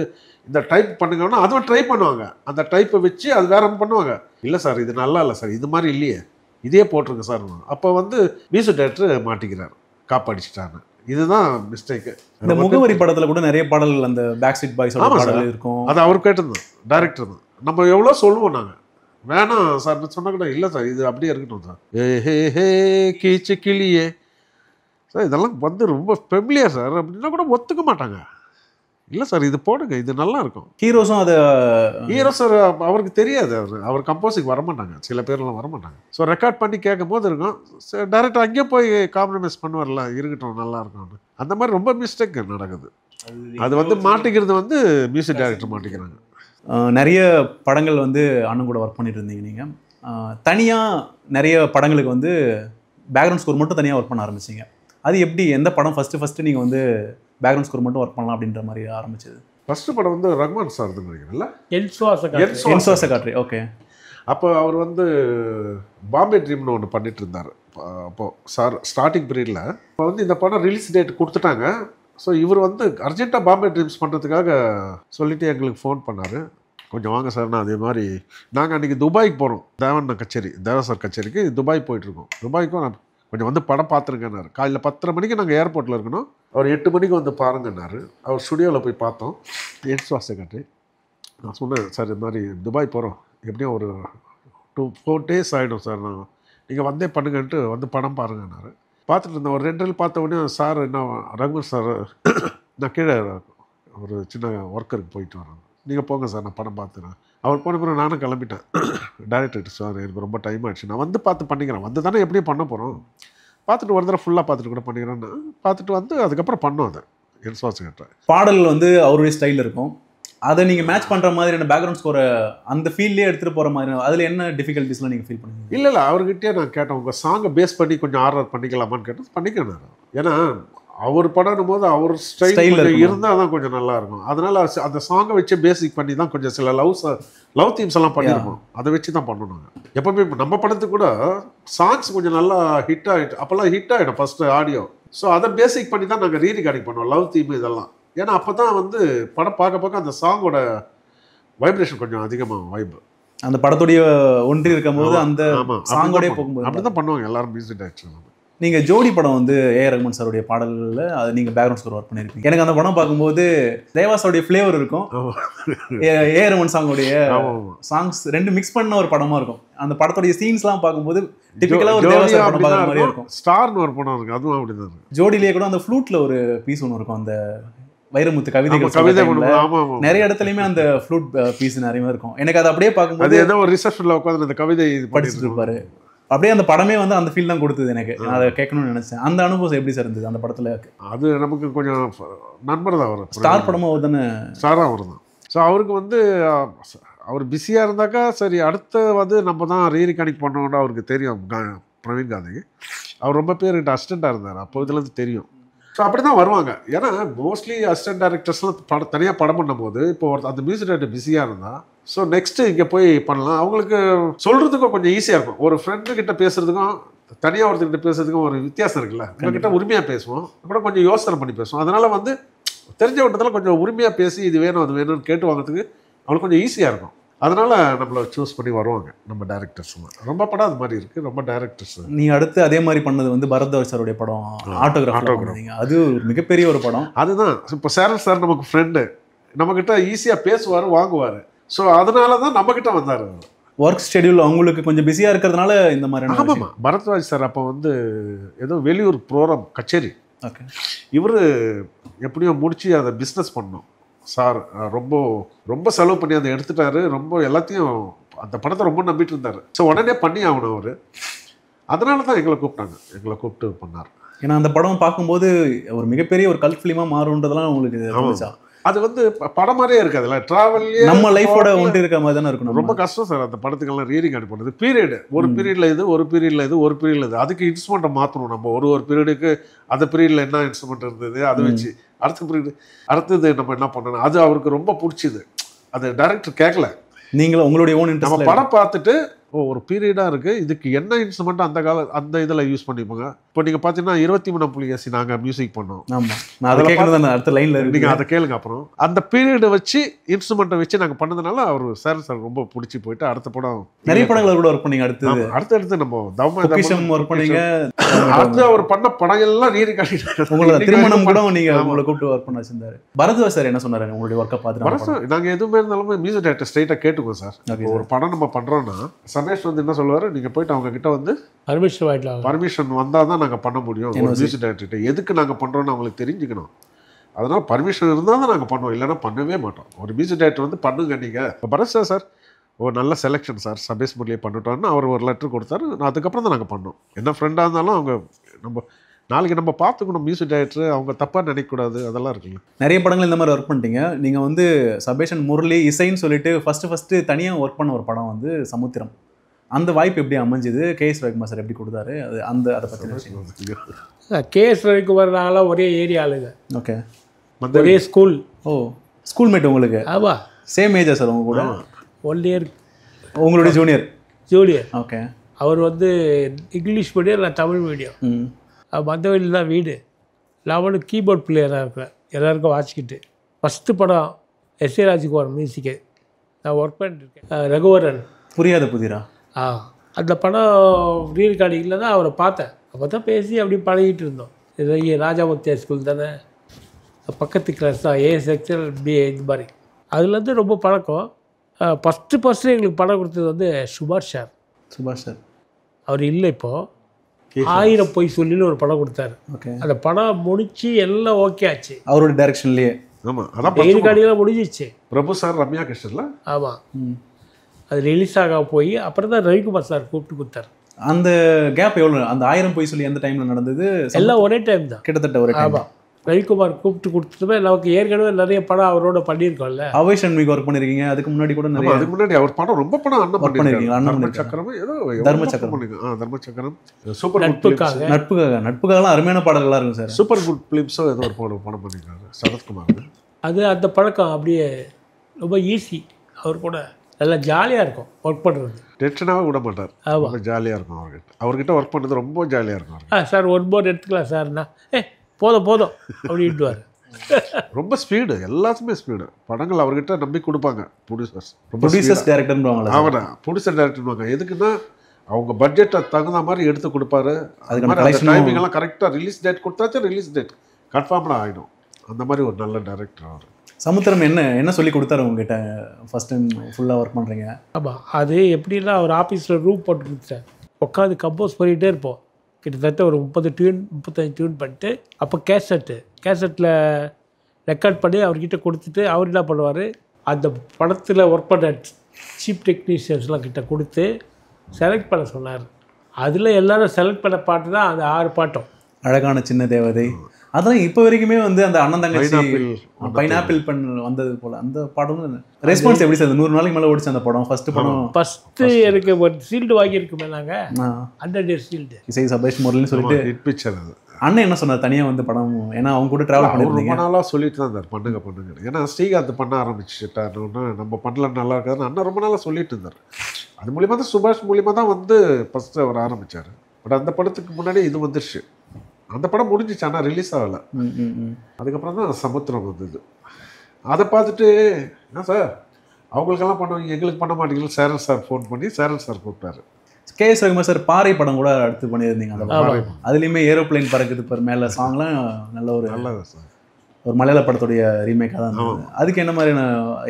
இந்த டைப் பண்ணுங்கன்னா அதுவும் ட்ரை பண்ணுவாங்க, அந்த டைப்பை வச்சு அது வேற பண்ணுவாங்க. இல்லை சார் இது நல்லா இல்லை சார், இது மாதிரி இல்லையே, இதே போட்டிருங்க சார். அப்போ வந்து மியூசிக் டைரக்டர் மாட்டிக்கிறார், காப்பாடிச்சிட்டாங்க. இதுதான் மிஸ்டேக்கு. இந்த முகவரி படத்தில் கூட நிறைய பாடல்கள் அந்த பேக் ஸ்ட்ரீட் பாய்ஸ் பாடல் இருக்கும், அது அவர் கேட்டிருந்தோம், டைரக்டர் தான். நம்ம எவ்வளோ சொல்லுவோம் நாங்கள், வேணாம் சார் சொன்னால் கூட இல்லை சார் இது அப்படியே இருக்கட்டும் சார், ஹே ஹே கீச்சு கிளியே சார், இதெல்லாம் வந்து ரொம்ப ஃபெமிலியர் சார் அப்படின்னா கூட ஒத்துக்க மாட்டாங்க. இல்லை சார் இது போடுங்க, இது நல்லா இருக்கும். ஹீரோஸும் அதை ஹீரோ சார் அவருக்கு தெரியாது, அவர் கம்போஸிங் வரமாட்டாங்க, சில பேர்லாம் வரமாட்டாங்க. ஸோ ரெக்கார்ட் பண்ணி கேட்கும் போது இருக்கும், சார் டேரக்டர் அங்கேயே போய் காம்ப்ரமைஸ் பண்ணுவார்ல, இருக்கட்டும் நல்லா இருக்கும்னு. அந்த மாதிரி ரொம்ப மிஸ்டேக் நடக்குது. அது வந்து மாட்டிக்கிறது வந்து மியூசிக் டைரக்டர் மாட்டிக்கிறாங்க. நிறைய படங்கள் வந்து அண்ணன் கூட ஒர்க் பண்ணிட்டு இருந்தீங்க நீங்கள். தனியாக நிறைய படங்களுக்கு வந்து பேக்ரவுண்ட் ஸ்கோர் மட்டும் தனியாக ஒர்க் பண்ண ஆரம்பிச்சிங்க. அது எப்படி, எந்த படம் ஃபஸ்ட்டு நீங்கள் வந்து பேக்ரவுண்ட் ஸ்கோர் மட்டும் ஒர்க் பண்ணலாம் அப்படின்ற மாதிரி ஆரம்பிச்சது? ஃபஸ்ட்டு படம் வந்து ரஹ்மான் சார் தான் நினைக்கிறேன்ல, என்சுவாச காற்று. ஓகே. அப்போ அவர் வந்து பாம்பே ட்ரீம்னு ஒன்று பண்ணிட்டு இருந்தார். அப்போது சார் ஸ்டார்டிங் பீரியடில் இப்போ வந்து இந்த படம் ரிலீஸ் டேட் கொடுத்துட்டாங்க. ஸோ இவர் வந்து அர்ஜென்ட்டாக பாம்பே ட்ரீம்ஸ் பண்ணுறதுக்காக சொல்லிவிட்டு எங்களுக்கு ஃபோன் பண்ணார், கொஞ்சம் வாங்க சார். நான் அதே மாதிரி நாங்கள் அன்றைக்கி துபாய்க்கு போகிறோம், தேவா சார் கச்சேரிக்கு துபாய் போயிட்டுருக்கோம். துபாய்க்கும் நான் கொஞ்சம் வந்து படம் பார்த்துருங்கன்னாரு. காலையில் 10:30 மணிக்கு நாங்கள் ஏர்போர்ட்டில் இருக்கணும், அவர் 8 மணிக்கு வந்து பாருங்கன்னாரு. அவர் ஸ்டுடியோவில் போய் பார்த்தோம், என்சுவாச காற்று. நான் சொன்னேன், சார் இது மாதிரி துபாய் போகிறோம், எப்படியும் ஒரு 2-4 days ஆகிடும் சார், நான் நீங்கள் வந்தே பண்ணுங்கன்ட்டு வந்து படம் பாருங்கன்னாரு. பார்த்துட்டு இருந்தேன். ஒரு 2 நாள் பார்த்த உடனே சார் என்ன, ரகுவர் சார் நான் கீழே ஒரு சின்ன ஒர்க்கருக்கு போயிட்டு வரேன், நீங்கள் போங்க சார் நான் படம் பார்த்துறேன். அவர் போன பிறகு நானும் கிளம்பிட்டேன். டைரக்டர் சார் எனக்கு ரொம்ப டைம் ஆகிடுச்சு, நான் வந்து பார்த்து பண்ணிக்கிறேன், வந்து தானே எப்படியும் பண்ண போகிறோம், பார்த்துட்டு ஒரு தடவை ஃபுல்லாக பார்த்துட்டு கூட பண்ணிக்கிறேன்னு பார்த்துட்டு வந்து அதுக்கப்புறம் பண்ணோம். அதை என்சுவாச காற்று பாடல் வந்து அவருடைய ஸ்டைல் இருக்கும், அதை நீங்கள் மேட்ச் பண்ணுற மாதிரியான பேக்ரவுண்ட் ஸ்கோரை அந்த ஃபீல்ட்லேயே எடுத்துகிட்டு போகிற மாதிரி அதில் என்ன டிஃபிகல்ட்டிஸ்லாம் நீங்கள் ஃபீல் பண்ணுவீங்க? இல்லை அவர்கிட்டயே நான் கேட்டேன், உங்கள் சாங்கை பேஸ் பண்ணி கொஞ்சம் ஆர்டர் பண்ணிக்கலாமான்னு கேட்டது. பண்ணிக்கணும். ஏன்னா அவர் படம் போது அவர் ஸ்டைல் இருந்தால் தான் கொஞ்சம் நல்லா இருக்கும். அதனால அந்த சாங்கை வச்சு பேசிக் பண்ணி தான் கொஞ்சம் சில லவ் தீம்ஸ் எல்லாம் பண்ணியிருக்கோம், அதை வச்சு தான் பண்ணணும். எப்பவுமே நம்ம படத்துக்கு கூட சாங்ஸ் கொஞ்சம் நல்லா ஹிட் ஆகிட்டு, அப்போல்லாம் ஹிட் ஆகிடும் ஃபஸ்ட்டு ஆடியோ. ஸோ அதை பேசிக் பண்ணி தான் நாங்கள் ரீரிகார்டிங் பண்ணுவோம், லவ் தீம் இதெல்லாம். ஏன்னா அப்போ தான் வந்து படம் பார்க்க அந்த சாங்கோட வைப்ரேஷன் கொஞ்சம் அதிகமாக வைப் அந்த படத்துடைய ஒன்றி இருக்கும்போது அந்த சாங்கோடய போகும்போது அப்படி தான் பண்ணுவாங்க எல்லாரும் மியூசிக் டைரக்டர். நீங்கள் ஜோடி படம் வந்து ஏஆர் ரஹ்மான் சாருடைய பாடல்களில் அது நீங்கள் பேக்ரவுண்ட் ஸ்கோர் ஒர்க் பண்ணியிருப்பீங்க. எனக்கு அந்த படம் பார்க்கும்போது தேவா சாருடைய ஃப்ளேவர் இருக்கும், ஏஆர் ரஹ்மான் சாங்ஸ் ரெண்டு மிக்ஸ் பண்ண ஒரு படமாக இருக்கும். அந்த படத்துடைய சீன்ஸ்லாம் பார்க்கும்போது டிபிக்கலாக ஒரு தேவா சார் படம் பார்க்குற மாதிரி இருக்கும். ஸ்டார்னு ஒரு படம் இருக்கு, அதுவும் அப்படி தான் இருக்கும். ஜோடியிலேயே கூட அந்த ஃப்ளூட்டில் ஒரு பீஸ் ஒன்று இருக்கும், அந்த வைரமுத்து கவிதை நிறைய இடத்துலையுமே அந்த ஃப்ளூட் பீஸ் நிறைய இருக்கும். எனக்கு அதை அப்படியே பார்க்கும்போது ஏதோ ஒரு ரிசப்ஷனில் உட்காந்து அந்த கவிதை படிச்சுட்டு இருப்பாரு. அப்படியே அந்த படமே வந்து அந்த ஃபீல் தான் கொடுத்தது எனக்கு. நான் அதை கேட்கணும்னு நினைச்சேன். அந்த அனுபவம் எப்படி சார் இருந்தது அந்த படத்தில்? அது நமக்கு கொஞ்சம் நண்பர் தான், வரும் ஸ்டார் படமாக அவர் தானே, ஸ்டாராக அவர் தான். ஸோ அவருக்கு வந்து அவர் பிஸியாக இருந்தாக்கா சரி, அடுத்த வந்து நம்ம தான் ரீரிகார்டிங் பண்ணோம்னா அவருக்கு தெரியும். பிரவீன் காந்தி அவர் ரொம்ப பேர்கிட்ட அசிஸ்டண்ட்டாக இருந்தார், அப்போ இதுலேருந்து தெரியும். ஸோ அப்படி தான் வருவாங்க. ஏன்னா மோஸ்ட்லி அசிஸ்டன்ட் டைரக்டர்ஸ்லாம் தனியாக படம் பண்ணும்போது இப்போ அந்த மியூசிக் டைரக்டர் பிஸியாக இருந்தால் ஸோ நெக்ஸ்ட்டு இங்கே போய் பண்ணலாம், அவங்களுக்கு சொல்கிறதுக்கும் கொஞ்சம் ஈஸியாக இருக்கும். ஒரு ஃப்ரெண்டுக்கிட்ட பேசுகிறதுக்கும் தனியாக ஒருத்தர்கிட்ட பேசுறதுக்கும் ஒரு வித்தியாசம் இருக்குல்ல. உங்ககிட்ட உரிமையாக பேசுவோம், அப்புறம் கொஞ்சம் யோசனை பண்ணி பேசுவோம். அதனால் வந்து தெரிஞ்ச விட்டத்தில் கொஞ்சம் உரிமையாக பேசி இது வேணும் அது வேணும்னு கேட்டு வாங்கிறதுக்கு அவங்களுக்கு கொஞ்சம் ஈஸியாக இருக்கும். அதனால் நம்மளை சூஸ் பண்ணி வருவாங்க நம்ம டேரக்டர்ஸ்லாம். ரொம்ப படம் அது மாதிரி இருக்குது, ரொம்ப டேரக்டர்ஸ். நீங்கள் அடுத்து அதே மாதிரி பண்ணது வந்து பரத்வாஜ் சாருடைய படம் ஆட்டோகிராஃப். அது ஒரு மிகப்பெரிய ஒரு படம். அதுதான் இப்போ சேரன் சார் நமக்கு ஃப்ரெண்டு, நம்மக்கிட்ட ஈஸியாக பேசுவார் வாங்குவார். ஸோ அதனால தான் நம்மக்கிட்ட வந்தார். ஒர்க் ஷெடியூல் அவங்களுக்கு கொஞ்சம் பிஸியாக இருக்கிறதுனால இந்த மாதிரி. ஆமாம், பரத்வாஜ் சார் அப்போ வந்து ஏதோ வெளியூர் ப்ரோக்ராம் கச்சேரி, ஓகே, இவர் எப்படியோ முடிச்சு அதை பிஸ்னஸ் பண்ணோம். சார் ரொம்ப ரொம்ப செலவு பண்ணி அதை எடுத்துட்டாரு, ரொம்ப எல்லாத்தையும் அந்த படத்தை ரொம்ப நம்பிட்டு இருந்தார். ஸோ உடனே பண்ணி ஆகணும் அவர். அதனால தான் எங்களை கூப்பிட்டு பண்ணார். ஏன்னா அந்த படம் பார்க்கும்போது ஒரு மிகப்பெரிய ஒரு கல்ட் ஃபிலிமாக மாறுன்றதெல்லாம் உங்களுக்கு அது வந்து படம் மாதிரியே இருக்காதுல்ல, ட்ராவல்லே நம்ம லைஃபோட ஒன்று இருக்கிற மாதிரி தானே இருக்கணும். ரொம்ப கஷ்டம் சார் அந்த படத்துக்கெல்லாம் ரீரிகார்ட் பண்ணுறது. பீரியடு ஒரு பீரியடில் இது, ஒரு பீரியடில் இது, ஒரு பீரியடில் இது, அதுக்கு இன்ஸ்ட்ருமெண்ட்டை மாற்றணும் நம்ம. ஒரு பீரியடுக்கு அந்த பீரியடில் என்ன இன்ஸ்ட்ருமெண்ட் இருந்தது அதை வச்சு அடுத்த பீரியடு அடுத்தது நம்ம என்ன பண்ணணும். அது அவருக்கு ரொம்ப பிடிச்சிது. அது டைரக்டர் கேட்கல, நீங்களும் உங்களுடைய ஓன் இன்ட்ரெஸ்ட். நம்ம படம் பார்த்துட்டு ஒரு பீரியடாக இருக்குது, இதுக்கு என்ன இன்ஸ்ட்ருமெண்ட் அந்த இதில் யூஸ் பண்ணிப்போங்க. இப்போ நீங்கள் பார்த்தீங்கன்னா 23 புலிகேசி நாங்கள் மியூசிக் பண்ணோம். ஆமாம், நான் அதை கேட்கணும் அடுத்த லைனில் நீங்கள் அதை கேளுங்க. அப்புறம் அந்த பீரியடை வச்சு இன்ஸ்ட்ருமெண்ட்டை வச்சு நாங்கள் பண்ணதுனால அவர் சார் ரொம்ப பிடிச்சி போயிட்டு அடுத்த படம் நிறைய படங்கள் கூட ஒர்க் பண்ணீங்க. அடுத்தடுத்து நம்ம ஒர்க் பண்ணீங்க. அடுத்து அவர் பண்ண படம் எல்லாம் ரீரிகார்டிங். உங்களோட திருமணம் கூட நீங்கள் உங்களை கூப்பிட்டு ஒர்க் பண்ண வச்சிருந்தாரு. பரத்வாஜ் சார் என்ன சொன்னாரு உங்களுடைய ஒர்க்கை பார்த்துட்டு? நாங்கள் எதுவுமே இருந்தாலும் மியூசிக் டைரக்டர் ஸ்ட்ரைட்டாக கேட்டுக்குவோம் சார். ஒரு படம் நம்ம பண்ணுறோன்னா ரமேஷ் வந்து என்ன சொல்லுவார், நீங்கள் போயிட்டு அவங்க கிட்ட வந்து பர்மிஷன் வந்தால் தான் நாங்கள் பண்ண முடியும். ஒரு மியூசிக் டைரக்டர்கிட்ட எதுக்கு நாங்கள் பண்ணுறோன்னு அவங்களுக்கு தெரிஞ்சுக்கணும். அதனால் பர்மிஷன் இருந்தால் தான் நாங்கள் பண்ணுவோம், இல்லைன்னா பண்ணவே மாட்டோம். ஒரு மியூசிக் டைரக்டர் வந்து பண்ணுங்க நீங்கள் இப்போ பரத் சார் ஒரு நல்ல செலெக்ஷன் சார் சபேஷ் முரளியை பண்ணிட்டோன்னு அவர் ஒரு லெட்டர் கொடுத்தாரு. அதுக்கப்புறம் தான் நாங்கள் பண்ணோம். என்ன ஃப்ரெண்டாக இருந்தாலும் அவங்க நம்ம நாளைக்கு நம்ம பார்த்துக்கணும். மியூசிக் டைரக்டர் அவங்க தப்பாக நினைக்கக்கூடாது, அதெல்லாம் இருக்குல்ல. நிறைய படங்கள் இந்த மாதிரி ஒர்க் பண்ணிட்டீங்க. நீங்கள் வந்து சபேஷ் அண்ட் முரளி இசைன்னு சொல்லிட்டு ஃபஸ்ட்டு தனியாக ஒர்க் பண்ண ஒரு படம் வந்து சமுத்திரம். அந்த வாய்ப்பு எப்படி அமைஞ்சுது? கேஎஸ் ரவிக்குமார் சார் எப்படி கொடுத்தாரு? அதை பற்றி கேஎஸ் ரவிக்குமார் நாங்களாம் ஒரே ஏரியாளுங்க. ஓகே. ஒரே ஸ்கூல். ஓ, ஸ்கூல் மேட் உங்களுக்கு? ஆமாம். சேம் ஏஜா சார் உங்க கூட? 1 இயர். உங்களுடைய ஜூனியர்? ஓகே. அவர் வந்து இங்கிலீஷ் மீடியம், நான் தமிழ் மீடியம். மந்தவெளியில் தான் வீடு. நான் வந்து கீபோர்ட் பிளேயராக இருக்கிறேன், எல்லாருக்கும் வாசிக்கிட்டு. ஃபஸ்ட்டு படம் எஸ்.ஏ. ராஜ்குமார் மியூசிக்கு நான் ஒர்க் பண்ணிட்டுருக்கேன். ரகுவரன் புரியாத புதிரா. அந்த படம் ரீ ரெக்கார்டிங்கில் தான் அவரை பார்த்தேன். அப்போ தான் பேசி அப்படி பழகிட்டு இருந்தோம். இது ராஜாமுத்தியா ஸ்கூல் தானே, பக்கத்து கிளாஸ் தான், ஏ செக்ஷன் பிஏ இந்த மாதிரி. அதுலேருந்து ரொம்ப பழக்கம். ஃபஸ்ட்டு எங்களுக்கு படம் கொடுத்தது வந்து சுபாஷ் சார். அவர் இல்லை இப்போது. 1000 பொய் சொல்லின்னு ஒரு படம் கொடுத்தாரு. ஓகே. அந்த படம் முடிச்சு எல்லாம் ஓகே ஆச்சு அவரோட டைரக்ஷன்லேயே. ஆமாம், அதான் ரெக்கார்டிங்லாம் முடிஞ்சிச்சு. பிரபு சார், ரம்யா கிருஷ்ணன்ல. ஆமாம். அது ரிலீஸ் ஆக போய் அப்புறம் தான் ரவிக்குமார் சார் கூப்பிட்டு கொடுத்தாரு. அந்த கேப் எவ்வளோ? அந்த 1000 பொய் சொல்லி எந்த டைமில் நடந்தது? எல்லாம் ஒரே டைம் தான், கிட்டத்தட்ட ஒரே டைம். ஆமாம். ரவிக்குமார் கூப்பிட்டு கொடுத்துட்டுமே நமக்கு ஏற்கனவே நிறைய படம் அவரோட பண்ணியிருக்கோம்ல. அவை சண்முகி ஒர்க் பண்ணியிருக்கீங்க. அதுக்கு முன்னாடி கூட நிறைய. அதுக்கு முன்னாடி அவர் படம் ரொம்ப படம் அண்ணன் பண்ணியிருக்கீங்க. தர்ம சக்கரம், தர்ம சக்கரம், சூப்பர் நட்புக்காகலாம் அருமையான பாடல்களாக இருக்கும் சார். சூப்பர் குட் பிலிம்ஸோ ஏதோ ஒரு படம் பண்ணியிருக்காரு சரத்குமார். அது அந்த பழக்கம் அப்படியே ரொம்ப ஈஸி. அவர் கூட நல்லா ஜாலியாக இருக்கும் ஒர்க் பண்ணுறது. டென்ஷனாகவே விட மாட்டார். ரொம்ப ஜாலியாக இருக்கும் அவர்கிட்ட ஒர்க் பண்ணுறது ரொம்ப ஜாலியாக இருக்கும். சார் ஒன் போர்டு எடுத்துக்கலாம் சார்னா, போதும் அப்படின்ட்டுவார். ரொம்ப ஸ்பீடு, எல்லாத்துமே ஸ்பீடு. படங்கள் அவர்கிட்ட நம்பி கொடுப்பாங்க ப்ரொடியூசர்ஸ். டைரக்டர் அவனை ப்ரொடியூசர் டைரக்டர்வாங்க. எதுக்குன்னா அவங்க பட்ஜெட்டை தகுந்த மாதிரி எடுத்து கொடுப்பாரு. டைமிங் எல்லாம் கரெக்டாக ரிலீஸ் டேட் கொடுத்தாச்சும் ரிலீஸ் டேட் கன்ஃபார்ம்டாக ஆகிடும். அந்த மாதிரி ஒரு நல்ல டைரக்டர் அவர். சமுத்திரம் என்ன சொல்லி கொடுத்தாரு உங்ககிட்ட ஃபர்ஸ்ட் டைம் ஃபுல்லாக ஒர்க் பண்ணுறீங்க? ஆமாம். அது எப்படின்னா அவர் ஆஃபீஸில் ரூம் போட்டு கொடுத்தார். உட்காந்து கம்போஸ் பண்ணிகிட்டே இருப்போம். கிட்டத்தட்ட ஒரு 35 டியூன் பண்ணிட்டு, அப்போ கேசட்டில் ரெக்கார்ட் பண்ணி அவர்கிட்ட கொடுத்துட்டு, அவர் என்ன பண்ணுவார், அந்த படத்தில் ஒர்க் பண்ண சீப் டெக்னீஷியன்ஸ்லாம் கிட்ட கொடுத்து செலக்ட் பண்ண சொன்னார். அதில் எல்லோரும் செலக்ட் பண்ண பாட்டு தான் அந்த 6 பாட்டும். அழகான சின்ன தேவதை, அதெல்லாம் இப்போ வரைக்குமே வந்து அந்த அண்ணன் தங்கச்சி பைனாப்பிள் பண்ண வந்தது போல் அந்த படம் ரெஸ்பான்ஸ் எப்படி சார்? 100 நாளைக்கு மேலே ஓடிச்சு அந்த படம். ஃபஸ்ட்டு எனக்கு ஒரு ஷீல்டு வாங்கியிருக்குமே நாங்கள், அந்த ஷீல்டு இசை சபேஷ் முரளின்னு சொல்லிட்டு ஹிட் பிக்சர். அது அண்ணன் என்ன சொன்னார் தனியாக வந்து படம்? ஏன்னா அவங்க கூட ட்ராவல் பண்ணிருந்தீங்க. ரொம்ப நாளாக சொல்லிட்டு தான் இருந்தார் பண்ணுங்க. ஏன்னா ஸ்ரீகாந்த் பண்ண ஆரம்பிச்சுட்டாருன்னா நம்ம பண்ணல நல்லா இருக்காதுன்னு அண்ணன் ரொம்ப நாளாக சொல்லிட்டு இருந்தார். அது மூலியமாக தான் சுபாஷ் மூலியமாக தான் வந்து ஃபஸ்ட்டு அவர் ஆரம்பித்தார். பட் அந்த படத்துக்கு முன்னாடி இது வந்துருச்சு. அந்த படம் முடிஞ்சிச்சு, ஆனால் ரிலீஸ் ஆகலை. அதுக்கப்புறம் தான் சமுத்திரம் வந்தது. அதை பார்த்துட்டு என்ன சார் அவங்களுக்கெல்லாம் பண்ணுவீங்க, எங்களுக்கு பண்ண மாட்டீங்கன்னு சேரன் சார் ஃபோன் பண்ணி சேரன் சார் கூப்பிட்டாரு. கேஎஸ் ரவிக்குமார் சார் பாறை படம் கூட அடுத்து பண்ணியிருந்தீங்க. அந்த அதுலேயுமே ஏரோப்ளைன் பறக்குது பார் மேலே சாங்லாம் நல்ல ஒரு மலையாள படத்துடைய ரீமேக்காக தான் இருந்தது. அதுக்கு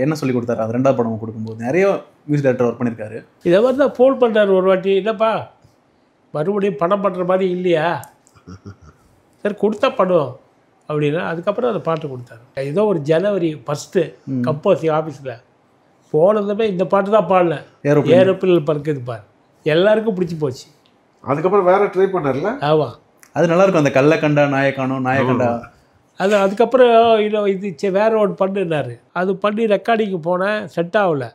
என்ன சொல்லி கொடுத்தாரு? அது 2வது படம் கொடுக்கும்போது நிறைய மியூசிக் டைரக்டர் ஒர்க் பண்ணியிருக்காரு. இதை மாதிரி தான் ஃபோன் பண்ணுறாரு ஒரு வாட்டி, இல்லைப்பா மறுபடியும் படம் பண்ணுற மாதிரி இல்லையா சார், கொடுத்தா படம் அப்படின்னா. அதுக்கப்புறம் அந்த பாட்டு கொடுத்தாரு. ஏதோ ஒரு ஜனவரி 1 கம்போசிங் ஆஃபீஸில் போனதுமே இந்த பாட்டு தான் பாடல, ஏரோப்ளேன் பறக்குது பார், எல்லாருக்கும் பிடிச்சி போச்சு. அதுக்கப்புறம் வேற ட்ரை பண்ணார்ல. ஆமாம், அது நல்லாயிருக்கும். அந்த கல்லக்கண்டா நாயக்கண்டா அதுக்கப்புறம் இது வேற ஒன்று பண்ணுனாரு. அது பண்ணி ரெக்கார்டிங்கு போனேன், செட் ஆகலை.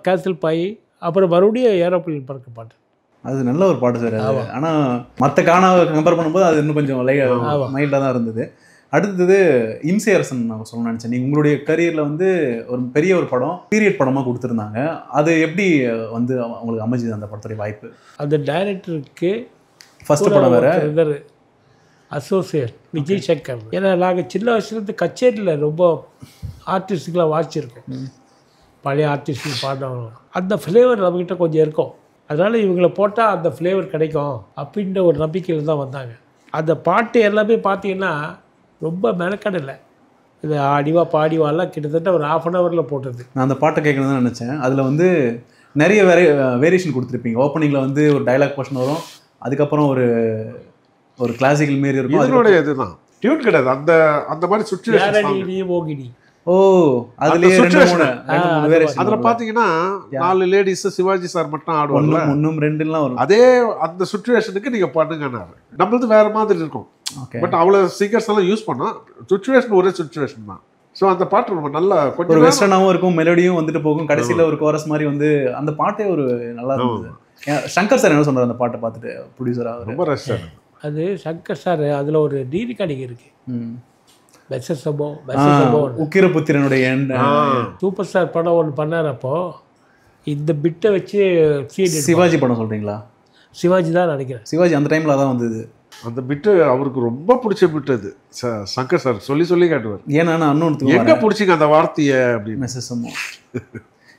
கேன்சல் பாய். அப்புறம் மறுபடியும் ஏரோப்ளேன் பறக்க பாட்டு. அது நல்ல ஒரு பாட்டு சார். அது ஆனால் மற்ற காணாவை கம்பேர் பண்ணும்போது அது இன்னும் கொஞ்சம் மைல்டாக தான் இருந்தது. அடுத்தது இம்சை அரசன் நான் சொல்ல நினச்சேன். நீங்கள் உங்களுடைய கரியரில் வந்து ஒரு பெரிய ஒரு படம் பீரியட் படமாக கொடுத்துருந்தாங்க. அது எப்படி வந்து உங்களுக்கு அமைஞ்சது அந்த படத்துடைய வாய்ப்பு? அந்த டைரக்டருக்கு ஃபஸ்ட்டு படம் வேறு அசோசியேட் விஜய் சங்கர். ஏன்னா நாங்கள் சின்ன வயசுலேருந்து கச்சேரியில் ரொம்ப ஆர்டிஸ்டுக்கெலாம் வாசிச்சிருக்கோம். பழைய ஆர்டிஸ்ட்டு பாடினவங்க அந்த ஃப்ளேவர் நம்மக்கிட்ட கொஞ்சம் இருக்கும். அதனால் இவங்களை போட்டால் அந்த ஃப்ளேவர் கிடைக்கும் அப்படின்ற ஒரு நம்பிக்கையில் தான் வந்தாங்க. அந்த பாட்டு எல்லாமே பார்த்தீங்கன்னா ரொம்ப மெனக்கடலை. இது ஆடிவா பாடிவாலாம் கிட்டத்தட்ட ஒரு 1/2 ஹவரில் போட்டது. நான் அந்த பாட்டை கேட்கணும்னு தான் நினச்சேன். அதில் வந்து நிறைய வேரியேஷன் கொடுத்துருப்பீங்க. ஓப்பனிங்கில் வந்து ஒரு டைலாக் போர்ஷன் வரும், அதுக்கப்புறம் ஒரு கிளாசிக்கல் மாரி இருக்கும். இதனுடைய இதுதான் டியூன் கிடையாது, அந்த அந்த மாதிரி சுச்சுவேஷன். யாரடி மோகினி. ஓ அதுலயே ரெண்டு மூணு variation அதுல பாத்தீங்கன்னா 4 லேடிஸ் சிவாஜி சார் மட்டும் ஆடுவாங்க. ஒன்னும் ரெண்டுலாம் வரும். அதே அந்த சுச்சுவேஷனுக்கு நீங்க பண்ணுங்கன்னாரு. நம்மளது வேற மாதிரி இருக்கும். பட் அவ்வளவு சிங்கர்ஸ் எல்லாம் யூஸ் பண்ணோம். சுச்சுவேஷன் ஒரே சுச்சுவேஷன் தான். ஸோ அந்த பாட்டு ரொம்ப நல்லா ஒரு கொஞ்சம் வெஸ்டர்னாகவும் இருக்கும், மெலடியும் வந்துட்டு போகும். கடைசியில் ஒரு கோரஸ் மாதிரி வந்து அந்த பாட்டே ஒரு நல்லா இருந்தது. சங்கர் சார் என்ன சொல்றாரு அந்த பாட்டை பார்த்துட்டு, ப்ரொடியூசராக ரொம்ப ரசிச்சாரு. அது சங்கர் சார் அதில் ஒரு நீதி கணிகை இருக்கு. பெசசபோ உக்கிரபுத்திரனுடைய சூப்பர் ஸ்டார் படம் ஒன்று பண்ணார். அப்போ இந்த பிட்டை வச்சு சிவாஜி படம் சொல்றீங்களா? சிவாஜி தான் நினைக்கிறேன். சிவாஜி அந்த டைம்ல அதான் வந்தது. அந்த பிட்டு அவருக்கு ரொம்ப பிடிச்ச பிட்டு அது. சங்கர் சார் சொல்லி காட்டுவார். ஏன்னா இன்னொன்று எங்க பிடிச்சிங்க அந்த வார்த்தையை அப்படின்னு.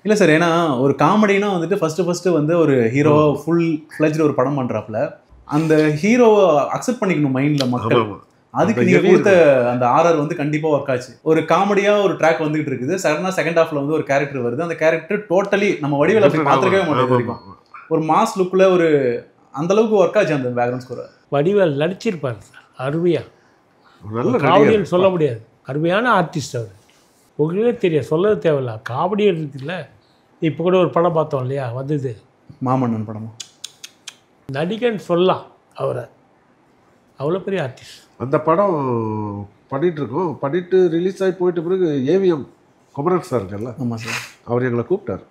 இல்லை சார், ஏன்னா ஒரு காமெடினா வந்துட்டு ஃபர்ஸ்ட் வந்து ஒரு ஹீரோவா ஃபுல் ஃப்ளெஜ்டு ஒரு படம் பண்றாப்புல, அந்த ஹீரோவை அக்செப்ட் பண்ணிக்கணும் மைண்ட்ல மக்கள். அதுக்கு நீங்க கொடுத்த அந்த ஆர்ஆர் வந்து கண்டிப்பா ஒர்க் ஆச்சு. ஒரு காமெடியா ஒரு ட்ராக் வந்துகிட்டு இருக்குது, சடனா செகண்ட் ஹாஃப்ல வந்து ஒரு கேரக்டர் வருது. அந்த கேரக்டர் டோட்டலி நம்ம வடிவேல அப்படி பார்த்துக்கவே மாட்டோம். ஒரு மாஸ் லுக்ல ஒரு அந்த அளவுக்கு ஒர்க் ஆச்சு அந்த பேக்ரவுண்ட் ஸ்கோர். வடிவேல் நடிச்சிருப்பார் அருமையா. நல்ல காமெடின்னு சொல்ல முடியாது, அருமையான ஆர்டிஸ்ட் அவர். உங்களுக்கே தெரியும், சொல்லவே தேவையில்ல. காமெடியன் இருக்குல்ல, இப்போ கூட ஒரு படம் பார்த்தோம் இல்லையா, வந்தது மாமன்னன் படமா, நடிகன் சொல்லலாம் அவரை. அவ்வளோ பெரிய ஆர்டிஸ்ட். அந்த படம் பண்ணிட்டு இருக்கோம். பண்ணிட்டு ரிலீஸ் ஆகி போயிட்ட பிறகு ஏவிஎம் குமரன் சார் இருக்குல்ல, ஆமாம் சார், அவர் எங்களை கூப்பிட்டார்.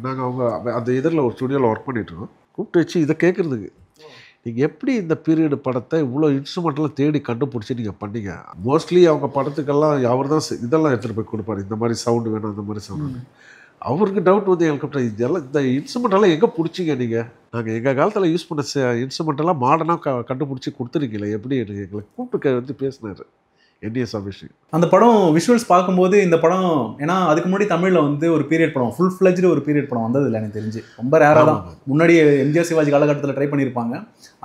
நாங்கள் அவங்க அந்த இதில் ஒரு ஸ்டுடியோவில் ஒர்க் பண்ணிட்டுருக்கோம். கூப்பிட்டு வச்சு இதை கேட்குறதுக்கு, நீங்கள் எப்படி இந்த பீரியடு படத்தை இவ்வளோ இன்ஸ்ட்ருமெண்ட்லாம் தேடி கண்டுபிடிச்சி நீங்கள் பண்ணீங்க. மோஸ்ட்லி அவங்க படத்துக்கெல்லாம் அவர் தான் இதெல்லாம் எடுத்துகிட்டு போய் கொடுப்பார். இந்த மாதிரி சவுண்டு வேணும், அந்த மாதிரி சவுண்டு. அவருக்கு டவுட் வந்து எங்களுக்கு, இதெல்லாம் இந்த இன்ஸ்ட்ருமெண்ட்டெல்லாம் எங்கே பிடிச்சிங்க நீங்கள்? நாங்கள் எங்கள் காலத்தில் யூஸ் பண்ண இன்ஸ்ட்ருமெண்ட்டெல்லாம் மாடர்னாக கண்டுபிடிச்சி கொடுத்துருக்கீங்களே, எப்படி எங்களை கூப்பிட்டு வந்து பேசினார் என்டிஎஸ் அபிஷேக். அந்த படம் விஷுவல்ஸ் பார்க்கும்போது இந்த படம், ஏன்னா அதுக்கு முன்னாடி தமிழில் வந்து ஒரு பீரியட் படம், ஃபுல் ஃப்ளெஜ்டு ஒரு பீரியட் படம் வந்தது இல்லை எனக்கு தெரிஞ்சு. ரொம்ப ரேராக தான். முன்னாடி எம்ஜிஆர் சிவாஜி காலகட்டத்தில் ட்ரை பண்ணியிருப்பாங்க.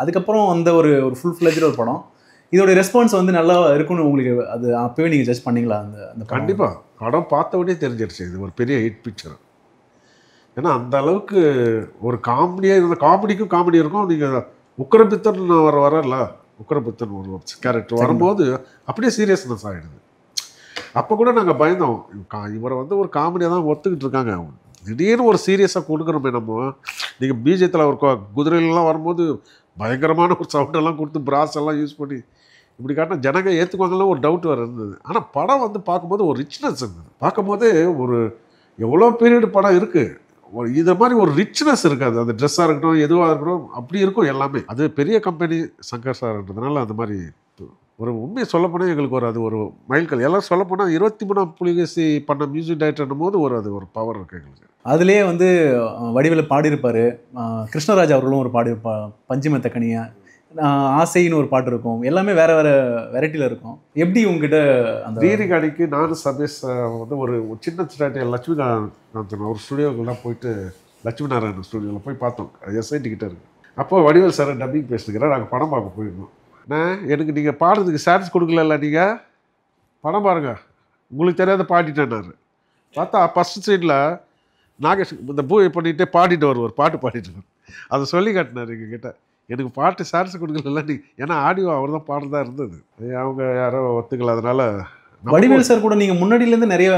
அதுக்கப்புறம் அந்த ஒரு ஃபுல் ஃப்ளெஜ்டு ஒரு படம். இதோட ரெஸ்பான்ஸ் வந்து நல்லா இருக்குன்னு உங்களுக்கு அது அப்போவே நீங்கள் ஜட்ஜ் பண்ணீங்களா? அந்த கண்டிப்பாக படம் பார்த்த உடனே தெரிஞ்சிருச்சு இது ஒரு பெரிய ஹிட் பிக்சர். ஏன்னா அந்த அளவுக்கு ஒரு காமெடியாக இருந்த, காமெடிக்கும் காமெடி இருக்கும். நீங்கள் உக்கிரபித்தன் வரல, உக்கிரபித்தன் ஒரு கேரக்டர் வரும்போது அப்படியே சீரியஸ்னஸ் ஆகிடுது. அப்போ கூட நாங்கள் பயந்தோம், இவரை வந்து ஒரு காமெடியாக தான் ஒத்துக்கிட்டு இருக்காங்க, திடீர்னு ஒரு சீரியஸாக கொடுக்குறோமே நம்ம. நீங்கள் பிஜேத்தில் ஒரு குதிரையிலலாம் வரும்போது பயங்கரமான ஒரு சவுண்டெல்லாம் கொடுத்து பிராஸ் எல்லாம் யூஸ் பண்ணி இப்படி காட்டினா ஜனங்க ஏற்றுக்குவாங்கலாம் ஒரு டவுட் வர இருந்தது. ஆனால் படம் வந்து பார்க்கும்போது ஒரு ரிச்னஸ் இருந்தது. பார்க்கும்போது ஒரு எவ்வளோ பீரியடு படம் இருக்குது, ஒரு இதை மாதிரி ஒரு ரிச்னஸ் இருக்காது. அந்த ட்ரெஸ்ஸாக இருக்கட்டும், எதுவாக இருக்கட்டும், அப்படி இருக்கும் எல்லாமே. அது பெரிய கம்பெனி சங்கர் சார்ன்றதுனால அந்த மாதிரி ஒரு உண்மையை சொல்லப்போனால் எங்களுக்கு ஒரு அது ஒரு மைல்கல். எல்லாம் சொல்லப்போனால் 23ஆம் புலிகேசி பண்ண மியூசிக் டைரக்டர்னும் போது அது ஒரு பவர் இருக்குது எங்களுக்கு. அதுலேயே வந்து வடிவேல பாடியிருப்பார், கிருஷ்ணராஜ் அவர்களும் ஒரு பாடியிருப்பார், பஞ்சுமெத்த கனியா, ஆசைன்னு ஒரு பாட்டு இருக்கும். எல்லாமே வேறு வேறு வெரைட்டியில் இருக்கும். எப்படி உங்ககிட்ட அந்த ரீரிகாடிக்கு நானும் சபேஷ் வந்து ஒரு சின்ன ஸ்டார்ட் லட்சுமி நாராயணன் ஒரு ஸ்டுடியோக்கெல்லாம் போயிட்டு, லட்சுமி நாராயணன் ஸ்டுடியோவில் போய் பார்த்தோம். எஸ்ஐடி கிட்டே இருக்குது. அப்போ வடிவேல் சார் டப்பிங் பேசிட்டுக்கிறேன். நாங்கள் படம் பார்க்க போயிருந்தோம். எனக்கு நீங்கள் பாடுறதுக்கு சான்ஸ் கொடுக்கல, நீங்கள் படம் பாருங்கள், உங்களுக்கு தெரியாத பாடிட்டேன்னாரு. பார்த்தா ஃபஸ்ட் சைடில் நாகேஷ் இந்த பூவை பண்ணிகிட்டே பாடிட்டு வருவார், பாட்டு பாடிட்டு. அதை சொல்லி காட்டினார் எங்ககிட்ட. எனக்கு பாட்டு சான்ஸ் கொடுக்கல நீ, ஏன்னா ஆடியோ அவர் தான் பாடுறதா இருந்தது. அவங்க யாரோ ஒத்துக்கல. அதனால வடிவேல் சார் கூட நீங்க முன்னாடியிலேருந்து நிறைய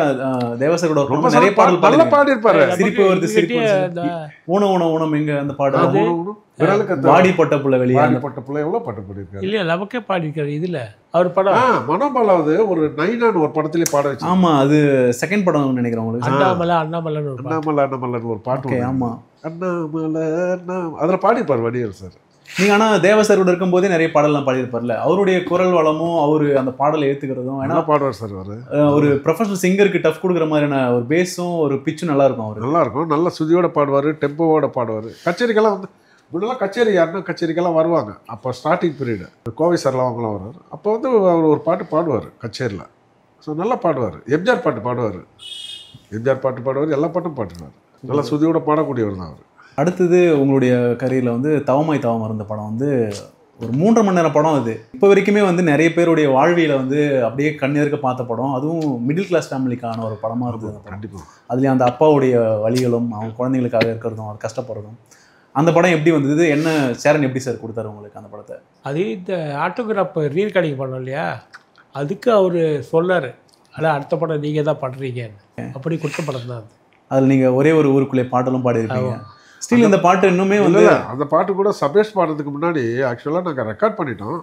தேவசார் கூட ரொம்ப நிறைய பாடல் நல்லா பாடியிருப்பாரு. சிரிப்பு வருது, சிரிப்பு ஊனம் எங்க அந்த பாடல், வாடி பொட்ட புள்ள வெளியே, வாடி பொட்ட புள்ள எவ்வளோ பாட்டு பாடியிருக்காரு இல்லையா, நமக்கே பாடியிருக்காரு. இதுல அவர் படம் மனோபாலாவது ஒரு நைனான்னு ஒரு படத்திலே பாட வச்சு. ஆமா, அது செகண்ட் படம் நினைக்கிறேன் உங்களுக்கு. அண்ணாமலை ஒரு பாட்டு. ஆமா, அண்ணாமலை அதில் பாடியிருப்பார் வடிவேல் சார். நீங்க ஆனா தேவசாரோட இருக்கும் போதே நிறைய பாடலாம் பாடியிருப்பார்ல. அவருடைய குரல் வளமும் அவரு அந்த பாடலை ஏத்துக்கிறதும், ஏன்னா பாடுவார் சார். ஒரு ப்ரொஃபஷனல் சிங்கருக்கு டஃப் கொடுக்குற மாதிரியான ஒரு பேஸும் ஒரு பிச்சும் நல்லா இருக்கும். அவர் நல்லா இருக்கும், நல்ல சுதியோட பாடுவார், டெம்போவோட பாடுவார். கச்சேரிக்கெல்லாம் வந்து முன்னெல்லாம் கச்சேரி யாருன்னா கச்சேரிக்கெல்லாம் வருவாங்க. அப்போ ஸ்டார்டிங் பீரியடு கோவை சார்லாம் அவங்களாம் வருவார். அப்போ வந்து அவர் ஒரு பாட்டு பாடுவார் கச்சேரியில். ஸோ நல்லா பாடுவார். எம்ஜிஆர் பாட்டு பாடுவார், எல்லா பாட்டும் பாடுவார். நல்லா சுதியோட பாடக்கூடியவர் தான் அவர். அடுத்தது உங்களுடைய கரியரில் வந்து தவமாய் தவம் இருந்த படம் வந்து ஒரு 3.5 மணி நேரம் படம். அது இப்போ வரைக்குமே வந்து நிறைய பேருடைய வாழ்வியில் வந்து அப்படியே கண்ணெதிர்க்க பார்த்த படம். அதுவும் மிடில் கிளாஸ் ஃபேமிலிக்கான ஒரு படமாக இருந்தது. கண்டிப்பாக அதுலேயும் அந்த அப்பாவுடைய வழிகளும் அவங்க குழந்தைங்களுக்காக இருக்கிறதும் அவர் கஷ்டப்படுறதும். அந்த படம் எப்படி வந்தது, என்ன சேரன் எப்படி சார் கொடுத்தாரு உங்களுக்கு அந்த படத்தை? அது இந்த ஆட்டோகிராஃப் ரீல் கடைக்கு பண்ணோம் இல்லையா, அதுக்கு அவர் சொன்னார், ஆனால் அடுத்த படம் நீங்கள் தான் பண்ணுறீங்கன்னு. அப்படி கொடுத்த படம் தான் அது. அதில் நீங்கள் ஒரே ஒரு ஊருக்குள்ளே பாட்டெல்லாம் பாடியிருக்கீங்க. ஸ்டில் இந்த பாட்டு இன்னுமே வந்து அந்த பாட்டு கூட சபேஷ் பாடுறதுக்கு முன்னாடி ஆக்சுவலாக நாங்கள் ரெக்கார்ட் பண்ணிட்டோம்.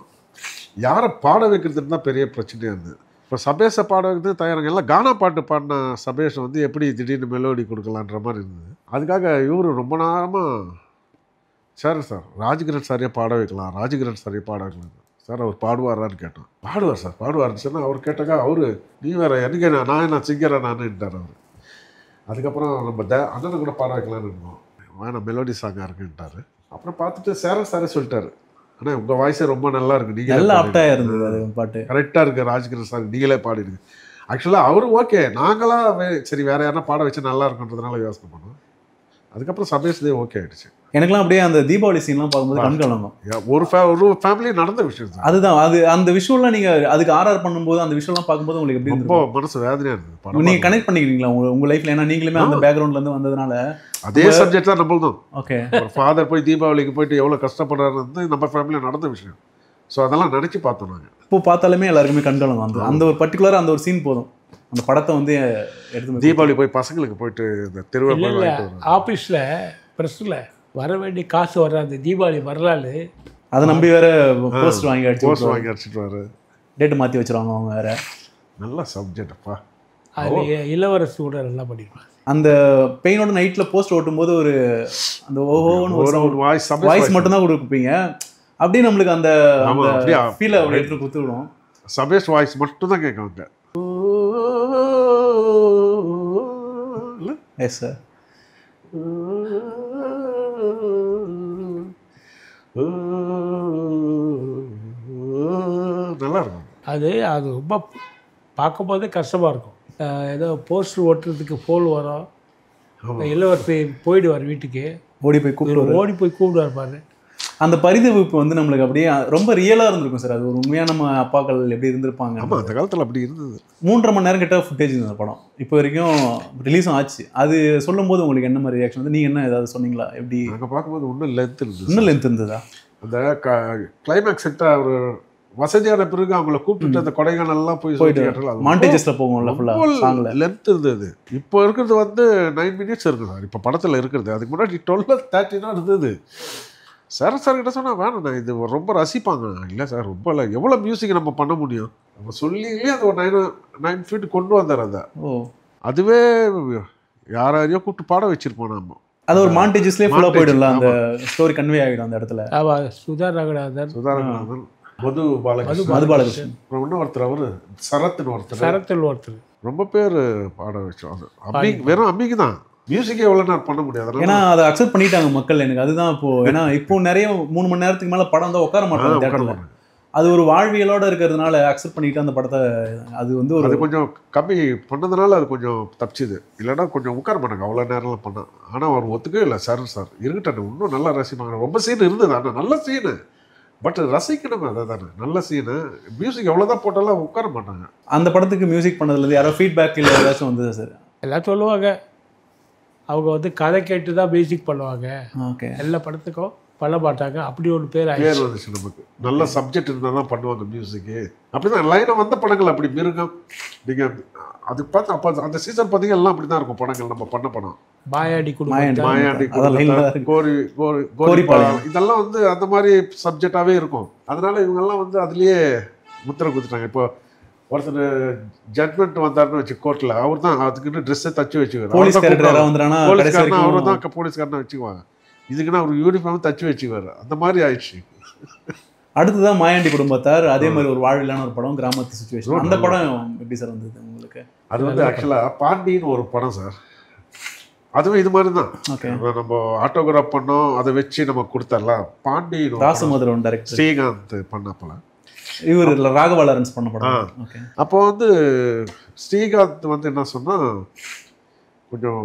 யாரை பாட வைக்கிறதுன்னு தான் பெரிய பிரச்சனையாக இருந்தது. இப்போ சபேஷை பாட வைக்கிறது தயாராங்க. எல்லாம் கானா பாட்டு பாடின சபேஷ் வந்து எப்படி திடீர்னு மெலோடி கொடுக்கலான்ற மாதிரி இருந்தது. அதுக்காக இவர் ரொம்ப நேரமாக சார் ராஜ்கிரண் சாரியை பாட வைக்கலாம், ராஜ்கிரண் சாரியை பாட வைக்கலாம் சார், அவர் பாடுவாரான்னு கேட்டோம். பாடுவார் சார் பாடுவார்னு சொன்னால் அவர் கேட்டாக்கா அவரு நீ வேறு எனக்கு நான் சிங்கரை நானுன்ட்டார் அவர். அதுக்கப்புறம் நம்ம அண்ணனை கூட பாட வைக்கலான்னு இருந்தோம். வேணாம் மெலோடி சாங்காக இருக்குன்ட்டார். அப்புறம் பார்த்துட்டு சாரே சொல்லிட்டாரு, ஆனால் உங்கள் வாய்ஸே ரொம்ப நல்லா இருக்குது, நீங்கள் நல்லா ஆப்டாக இருந்தது அது பாட்டு, கரெக்டாக இருக்குது ராஜ்கிரண் சார் நீங்களே பாடிடுங்க. ஆக்சுவலாக அவரும் ஓகே, நாங்களாம் சரி வேறு யாரா பாட வச்சு நல்லா இருக்குன்றதுனால யோசனை பண்ணோம். அதுக்கப்புறம் சபேஷ்லேயே ஓகே ஆகிடுச்சு. எனக்குலாம் அப்படியே அந்த தீபாவளி சீன்லாம் பார்க்கும்போது கண்கலங்கும். ஒரு ஃபேமிலி நடந்த விஷயம் தான் அதுதான். அந்த விஷுவல்லாம் நீங்கள் அதுக்கு ஆர்ஆர் பண்ணும்போது அந்த விஷுவல்லாம் பார்க்கும்போது உங்களுக்கு எப்படி ரொம்ப மனசு வேதனையாக இருந்தது. நீங்கள் கனெக்ட் பண்ணிக்கிறீங்களா உங்கள் லைஃப்பில்? ஏன்னா நீங்களுமே அந்த பேக்ரவுண்ட்லேருந்து வந்ததுனால அதே சப்ஜெக்ட் தான் நம்மளும். ஓகே, ஒரு ஃபாதர் போய் தீபாவளிக்கு போயிட்டு எவ்வளோ கஷ்டப்படுறாரு வந்து நம்ம ஃபேமிலியில் நடந்த விஷயம். ஸோ அதெல்லாம் நினச்சி பார்த்தோம் நாங்கள். இப்போ பார்த்தாலுமே எல்லாருக்குமே கண்கலங்கும். அந்த ஒரு பர்டிகுலராக அந்த ஒரு சீன் போதும் அந்த படத்தை வந்து எடுத்து. தீபாவளி போய் பசங்களுக்கு போயிட்டு இந்த திருவிழா ஆஃபீஸில் ப்ரெஸ்ஸில் வர வேண்டிய காசு வராது, தீபாவளி வரலாறு அதை நம்பி வேற போஸ்ட் வாங்கி அடிச்சுட்டு வர டேட்டு மாற்றி வச்சுருவாங்க அவங்க வேற. நல்ல சப்ஜெக்டப்பா. அது இளவரசு கூட நல்லா பண்ணிருப்பாங்க. அந்த பெயினோட நைட்டில் போஸ்ட் ஓட்டும்போது ஒரு அந்த ஓஹோன்னு வாய்ஸ் மட்டும்தான் கொடுப்பீங்க. அப்படியே நம்மளுக்கு அந்த ஃபீலை எடுத்து கொடுத்துவிடும். சபேஷ் வாய்ஸ் மட்டும் தான் கேட்குவாங்க. Yes sir. நல்லா இருக்கும் அது ரொம்ப பார்க்கும்போதே கஷ்டமாக இருக்கும். ஏதோ போஸ்டர் ஓட்டுறதுக்கு ஃபோன் வரும், இளவரசி போயிடுவார் வீட்டுக்கு, ஓடி போய் கூப்பிடுவார் பாரு. அந்த பரிதவிப்பு வந்து நம்மளுக்கு அப்படியே ரொம்ப ரியலாக இருந்திருக்கும் சார். அது ஒரு உண்மையாக நம்ம அப்பாக்கள் எப்படி இருந்திருப்பாங்க. ஆமாம், அந்த காலத்தில் அப்படி இருந்தது. 3.5 மணி நேரம் கிட்ட ஃபுட்டேஜ் இருந்த படம் இப்போ வரைக்கும் ரிலீஸும் ஆச்சு. அது சொல்லும்போது உங்களுக்கு என்ன மாதிரி ரியாக்ஷன் வந்து? நீங்கள் என்ன ஏதாவது சொன்னீங்களா? எப்படி நாங்கள் பார்க்கும்போது இன்னும் லென்த் இருந்ததா? அந்த கிளைமேக்ஸ் செட்டாக ஒரு வசதியான பிறகு அவங்கள கூப்பிட்டு அந்த கொடைக்கானல்லாம் போயிட்டு மாண்டேஜஸ்ல போகும்ல, ஃபுல்லாக லென்த் இருந்தது. இப்போ இருக்கிறது வந்து 9 minutes இருக்குது சார் இப்போ படத்தில் இருக்கிறது. அதுக்கு முன்னாடி 12:30 இருந்தது. சார் கிட்ட சொன்னால் வேணாண்ணா இது ரொம்ப ரசிப்பாங்க. இல்லை சார் ரொம்ப இல்லை, எவ்வளோ மியூசிக் நம்ம பண்ண முடியும், நம்ம சொல்லிங்களே அது ஒரு 9 feet கொண்டு வந்தார். அதை அதுவே யாரையோ கூப்பிட்டு பாட வச்சிருப்போம் நம்ம. அது ஒரு மாண்டேஜஸ்லேயே ஃபுல்லாக போயிடும்ல, அந்த ஸ்டோரி கன்வே ஆகிடும் அந்த இடத்துல. சுதா ரங்கநாதன், மது பாலகிருஷ்ணன், இன்னும் ஒருத்தர் அவர் சரத்னு ஒருத்தர் ரொம்ப பேர் பாட வச்சோம். வெறும் அம்மிக்கு தான் மியூசிக்கே எவ்வளோ நேரம் பண்ண முடியாது. ஏன்னா அதை அக்செப்ட் பண்ணிட்டாங்க மக்கள். எனக்கு அதுதான் இப்போ. ஏன்னா இப்போ நிறைய 3 மணி நேரத்துக்கு மேலே படம் தான் உட்கார மாட்டாங்க. அது ஒரு வாழ்வியலோட இருக்கிறதுனால அக்செப்ட் பண்ணிட்டு அந்த படத்தை அது வந்து ஒரு கொஞ்சம் கம்மி பண்ணதுனால அது கொஞ்சம் தப்பிச்சுது. இல்லைன்னா கொஞ்சம் உட்கார மாட்டாங்க அவ்வளோ நேரம்லாம் பண்ணால். ஆனால் அவர் ஒத்துக்கவே இல்லை. சார் இருக்கட்டும் இன்னும் நல்லா ரசிப்பாங்க. ரொம்ப சீன் இருந்தது, ஆனால் நல்ல சீனு, பட் ரசிக்கணும். அதை தானே நல்ல சீனு. மியூசிக் எவ்வளோதான் போட்டாலும் உட்கார மாட்டாங்க. அந்த படத்துக்கு மியூசிக் பண்ணதுலேருந்து யாரோ ஃபீட்பேக் இல்லை ஏதாச்சும் வந்தது சார்? எல்லாம் சொல்லுவாங்க, அவங்க வந்து கதை கேட்டு தான் மியூசிக் பண்ணுவாங்க. ஓகே, எல்லா படத்துக்கும் பண்ண மாட்டாங்க. அப்படி ஒரு பேர் வந்துச்சு நமக்கு. நல்ல சப்ஜெக்ட் இருந்தால் தான் பண்ணுவாங்க மியூசிக்கு. அப்படிதான் லைனாக வந்த படங்கள் அப்படி மிருகம். நீங்கள் அது பார்த்து அப்போ அந்த சீசன் பார்த்தீங்க எல்லாம் அப்படி தான் இருக்கும் படங்கள். நம்ம பண்ண படம் மாயாண்டி கோரிப்பாளையம் இதெல்லாம் வந்து அந்த மாதிரி சப்ஜெக்டாகவே இருக்கும். அதனால இவங்கெல்லாம் வந்து அதுலேயே முத்திரை குத்துட்டாங்க. இப்போ ஒருத்தர் ஜட்மெண்ட் வந்தாருன்னு வச்சு கோர்ட்டில், அவர் தான் அதுக்குன்னு ட்ரெஸ்ஸை தச்சு வச்சுக்குவார். அவரு தான் போலீஸ்காரனை வச்சுக்குவாங்க. இதுக்குன்னா ஒரு யூனிஃபார்ம் தச்சு வச்சுக்குவார். அந்த மாதிரி ஆயிடுச்சு. அடுத்துதான் மாயாண்டி குடும்பத்தார். அதே மாதிரி ஒரு வாழ்விலான ஒரு படம், கிராமத்து சிச்சுவேஷன். அந்த படம் எப்படி சார் வந்தது உங்களுக்கு? அது வந்து ஆக்சுவலாக பாண்டின்னு ஒரு படம் சார். அதுவும் இது மாதிரி தான். நம்ம ஆட்டோகிராஃப் பண்ணோம், அதை வச்சு நம்ம கொடுத்தரலாம். பாண்டின்னு ராசமதுரம் டைரக்டர் ஸ்ரீகாந்த் பண்ணப்பல, இவர் ராகவா லாரன்ஸ் பண்ண படம். அப்போ வந்து ஸ்ரீகாந்த் வந்து என்ன சொன்னால், கொஞ்சம்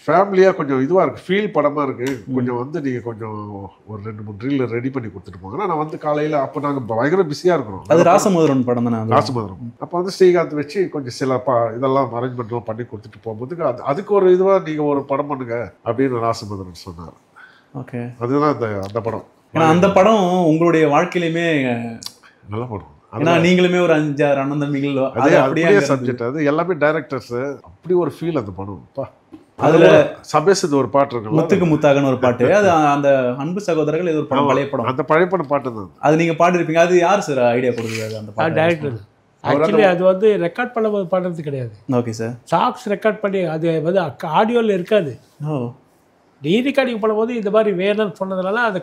ஃபேமிலியாக கொஞ்சம் இதுவாக இருக்குது, ஃபீல் படமாக இருக்குது, கொஞ்சம் வந்து நீங்கள் கொஞ்சம் ஒரு 2-3 ரீல் ரெடி பண்ணி கொடுத்துட்டு போங்க. நான் வந்து காலையில் அப்போ நாங்கள் பயங்கர பிஸியாக இருக்கிறோம். அது ராசமதுரம் படம் தானே? ராசமதுரம். அப்போ வந்து ஸ்ரீகாந்த் வச்சு கொஞ்சம் சில இதெல்லாம் அரேஞ்ச்மெண்ட்லாம் பண்ணி கொடுத்துட்டு போகும்போதுக்கு அதுக்கு ஒரு இதுவாக நீங்கள் ஒரு படம் பண்ணுங்க அப்படின்னு ராசமதுரம் சொன்னார். ஓகே, அதுதான் அந்த படம். ஏன்னா அந்த படம் உங்களுடைய வாழ்க்கையிலையுமே நல்ல படம். ஏன்னா நீங்களுமே ஒரு 5-6 அண்ணன் தம்பிகள் அதே அப்படியே அப்படியே சப்ஜெக்ட். அது எல்லாமே டைரக்டர்ஸ். அப்படி ஒரு ஃபீல் அந்த படம். அதுல சபேசது ஒரு பாட்டு இருக்குல்ல, முத்துக்கு முத்தாகன்னு ஒரு பாட்டு, அது அந்த அன்பு சகோதரர்கள் ஏதோ ஒரு படம், பழைய படம். அந்த பழைய படம் பாட்டு தான் அது நீங்க பாடிருப்பீங்க. அது யார் சார் ஐடியா கொடுக்குறது அந்த பாட்டு? டைரக்டர். ஆக்சுவலி அது வந்து ரெக்கார்ட் பண்ணும்போது பாடுறது கிடையாது. Okay sir. சாங்ஸ் ரெக்கார்ட் பண்ணி அது வந்து ஆடியோவில் இருக்காது. ரீரெக்கார்டிங் பண்ணும்போது இந்த மாதிரி வேணும்னு சொன்னதுனால அந்த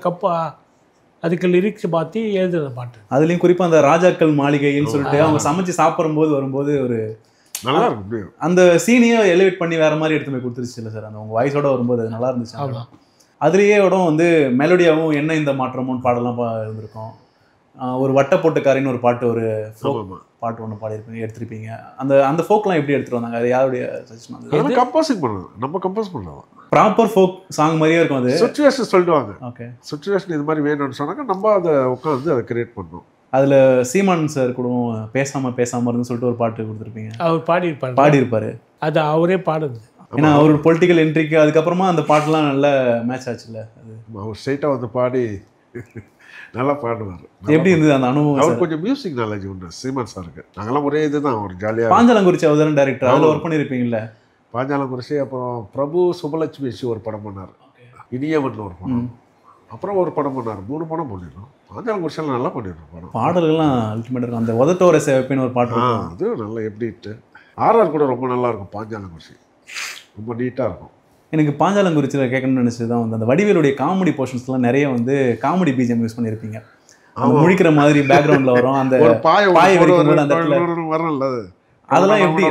அதுக்கு லிரிக்ஸ் மாற்றி எழுதுன பாட்டு. அதுலேயும் குறிப்பாக அந்த ராஜாக்கள் மாளிகைன்னு சொல்லிட்டு அவங்க சமைச்சு சாப்பிடும்போது வரும்போது ஒரு நல்லா இருக்கும். அந்த சீனையே எலிவேட் பண்ணி வேற மாதிரி எடுத்து போய் கொடுத்துருச்சு இல்லை சார், அந்த உங்கள் வாய்ஸோட வரும்போது அது நல்லா இருந்துச்சு. அதுலேயே இடம் வந்து மெலோடியாகவும் என்ன இந்த மாற்றமும் பாடலாம் இருந்திருக்கும். ஒரு வட்ட போட்டுக்காரின்னு ஒரு பாட்டு, ஒரு பாட்டு ஒன்று பாடியிருப்பீங்க, எடுத்திருப்பீங்க. அந்த ஃபோக்லாம் எப்படி எடுத்துகிட்டு வந்தாங்க? அது யாருடைய சஜஷன்? கம்போசிங் பண்ணணும், நம்ம கம்போஸ் பண்ணலாம். ப்ராப்பர் ஃபோக் சாங் மாதிரியே இருக்கும். அது சுச்சுவேஷன் சொல்லிடுவாங்க. ஓகே, சுச்சுவேஷன் இது மாதிரி வேணும்னு சொன்னாக்க நம்ம அதை உட்காந்து அதை கிரியேட் பண்ணணும். அதில் சீமான் சார் கூட பேசாமல் இருந்து சொல்லிட்டு ஒரு பாட்டு கொடுத்துருப்பீங்க. அவர் பாடியிருப்பார். அது அவரே பாடுது. ஏன்னா அவர் பொலிட்டிக்கல் என்ட்ரிக்கு அதுக்கப்புறமா அந்த பாட்டுலாம் நல்ல மேட்ச் ஆச்சுல்ல. அது அவர் ஸ்ட்ரைட்டாக வந்து பாடி நல்லா பாடுவார். எப்படி இருந்தது அந்த அனுபவம்? அவர் கொஞ்சம் மியூசிக் நாலேஜ் உண்டு சீமான் சாருக்கு. நாங்களாம் ஒரே இதுதான், ஒரு ஜாலியாக. பாஞ்சாலங்குறிச்சி அவர் தானே டேரக்டர், அதில் ஒர்க் பண்ணியிருப்பீங்கல்ல? பாஞ்சாலங்குறிச்சி, அப்புறம் பிரபு சுபலட்சுமி ஒரு படம் பண்ணார், இனியவன் ஒரு படம், அப்புறம் ஒரு படம் பண்ணார். 3 படம் பண்ணிடுறோம். பாஞ்சாலங்குறிச்சியெல்லாம் நல்லா பண்ணிடுறோம் படம். பாடல்கள்லாம் அல்டிமேட் இருக்கும். அந்த உதட்டோர சேவைப்பின்னு ஒரு பாட்டு, அது நல்லா எப்படிட்டு. ஆர்ஆர் கூட ரொம்ப நல்லா இருக்கும். பாஞ்சாலங்குறிச்சி ரொம்ப நீட்டாக இருக்கும். எனக்கு பாஞ்சாலங்குறிச்சியில் கேட்கணும்னு நினச்சது தான் வந்து அந்த வடிவேலுடைய காமெடி போர்ஷன்ஸ்லாம் நிறைய வந்து காமெடி பிஜிஎம் யூஸ் பண்ணியிருப்பீங்க. முழிக்கிற மாதிரி பேக்ரவுண்டில் வரும், அந்த பாய வைக்கும்போது அந்த வரல. அதெல்லாம் எப்படி?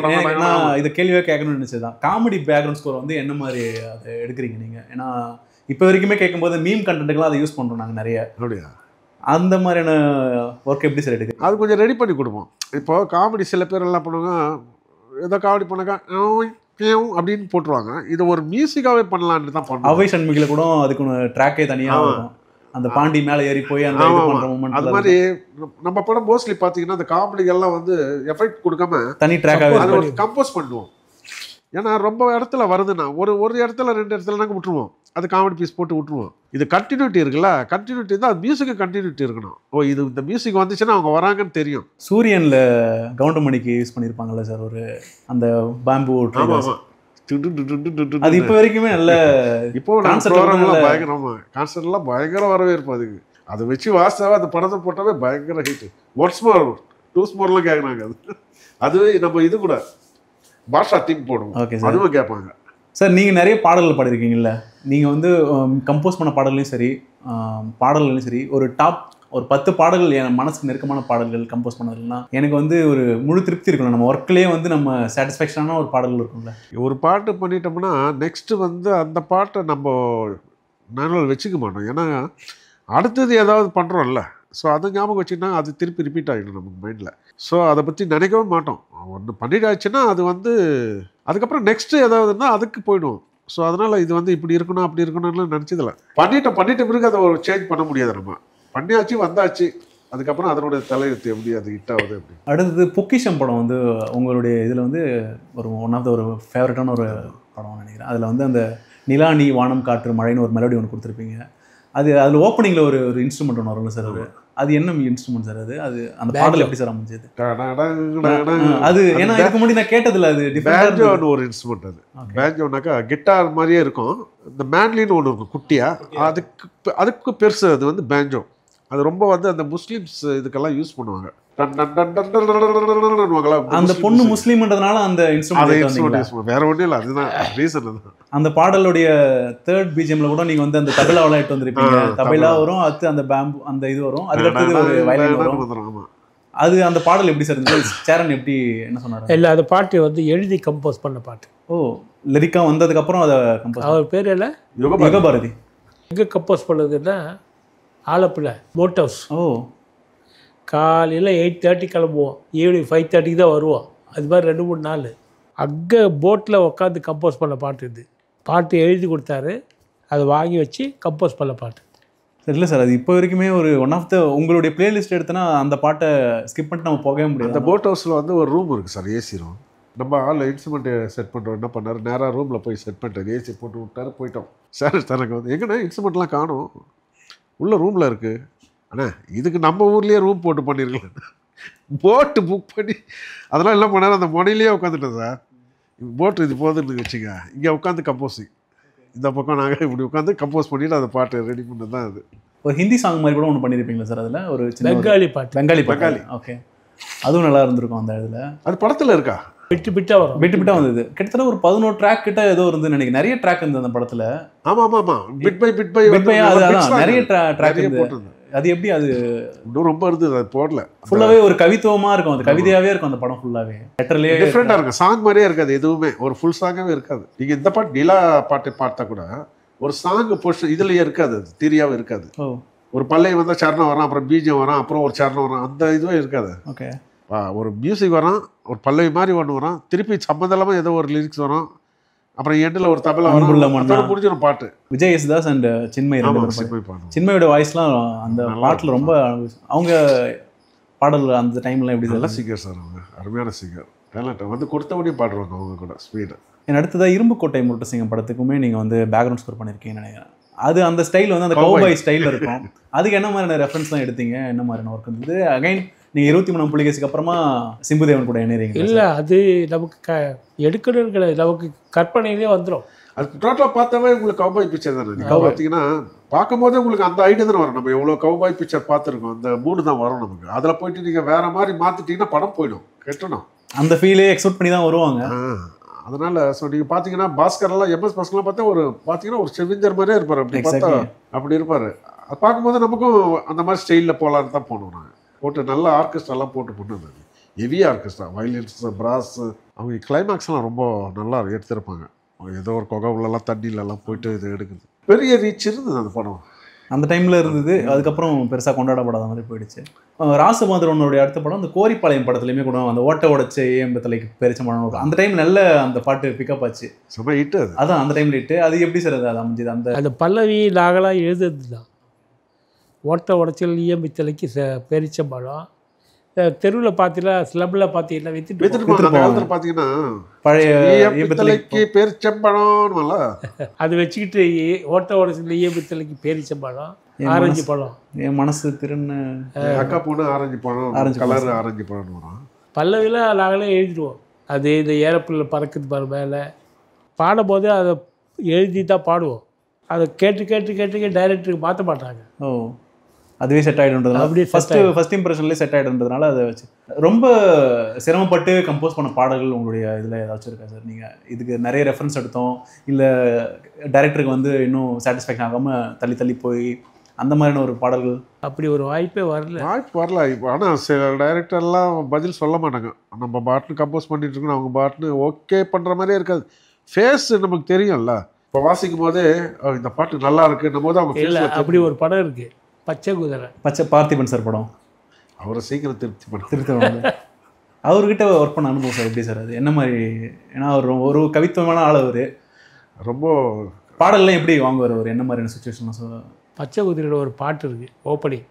நான் இதை கேள்வியாக கேட்கணும்னு நினச்சது தான். காமெடி பேக்ரவுண்ட் ஸ்கோர் வந்து என்ன மாதிரி அதை எடுக்கிறீங்க நீங்கள்? ஏன்னா இப்போ வரைக்குமே கேட்கும்போது மீம் கண்டென்ட்டுக்கெல்லாம் அதை யூஸ் பண்ணுறோம் நாங்கள் நிறைய. அப்படியா? அந்த மாதிரியான ஒர்க் எப்படி சார் எடுக்கு? அது கொஞ்சம் ரெடி பண்ணி கொடுப்போம். இப்போ காமெடி சில பேர் எல்லாம் பண்ணுவாங்க, ஏதோ காமெடி பண்ணாக்கா அப்படின்னு போட்டுருவாங்க. இது ஒரு மியூசிக்காகவே பண்ணலான்னு தான் பண்ணுவோம். அவை சண்முகில கூட அதுக்கு ட்ராக்கே தனியாக இருக்கும். அந்த பாண்டி மேலே ஏறி போய் அந்த இது பண்ற மூமெண்ட். அது மாதிரி நம்ம படம் மோஸ்ட்லி பார்த்தீங்கன்னா அந்த காமெடிகள்லாம் வந்து எஃபெக்ட் கொடுக்காம தனி ட்ராக்காகவே அது ஒரு கம்போஸ் பண்ணுவோம். ஏன்னா ரொம்ப இடத்துல வருதுன்னா ஒரு இடத்துல 2 இடத்துல நாங்கள் விட்டுருவோம், அது காமெடி பீஸ் போட்டு விட்டுருவோம். இது கண்டினியூட்டி இருக்குல்ல, கண்டினியூட்டி தான். அது மியூசிக்கு கண்டினியூட்டி இருக்கணும். இது இந்த மியூசிக் வந்துச்சுன்னா அவங்க வராங்கன்னு தெரியும். சூரியனில் கவுண்டமணிக்கு யூஸ் பண்ணியிருப்பாங்கல்ல சார், ஒரு அந்த பேம்பு. அது இப்போ வரைக்குமே நல்ல, இப்போ கான்சர்ட்லாம் பயங்கர வரவேற்பு அதுக்கு. அதை வச்சு வாசாவே அந்த படத்தை போட்டாவே பயங்கர ஹிட். ஒன்ஸ் மோர் 2 மோர்லாம் கேட்குறாங்க. அதுவே நம்ம இது கூட பாஷா தீம் போடுவோம். ஓகே சார், அதுவும் கேட்பாங்க. சார் நீங்கள் நிறைய பாடல்கள் பாடிருக்கீங்கல்ல, நீங்கள் வந்து கம்போஸ் பண்ண பாடல்களையும் சரி சரி ஒரு டாப் ஒரு 10 பாடல்கள் என் மனசுக்கு நெருக்கமான பாடல்கள் கம்போஸ் பண்ணதுலாம் எனக்கு வந்து ஒரு முழு திருப்தி இருக்கணும். நம்ம ஒர்க்லேயே வந்து நம்ம சாட்டிஸ்ஃபேக்ஷனான ஒரு பாடல்கள் இருக்கும்ல. ஒரு பாட்டு பண்ணிட்டோம்னா நெக்ஸ்ட்டு வந்து அந்த பாட்டை நம்ம நானும் வச்சுக்க மாட்டோம். ஏன்னா அடுத்தது ஏதாவது பண்ணுறோம்ல, ஸோ அதை ஞாபகம் வச்சுன்னா அது திருப்பி ரிப்பீட் ஆகிடும் நமக்கு மைண்டில். ஸோ அதை பற்றி நினைக்கவே மாட்டோம். ஒன்று பண்ணிட்டாச்சுன்னா அது வந்து அதுக்கப்புறம் நெக்ஸ்ட்டு ஏதாவதுன்னா அதுக்கு போயிடுவோம். ஸோ அதனால் இது வந்து இப்படி இருக்கணும் அப்படி இருக்கணும்னு நினச்சதில்ல. பண்ணிட்ட பிறகு அதை ஒரு சேஞ்ச் பண்ண முடியாது. நம்ம பண்ணியாச்சு வந்தாச்சு, அதுக்கப்புறம் அதனுடைய தலையெழுத்து எப்படி அது ஹிட் ஆகுது அப்படி. அடுத்தது பொக்கிஷம் படம் வந்து உங்களுடைய இதில் வந்து ஒரு ஒன் ஆஃப் த ஒரு ஃபேவரட்டான ஒரு படம் நினைக்கிறேன். அதில் வந்து அந்த நிலா நீ வானம் காற்று மழைன்னு ஒரு மெலோடி ஒன்று கொடுத்துருப்பீங்க. அதில் ஓப்பனிங்கில் ஒரு இன்ஸ்ட்ருமெண்ட் ஒன்று வரும்ல சார், அது என்ன இன்ஸ்ட்ருமெண்ட் சார்? அது அந்த பாடல் எப்படி சார் அமைஞ்சது? அது ஏன்னா இதுக்கு முன்னாடி நான் கேட்டதில்ல. அது பேஞ்சோன்னு ஒரு இன்ஸ்ட்ருமெண்ட். அது பேஞ்சோனாக்கா கிட்டார் மாதிரியே இருக்கும். இந்த மேன்லின்னு ஒன்று இருக்கும் குட்டியா, அதுக்கு பெருசு. அது வந்து பேஞ்சோ. அது ரொம்ப வந்து அந்த முஸ்லீம்ஸ் இதுக்கெல்லாம் யூஸ் பண்ணுவாங்க. அந்த பொண்ணு முஸ்லீம்ன்றதுனால அந்த இன்ஸ்ட்ருமெண்ட் வேற ஒன்றும் இல்லை, அதுதான் ரீசன். அந்த பாடலுடைய 3rd பிஜிஎம்ல கூட நீங்க வந்து அந்த தபலாவெல்லாம் எடுத்து வந்திருப்பீங்க. தபலா வரும், அடுத்து அந்த பேம்பு அந்த இது வரும், அதுக்கடுத்து ஒரு வயலின் வரும். அது அந்த பாடல் எப்படி சார் இருந்தது? சேரன் எப்படி என்ன சொன்னாரு? இல்லை, அந்த பாட்டு வந்து எழுதி கம்போஸ் பண்ண பாட்டு. ஓ, லிரிக்கா வந்ததுக்கப்புறம் அதை கம்போஸ். அவர் பேர் என்ன? யுகபாரதி. எங்கே கம்போஸ் பண்ணதுன்னா ஆலப்புழை போட் ஹவுஸ். ஓ, காலையில் 8:30 கிளம்புவோம், ஈவினிங் 5:30 தான் வருவோம். அது மாதிரி 2-3 நாள் அங்கே போட்டில் உட்காந்து கம்போஸ் பண்ண பாட்டு. இது பாட்டு எழுதி கொடுத்தாரு, அதை வாங்கி வச்சு கம்போஸ் பண்ண பாட்டு. இல்லை சார், அது இப்போ வரைக்குமே ஒரு ஒன் ஆஃப் த உங்களுடைய பிளேலிஸ்ட் எடுத்தோன்னா அந்த பாட்டை ஸ்கிப் பண்ணிட்டு நம்ம போகவே முடியாது. அந்த போட் ஹவுஸில் வந்து ஒரு ரூம் இருக்குது சார், ஏசி ரூம். நம்ம ஆள் இன்ஸ்ட்ருமெண்ட்டு செட் பண்ணுறோம். என்ன பண்ணார், நேராக ரூமில் போய் செட் பண்ணிட்டார், ஏசி போட்டு விட்டார், போயிட்டோம். சார் எனக்கு வந்து எங்கன்னா இன்ஸ்ட்ருமெண்ட்லாம் காணும், உள்ள ரூமில் இருக்குது. அண்ணா இதுக்கு நம்ம ஊர்லேயே ரூம் போட்டு பண்ணியிருக்கலாம். போட்டு புக் பண்ணி அதெல்லாம் என்ன பண்ணாரு, அந்த முனையிலேயே உட்காந்துட்டேன் சார். போட்டு இது போதுன்னு வச்சுங்க, இங்கே உட்காந்து கம்போஸிங், இந்த பக்கம் நாங்கள் இப்படி உட்காந்து கம்போஸ் பண்ணிவிட்டு அந்த பாட்டு ரெடி பண்ணது தான் அது. ஒரு ஹிந்தி சாங் மாதிரி கூட ஒன்று பண்ணியிருப்பீங்களா சார் அதில்? ஒரு சின்ன பெங்காலி பாட்டு. பெங்காலி. ஓகே, அதுவும் நல்லா இருந்திருக்கும் அந்த இதில். அது படத்தில் இருக்கா? விட்டு விட்டா வரும். விட்டு விட்டா வந்தது. கிட்டத்தட்ட ஒரு 11 ட்ராக் கிட்ட ஏதோ இருந்து நினைக்கிறேன். நிறைய ட்ராக் இருந்தது அந்த படத்தில். ஆமாம், பிட் பை நிறைய ட்ராக் இருந்தது. அது எப்படி அது இன்னும் ரொம்ப இருந்தது, அது போடல. ஃபுல்லாவே ஒரு கவித்துவமா இருக்கும், அது கவிதையாவே இருக்கும் அந்த படம் ஃபுல்லாவே. லெட்டர்லயே டிஃப்ரெண்டா இருக்கும், சாங் மாதிரியே இருக்காது எதுவுமே, ஒரு ஃபுல் சாங்காவே இருக்காது. நீங்க இந்த பாட்டு நிலா பாட்டை பார்த்தா கூட ஒரு சாங் போர்ஷன் இதுலயே இருக்காது, அது தீரியாவே இருக்காது. ஒரு பல்லை வந்தா சரணம் வரான், அப்புறம் பீஜம் வரான், அப்புறம் ஒரு சரணம் வரான், அந்த இதுவே இருக்காது. ஓகே, ஒரு மியூசிக் வரான், ஒரு பல்லவி மாதிரி ஒன்று வரான், திருப்பி சம்மந்தலாம ஏதோ ஒரு லிரிக்ஸ் வரும், அப்புறம் எண்டில் ஒரு தபலா வரும், முடிஞ்சிடும் பாட்டு. விஜய் யேசுதாஸ் அண்ட் சின்மய். சின்மயோட வாய்ஸ்லாம் அந்த பாட்டில் ரொம்ப, அவங்க பாடல் அந்த டைம்ல எப்படி? நல்ல சிங்கர் சார், அவங்க அருமையான சிங்கர், டேலண்ட் வந்து கொடுத்தபடியும் பாடுவாங்க அவங்க கூட ஸ்பீடு. என் அடுத்ததாக இரும்புக்கோட்டை முரட்டுசிங்கம் படத்துக்குமே நீங்கள் வந்து பேக்ரவுண்ட் ஸ்கோர் பண்ணியிருக்கீங்கன்னு நினைக்கிறேன். அது அந்த ஸ்டைல் வந்து அந்த கௌபாய் ஸ்டைலில் இருக்கும். அதுக்கு என்ன மாதிரியான ரெஃபரன்ஸ்லாம் எடுத்தீங்க, என்ன மாதிரியான ஒர்க் இருந்தது? அகைன் நீங்கள் 23 புலிகேசிக்கு அப்புறமா சிம்புதேவன் கூட இணைறீங்க. இல்லை, அது நமக்கு எடுக்கணும்னு கிடையாது, நமக்கு கற்பனையிலே வந்துடும். அது டோட்டலாக பார்த்தாவே உங்களுக்கு கௌபாய் பிக்சர் தானே. நீங்கள் பார்த்தீங்கன்னா பார்க்கும்போதே உங்களுக்கு அந்த ஐடியா தானே வரும். நம்ம எவ்வளோ கௌபாய் பிக்சர் பார்த்துருக்கோம், அந்த மூடு தான் வரும் நமக்கு. அதில் போயிட்டு நீங்கள் வேற மாதிரி மாற்றிட்டீங்கன்னா படம் போயிடும், கெட்டணும். அந்த ஃபீலே எக்ஸ்பெக்ட் பண்ணி தான் வருவாங்க. அதனால ஸோ நீங்கள் பார்த்தீங்கன்னா பாஸ்கர்லாம் MS பாஸ்கர்லாம் பார்த்தா ஒரு பார்த்தீங்கன்னா ஒரு செவிஞ்சர் மாதிரியே இருப்பார். அப்படி பார்த்தா அப்படி இருப்பார். அது பார்க்கும்போது நமக்கும் அந்த மாதிரி ஸ்டைலில் போகலான்னு தான் போனோம். நாங்கள் போட்டு நல்ல ஆர்கெஸ்ட்ராலாம் போட்டு பண்ணது, ஹெவி ஆர்கெஸ்ட்ரா, வயலின்ஸ், பிராஸ். அவங்க கிளைமேக்ஸ்லாம் ரொம்ப நல்லா எடுத்திருப்பாங்க. ஏதோ ஒரு கொகை உள்ளலாம் தண்ணியிலலாம் போயிட்டு இது எடுக்குது. பெரிய ரீச் இருந்தது அந்த படம் அந்த டைமில் இருந்தது. அதுக்கப்புறம் பெருசாக கொண்டாடப்படாத மாதிரி போயிடுச்சு. ராசபாந்திரனுடைய அடுத்த படம் அந்த கோரிப்பாளையம் படத்துலையுமே கூட அந்த ஓட்ட உடச்ச ஏம்பத்தலைக்கு பெருச படம், அந்த டைம் நல்ல அந்த பாட்டு பிக்கப் ஆச்சு, செம்ம ஹிட். அதான் அந்த டைமில் ஹிட்டு. அது எப்படி சார் அது அமைஞ்சது? அந்த பல்லவி நாங்களாம் எழுதுறது தான். ஓட்ட உடச்சல் ஈயம்பித்தலைக்கு பெரிச்சம்பழம். தெருவில் பார்த்தீங்கன்னா ஸ்லப்பில் பார்த்தீங்கன்னா வித்துட்டு பார்த்தீங்கன்னா பழைய பேரிச்சம்பழம் அது வச்சுக்கிட்டு ஓட்ட உடச்சல் ஈயம்பித்தலைக்கு பேரிச்சம்பழம், ஆரஞ்சு பழம், என் மனசு திருன்னு அக்கா பொண்ணு ஆரஞ்சு பழம், ஆரஞ்சு கலர் ஆரஞ்சு பழம் வரும். பல்லவியில் நாங்களே எழுதிடுவோம். அது இந்த ஏரோப்ளேனில் பறக்குது பாரு மேலே, பாடும்போது அதை எழுதி தான் பாடுவோம். அதை கேட்டு கேட்டு கேட்டு டைரக்டருக்கு மாற்ற மாட்டாங்க. ஓ, அதுவே செட் ஆகிடுன்றதுனால அப்படியே ஃபஸ்ட் இம்ப்ரெஷன்லேயே செட் ஆகிடுன்றதுனால அதை வச்சு ரொம்ப சிரமப்பட்டு கம்போஸ் பண்ண பாடல்கள் உங்களுடைய இதில் ஏதாச்சும் இருக்கா சார்? நீங்கள் இதுக்கு நிறைய ரெஃபரன்ஸ் எடுத்தோம், இல்லை டைரக்டருக்கு வந்து இன்னும் சாட்டிஸ்ஃபேக்ஷன் ஆகாமல் தள்ளி தள்ளி போய் அந்த மாதிரியான ஒரு பாடல்கள்? அப்படி ஒரு வாய்ப்பே வரல. இப்போ ஆனால் சில டைரக்டர்லாம் பதில் சொல்ல மாட்டாங்க. நம்ம பாட்டுன்னு கம்போஸ் பண்ணிட்டு இருக்கோம், அவங்க பாட்டுன்னு ஓகே பண்ணுற மாதிரியே இருக்காது. ஃபேஸ் நமக்கு தெரியும்ல, இப்போ வாசிக்கும் போதே இந்த பாட்டு நல்லா இருக்குன்னும் போது அவங்க இல்லை. அப்படி ஒரு படம் இருக்குது, பச்சை குதிரை. பார்த்திபன் சார் படம். அவரை சீக்கிரம் திருப்தி அவர்கிட்ட ஒர்க் பண்ண அனுபவம் சார் எப்படி சார்? அது என்ன மாதிரி? ஏன்னா அவர் ஒரு கவித்துவமான ஆள், அவர் ரொம்ப பாடல்லாம் எப்படி வாங்குவார், அவர் என்ன மாதிரியான சுச்சுவேஷன் சார்? பச்சை குதிரையோட ஒரு பாட்டு இருக்குது, ஓப்பனிங்.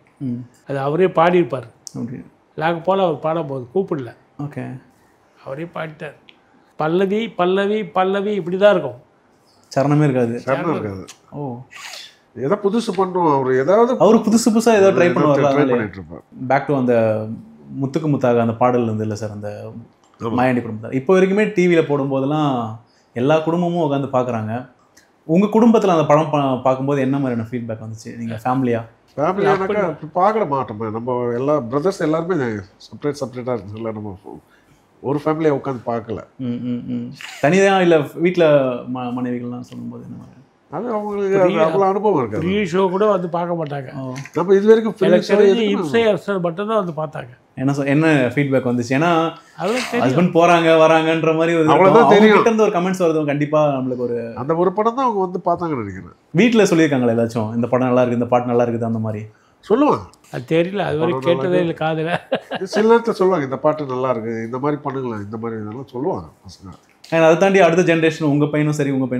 அது அவரே பாடியிருப்பார். நாங்கள் போல் அவர் பாடும்போது கூப்பிடல. ஓகே, அவரே பாடிட்டார். பல்லவி பல்லவி பல்லவி இப்படி தான் இருக்கும், சரணமே இருக்காது. சரணம் இருக்காது. ஓ, ஏதோ புதுசு பண்ணுறோம் அவர், ஏதாவது அவர் புதுசாக ஏதோ ட்ரை பண்ணுவார். பண்ணிட்டு இருப்பார். பேக் டு அந்த முத்துக்கு முத்தாக அந்த பாடல் வந்து இல்லை சார், அந்த மாயாண்டி குடும்பத்தார் இப்போ வரைக்குமே டிவியில் போடும்போதெல்லாம் எல்லா குடும்பமும் உட்காந்து பார்க்குறாங்க. உங்கள் குடும்பத்தில் அந்த படம் பார்க்கும்போது என்ன மாதிரியான ஃபீட்பேக் வந்துச்சு? நீங்கள் ஃபேமிலியானாக்கா பார்க்க மாட்டோமே, நம்ம எல்லா பிரதர்ஸ் எல்லாருமே செப்பரேட்டாக இருக்குல்ல, நம்ம ஒரு ஃபேமிலியை உட்காந்து பார்க்கல. தனியாக இல்லை வீட்டில் மனைவிகள்லாம் சொல்லும்போது என்ன மாதிரி? அது அவங்களுக்கு அவ்வளோ அனுபவம் இருக்காது. ஃப்ரீ ஷோ கூட வந்து பார்க்க மாட்டாங்க. நம்ம இது வரைக்கும் இம்சை அரசர் மட்டும் தான் வந்து பார்த்தாங்க. என்ன ஃபீட்பேக் வந்துச்சு? ஏன்னா ஹஸ்பண்ட் போறாங்க வராங்கன்ற மாதிரி ஒரு கமெண்ட்ஸ் வருது கண்டிப்பா நம்மளுக்கு. ஒரு அந்த ஒரு படம் தான் அவங்க வந்து பார்த்தாங்கன்னு நினைக்கிறேன். வீட்டில் சொல்லியிருக்காங்களா ஏதாச்சும் இந்த படம் நல்லா இருக்குது, இந்த பாட்டு நல்லா இருக்குது, அந்த மாதிரி சொல்லுவான்? அது தெரியல, அது வரைக்கும் கேட்டதே இல்லை காதில். சில நேரத்தில் சொல்லுவாங்க இந்த பாட்டு நல்லா இருக்குது, இந்த மாதிரி பண்ணுங்களேன், இந்த மாதிரி இதெல்லாம் சொல்லுவாங்க பசங்க. அதை தாண்டி அடுத்த ஜென்ரேஷன் உங்கள் பையனும்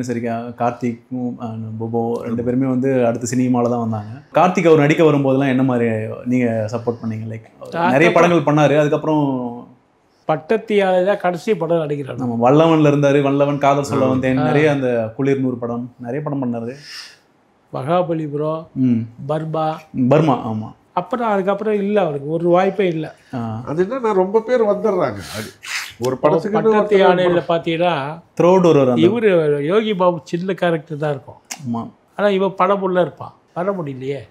சரி கார்த்திக்கும் பொபோ 2 பேருமே வந்து அடுத்த சினிமாவில் தான் வந்தாங்க. கார்த்திக் அவர் நடிக்க வரும்போதெல்லாம் என்ன மாதிரி நீங்கள் சப்போர்ட் பண்ணீங்க? லைக் நிறைய படங்கள் பண்ணார், அதுக்கப்புறம் பட்டத்தியால தான் கடைசி படம் நடிக்கிறார். நம்ம வல்லவனில் இருந்தார், வல்லவன், காதல் சொல்ல வந்தேன், நிறைய அந்த குளிர் 100 படம் நிறைய படம் பண்ணார். மகாபலிபுரம், பர்மா. ஆமாம், அப்புறம் அதுக்கப்புறம் இல்லை, அவருக்கு ஒரு வாய்ப்பே இல்லை. அது என்னன்னா ரொம்ப பேர் வந்துடுறாங்க. அது ஒரு படத்துக்கு பட்டத்து யானையில் பார்த்தீங்கன்னா த்ரோட் ஒரு இவர் யோகி பாபு சின்ன கேரக்டர் தான் இருக்கும். ஆமாம். ஆனால் இவன் படமுள்ள இருப்பான், பண்ண முடியலையே.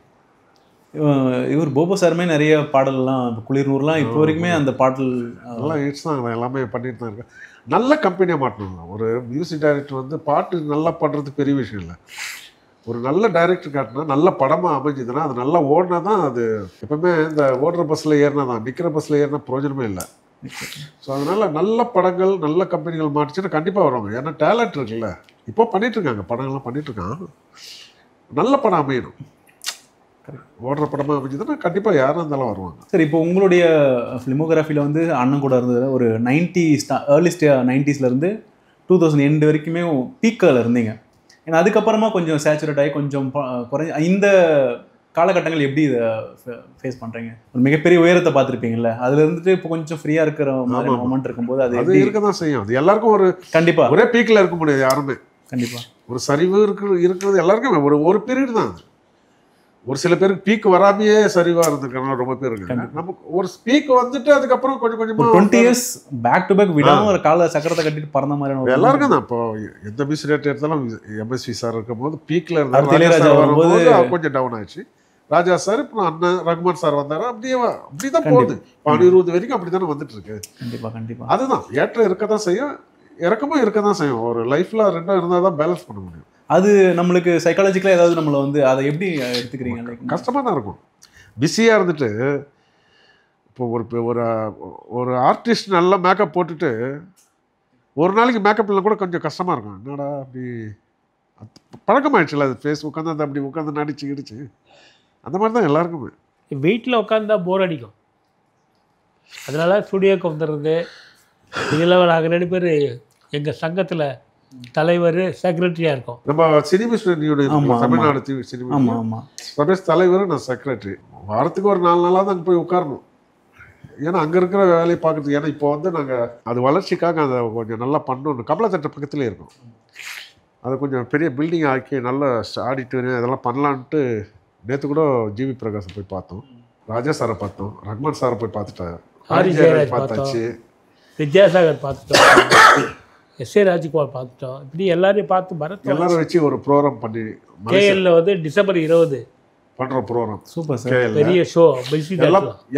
இவர் போபோ சாருமே நிறைய பாடல்லாம், குளிர்நூர்லாம் இப்போ வரைக்குமே அந்த பாடல் நல்லா ஹிட்ஸ் தான், எல்லாமே பண்ணிட்டு தான் இருக்கேன். நல்ல கம்பெனியாக மாட்டணும். ஒரு மியூசிக் டைரக்டர் வந்து பாட்டு நல்லா பண்ணுறது பெரிய விஷயம் இல்லை. ஒரு நல்ல டைரக்டர் காட்டினா நல்ல படமாக அமைஞ்சதுன்னா அது நல்லா ஓடினா தான். அது எப்பவுமே இந்த ஓடுற பஸ்ஸில் ஏறினா தான், நிற்கிற பஸ்ஸில் ஏறினா பிரயோஜனமே இல்லை. ஸோ அதனால் நல்ல படங்கள் நல்ல கம்பெனிகள் மாட்டுச்சுன்னா கண்டிப்பாக வருவாங்க. ஏன்னா டேலண்ட் இருக்குல்ல, இப்போ பண்ணிகிட்ருக்காங்க, படங்கள்லாம் பண்ணிகிட்ருக்கான். நல்ல படம் அமையணும், ஓடுற படமாக அமைஞ்சதுன்னா கண்டிப்பாக யாரும் இருந்தாலும் வருவாங்க. சரி, இப்போ உங்களுடைய ஃபிலிமோகிராஃபியில் வந்து அண்ணன் கூட இருந்தது ஒரு 90s ஏர்லி 90sலேருந்து 2000 எண்டு வரைக்குமே பீக்கில் இருந்தீங்க. ஏன்னா அதுக்கப்புறமா கொஞ்சம் சேச்சுரேட் ஆகி கொஞ்சம் குறைஞ்சி இந்த காலகட்டங்கள் எப்படி இதை ஃபேஸ் பண்ணுறீங்க? ஒரு மிகப்பெரிய உயரத்தை பார்த்துருப்பீங்கல்ல, அதில் இருந்துட்டு இப்போ கொஞ்சம் ஃப்ரீயாக இருக்கிற மாதிரி மொமெண்ட் இருக்கும்போது அது இருக்க தான் செய்யும். அது எல்லாருக்கும் ஒரு கண்டிப்பாக ஒரே பீக்கில் இருக்க முடியாது யாருமே. கண்டிப்பாக ஒரு சரிவு இருக்கிறது எல்லாருக்குமே ஒரு பீரியட் தான். ஒரு சில பேருக்கு பீக் வராமையே சரிவாக இருந்திருக்காங்க, ரொம்ப பேர் இருக்காங்க. நமக்கு ஒரு பீக் வந்துட்டு அதுக்கப்புறம் கொஞ்சம் கொஞ்சமாக 20 years பேக் டு பேக் விடாமல் ஒரு கால சக்கரத்தை கட்டிட்டு பறந்த மாதிரியான எல்லாருக்கும் தான். இப்போ எந்த மியூசிக் டேரக்டர் எடுத்தாலும் எம்எஸ்வி சார் இருக்கும் போது பீக்கில் இளையராஜா வரும்போது கொஞ்சம் டவுன் ஆயிடுச்சு. ராஜா சார், இப்போ அண்ணன் ரகுமான் சார் வந்தாரு, அப்படிதான் போகுது. இப்போ 20 வரைக்கும் அப்படி தானே வந்துட்டு இருக்கு. கண்டிப்பாக கண்டிப்பாக அதுதான் ஏற்றம் இருக்க தான் செய்யும், இறக்கமும் இருக்க தான் செய்யும். ஒரு லைஃப்ல ரெண்டும் இருந்தால் தான் பேலன்ஸ் பண்ண முடியும். அது நம்மளுக்கு சைக்காலஜிக்கலாக ஏதாவது நம்மளை வந்து அதை எப்படி எடுத்துக்கிறீங்க? கஷ்டமாக தான் இருக்கும். பிஸியாக இருந்துட்டு இப்போ ஒரு ஆர்டிஸ்ட் நல்லா மேக்கப் போட்டுட்டு ஒரு நாளைக்கு மேக்கப் இல்லை கூட கொஞ்சம் கஷ்டமாக இருக்கும். என்னடா அப்படி பழக்கமாயிடுச்சுல, அது ஃபேஸ் உட்காந்து அப்படி உட்காந்து நடிச்சு கிடிச்சு அந்த மாதிரி தான் எல்லாருக்குமே. வீட்டில் உட்காந்தா போர் அடிக்கும், அதனால ஸ்டுடியோக்கு வந்துடுறது. இதில் நாங்கள் 2 பேர் எங்கள் சங்கத்தில் தலைவர் செக்ரட்டரியாக இருக்கோம். நம்ம சினிமா தமிழ்நாடு சினிமா ரமேஷ் தலைவர், நான் செக்ரட்டரி. வாரத்துக்கு ஒரு 4 நாளாக தான் அங்கே போய் உட்காரணும். ஏன்னா அங்கே இருக்கிற வேலையை பார்க்குறதுக்கு. ஏன்னா இப்போ வந்து நாங்கள் அது வளர்ச்சிக்காக அதை கொஞ்சம் நல்லா பண்ணணும். கமலா தேட்டர் பக்கத்துலேயே இருக்கும். அதை கொஞ்சம் பெரிய பில்டிங் ஆக்கி நல்ல ஆடிட்டோரியம் இதெல்லாம் பண்ணலான்ட்டு நேற்று கூட ஜிவி பிரகாஷை போய் பார்த்தோம், ராஜா சாரை பார்த்தோம், ரஹ்மான் சாரை போய் பார்த்துட்டேன், ஆரிஜயராஜ் பார்த்தாச்சு, வித்யாசாகர் பார்த்துட்டோம், எஸ்ஏ ராஜ்குமார் பார்த்துட்டோம். இப்படி எல்லாரையும் பார்த்து பரத் எல்லாரும் வச்சு ஒரு ப்ரோக்ராம் பண்ணி கேஎல்ல வந்து டிசம்பர் 20 பண்ணுற ப்ரோக்ராம். சூப்பர் சார், பெரிய ஷோ.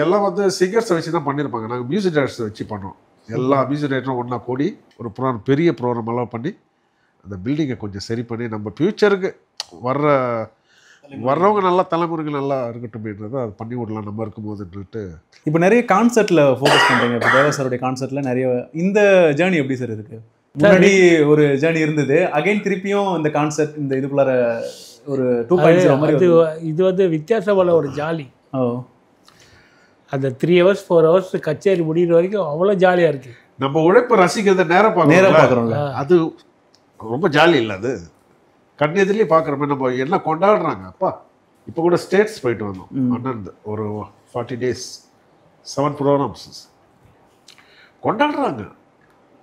எல்லாம் வந்து சிங்கர்ஸை வச்சு தான் பண்ணியிருப்பாங்க. நாங்கள் மியூசிக் டைரக்டர்ஸை வச்சு பண்ணோம். எல்லா மியூசிக் டைரக்டரும் ஒன்றா கூடி ஒரு ப்ரோக்ராம், பெரிய ப்ரோக்ராம் எல்லாம் பண்ணி அந்த பில்டிங்கை கொஞ்சம் சரி பண்ணி நம்ம ஃப்யூச்சருக்கு வர்றவங்க நல்லா தலைமுறைகள் நல்லா இருக்கட்டும்ன்றது அது பண்ணி விடலாம் நம்ம இருக்கும்போதுன்ட்டு. இப்போ நிறைய கான்சர்ட்டில் ஃபோக்கஸ் பண்ணுறீங்க. இப்போ தேவா சாருடைய கான்சர்ட்டில் நிறைய இந்த ஜேர்னி எப்படி சார் இருக்குது? முன்னாடி ஒரு ஜேர்னி இருந்தது, அகைன் திருப்பியும் இந்த கான்செப்ட் இந்த இதுக்குள்ளார ஒரு 2.0 மாதிரி. இது வந்து வித்தியாசமான ஒரு ஜாலி. அந்த 3 hours 4 hours கச்சேரி முடிகிற வரைக்கும் அவ்வளோ ஜாலியாக இருக்கு. நம்ம உழைப்பை ரசிக்கிறத நேராக பார்க்குறோம்ல, அது ரொம்ப ஜாலி இல்லை. அது கண் எதிரிலே பார்க்குற மாதிரி நம்ம என்ன கொண்டாடுறாங்க. அப்பா இப்போ கூட ஸ்டேட்ஸ் போயிட்டு வந்தோம் அண்ணன், ஒரு 40 days 7 programs கொண்டாடுறாங்க.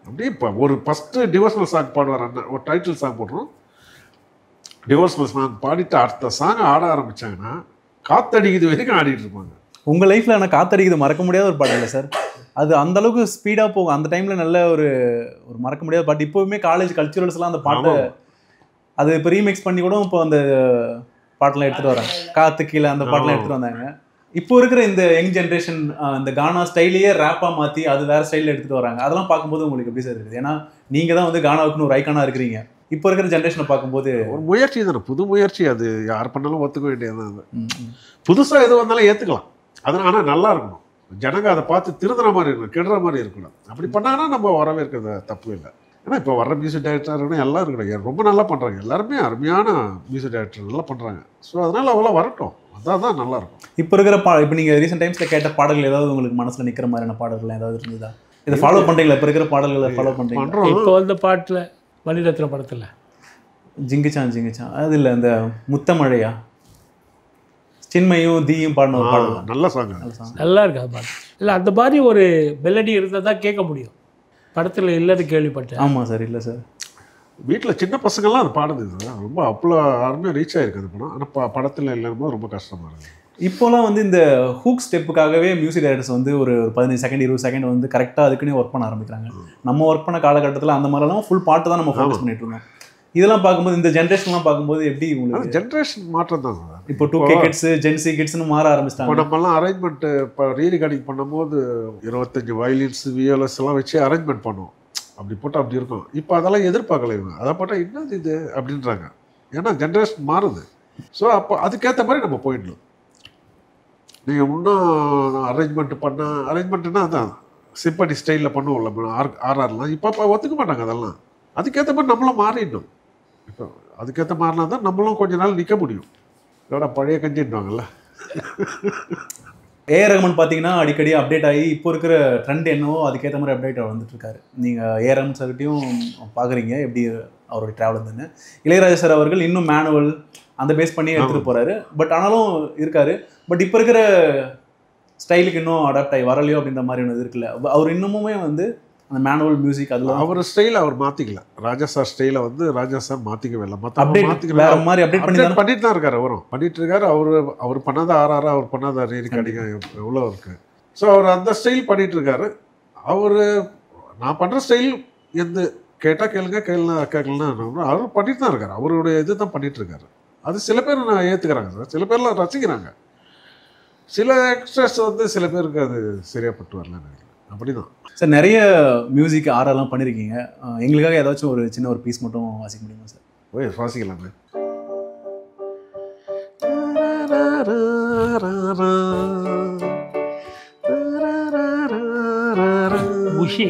அப்படியே இப்போ ஒரு ஃபஸ்ட்டு டிவோஷனல் சாங் பாடுவார் அண்ணன், ஒரு டைட்டில் சாங் போடுறோம், டிவோஷனல் சாங் பாடிட்டு அடுத்த சாங் ஆட ஆரம்பித்தாங்கன்னா காத்தடிக்குது வரைக்கும் ஆடிட்டு இருப்பாங்க. உங்கள் லைஃப்பில் ஆனால் காத்தடிக்குது மறக்க முடியாத ஒரு பாட்டு இல்லை சார்? அது அந்த அளவுக்கு ஸ்பீடாக போகும். அந்த டைமில் நல்ல ஒரு மறக்க முடியாத பாட்டு. இப்போவுமே காலேஜ் கல்ச்சுரல்ஸ்லாம் அந்த பாட்டை அது இப்போ ரீமிக்ஸ் பண்ணி கூட இப்போ அந்த பாட்டெலாம் எடுத்துகிட்டு வராங்க. காத்து கீழே அந்த பாட்டெலாம் எடுத்துகிட்டு வந்தாங்க. இப்போ இருக்கிற இந்த யங் ஜென்ரேஷன் இந்த கானா ஸ்டைலையே ரேப்பாக மாற்றி அது வேறு ஸ்டைலில் எடுத்துகிட்டு வராங்க. அதெல்லாம் பார்க்கும்போது உங்களுக்கு எப்படி சார் இருக்குது? ஏன்னா நீங்கள் தான் வந்து கானாவுக்குன்னு ஒரு ஐக்கானாக இருக்கிறீங்க. இப்போ இருக்கிற ஜென்ரேஷனை பார்க்கும்போது ஒரு முயற்சி தானே, புது முயற்சி. அது யார் பண்ணாலும் ஒத்துக்க வேண்டியது தான். அது புதுசாக எது வந்தாலும் ஏற்றுக்கலாம். அதனால் ஆனால் நல்லா இருக்கணும். ஜனங்க அதை பார்த்து திருதுற மாதிரி இருக்கணும், கெடுற மாதிரி இருக்கணும். அப்படி பண்ணாங்கன்னா நம்ம வரவேற்கிறது தப்பு இல்லை. ஏன்னா இப்போ வர மியூசிக் டைரக்டர் இருக்கணும், எல்லாம் இருக்கணும், ரொம்ப நல்லா பண்ணுறாங்க. எல்லாருமே அருமையான மியூசிக் டைரக்டர் நல்லா பண்ணுறாங்க. ஸோ அதனால் அவ்வளோ வரட்டும், அதான் நல்லா இருக்கும். இப்போ இருக்கிற இப்போ நீங்கள் ரீசெண்ட் டைம்ஸில் கேட்ட பாடல்கள் ஏதாவது உங்களுக்கு மனசில் நிற்கிற மாதிரியான பாடல்கள் ஏதாவது இருந்ததா? இதை ஃபாலோ பண்ணுறீங்களா? இப்போ இருக்கிற பாடல்களை ஃபாலோ பண்ணுறீங்க? இப்போ வந்த பாட்டில் மணிரத்ன படத்தில் ஜிங்கிச்சான் அது இல்லை, அந்த முத்தமழையா சின்மையும் தீயும் பாடின ஒரு பாடல் நல்ல சாங், நல்லா இருக்கு அது பாட்டு. இல்லை அந்த மாதிரி ஒரு மெலடி இருந்தால் தான் கேட்க முடியும். படத்தில் இல்லைன்னு கேள்விப்பட்டேன். ஆமாம் சார். இல்லை சார், வீட்டில் சின்ன பசங்கள்லாம் அது பாடுது. ரொம்ப அவ்வளோ அருமையாக ரீச் ஆகிருக்கு அந்த படம். ஆனால் படத்தில் இல்லைன்னு ரொம்ப கஷ்டமாக இருக்குது. இப்போலாம் வந்து இந்த ஹூக் ஸ்டெப்புக்காகவே மியூசிக் டைரக்டர்ஸ் வந்து ஒரு 15 செகண்ட் 20 செகண்ட் வந்து கரெக்டாக அதுக்குன்னே ஒர்க் பண்ண ஆரம்பிக்கிறாங்க. நம்ம ஒர்க் பண்ண காலகட்டத்தில் அந்த மாதிரிலாம் ஃபுல் பாட்டு தான் நம்ம ஃபோக்கஸ் பண்ணிட்டு இருந்தோம். இதெல்லாம் பார்க்கும்போது இந்த ஜென்ரேஷன்லாம் பார்க்கும்போது எப்படி உங்களுக்கு? ஜென்ரேஷன் மாற்றம் தான். இப்போ 2K கிட்ஸ் ஜென்சி கிட்ஸ்னு மாற ஆரம்பிச்சிட்டாங்க. இப்போ நம்மலாம் அரேஞ்ச்மெண்ட் இப்போ ரீரிகார்டிங் பண்ணும்போது 25 வயலின்ஸ் வியோலஸ் எல்லாம் வச்சு அரேஞ்ச்மெண்ட் பண்ணுவோம். அப்படி போட்டால் அப்படி இருக்கும். இப்போ அதெல்லாம் எதிர்பார்க்கல இவங்க. அதை போட்டால் என்னது இது அப்படின்றாங்க. ஏன்னா ஜென்ரேஷன் மாறுது. ஸோ அப்போ அதுக்கேற்ற மாதிரி நம்ம போயிடணும். நீங்கள் இன்னும் அரேஞ்ச்மெண்ட்டுனா அதான் சிம்பனி ஸ்டைலில் பண்ணுவோம்ல ஆர்ஆர்லாம். இப்போ ஒத்துக்க மாட்டாங்க அதெல்லாம். அதுக்கேற்ற மாதிரி நம்மளும் மாறிடணும். இப்போ அதுக்கேற்ற மாதிரினா தான் நம்மளும் கொஞ்ச நாள் நிற்க முடியும். இதோட பழைய கஞ்சின்வாங்கல்ல. ஏஆர் ரஹ்மான் பார்த்தீங்கன்னா அடிக்கடி அப்டேட் ஆகி இப்போ இருக்கிற ட்ரெண்ட் என்னவோ அதுக்கேற்ற மாதிரி அப்டேட் வந்துட்டு இருக்காரு. நீங்கள் ஏஆர் ரஹ்மான் சார்கிட்டையும் பார்க்குறீங்க எப்படி அவருடைய ட்ராவல் இருந்துன்னு. இளையராஜா சார் அவர்கள் இன்னும் மேனுவல் அந்த பேஸ் பண்ணி எடுத்துகிட்டு போகிறாரு. பட் ஆனாலும் இருக்காரு. பட் இப்போ இருக்கிற ஸ்டைலுக்கு இன்னும் அடாப்ட் ஆகி வரலையோ அப்படின்ற மாதிரி ஒன்று இருக்குல்ல. அவர் இன்னமுமே வந்து அந்த மேனுவல் மியூசிக் அதில் அவர் ஸ்டைலை அவர் மாற்றிக்கல. ராஜா சார் ஸ்டைலை வந்து ராஜா சார் மாற்றிக்கவே இல்லை. வேற மாதிரி அப்டேட் பண்ணிட்டு தான் இருக்காரு. அவரும் பண்ணிட்டு இருக்காரு. அவர் பண்ணாத ஆர்ஆர், அவர் பண்ணாத ரீரிகார்டிங் எவ்வளோ இருக்கு. ஸோ அவர் அந்த ஸ்டைல் பண்ணிட்டு இருக்காரு. நான் பண்ணுற ஸ்டைல் எந்த கேட்டால் கேட்கலன்னா அவர் பண்ணிட்டு தான் இருக்காரு. அவருடைய இது தான் பண்ணிட்டு இருக்காரு. அது சில பேர் நான் ஏற்றுக்கிறாங்க சார். சில பேர்லாம் ரசிக்கிறாங்க. சில எக்ஸ்ட்ராஸ் வந்து சில பேருக்கு அது சரியாக பட்டு வரலன்னு நினைக்கிறேன். அப்படிதான் சார். நிறைய மியூசிக் ஆர்ஆர்லாம் பண்ணியிருக்கீங்க. எங்களுக்காக ஏதாச்சும் ஒரு சின்ன ஒரு பீஸ் மட்டும் வாசிக்க முடியுமா சார்? ஓய் வாசிக்கலாமே. உஷி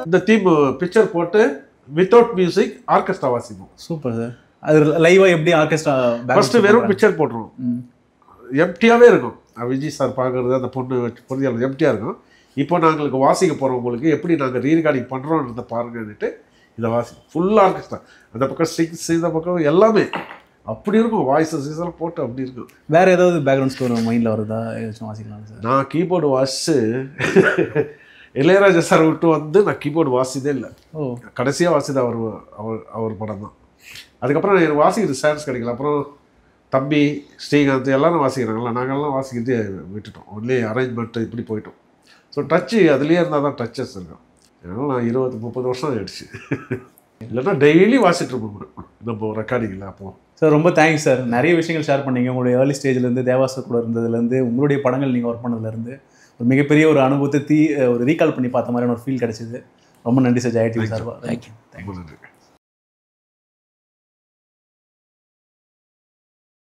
இந்த தீம் பிக்சர் போட்டு வித்தவுட் மியூசிக் ஆர்கெஸ்ட்ரா வாசிப்போம். Super sir. அது லைவா எப்படி ஆர்கெஸ்ட்ரா ஃபர்ஸ்ட் வெறும் பிக்சர் போட்டுருவோம். எம்டியாவே இருக்கும். விஜய் சார் பார்க்கறது அந்த பொண்ணு எம்டியா இருக்கும். இப்போ நாங்களுக்கு வாசிக்க போகிறவங்களுக்கு எப்படி நாங்கள் ரீரிகார்டிங் பண்ணுறோன்றத பாருங்கன்னுட்டு இதை ஃபுல் ஆர்கெஸ்ட்ரா. அந்த பக்கம் ஸ்ட்ரிங்ஸ் இந்த பக்கம் எல்லாமே அப்படி இருக்கும். வாய்ஸஸ் இதெல்லாம் போட்டு அப்படி இருக்கும். வேறு ஏதாவது பேக்ரவுண்ட் ஸ்கோர் மைண்டில் வருதா? ஏதாச்சும் வாசிக்கலாம் சார்? நான் கீபோர்டு வாசிச்சு இளையராஜா சார் விட்டு வந்து நான் கீபோர்டு வாசிதே இல்லை. கடைசியாக வாசிது அவர் படம் தான். அதுக்கப்புறம் எனக்கு வாசிக்கிறது சான்ஸ் கிடைக்கல. அப்புறம் தம்பி ஸ்ரீகாந்த் எல்லாரும் வாசிக்கிறாங்களா, நாங்கள்லாம் வாசிக்கிறதே விட்டுட்டோம். ஒன்லி அரேஞ்ச்மெண்ட் இப்படி போயிட்டோம். ஸோ டச்சு அதுலேயே இருந்தால் தான் டச்சஸ் இருக்கும். அதனால் நான் 20-30 வருஷம் ஆகிடுச்சு. இல்லைன்னா டெய்லி வாசிட்டு இருப்போம் நம்ம ரெக்கார்டிங்கில். அப்போ சார் ரொம்ப தேங்க்ஸ் சார். நிறைய விஷயங்கள் ஷேர் பண்ணீங்க. உங்களுடைய ஏர்லி ஸ்டேஜ்லேருந்து தேவாசர் கூட இருந்ததுலேருந்து உங்களுடைய படங்கள் நீங்கள் ஒர்க் பண்ணதுலேருந்து ஒரு மிகப்பெரிய ஒரு அனுபவத்தை ஒரு ரீகால் பண்ணி பார்த்த மாதிரியான ஒரு ஃபீல் கிடைச்சிது. ரொம்ப நன்றி sir. Jaya TV sir. Thank you. ரொம்ப நன்றி.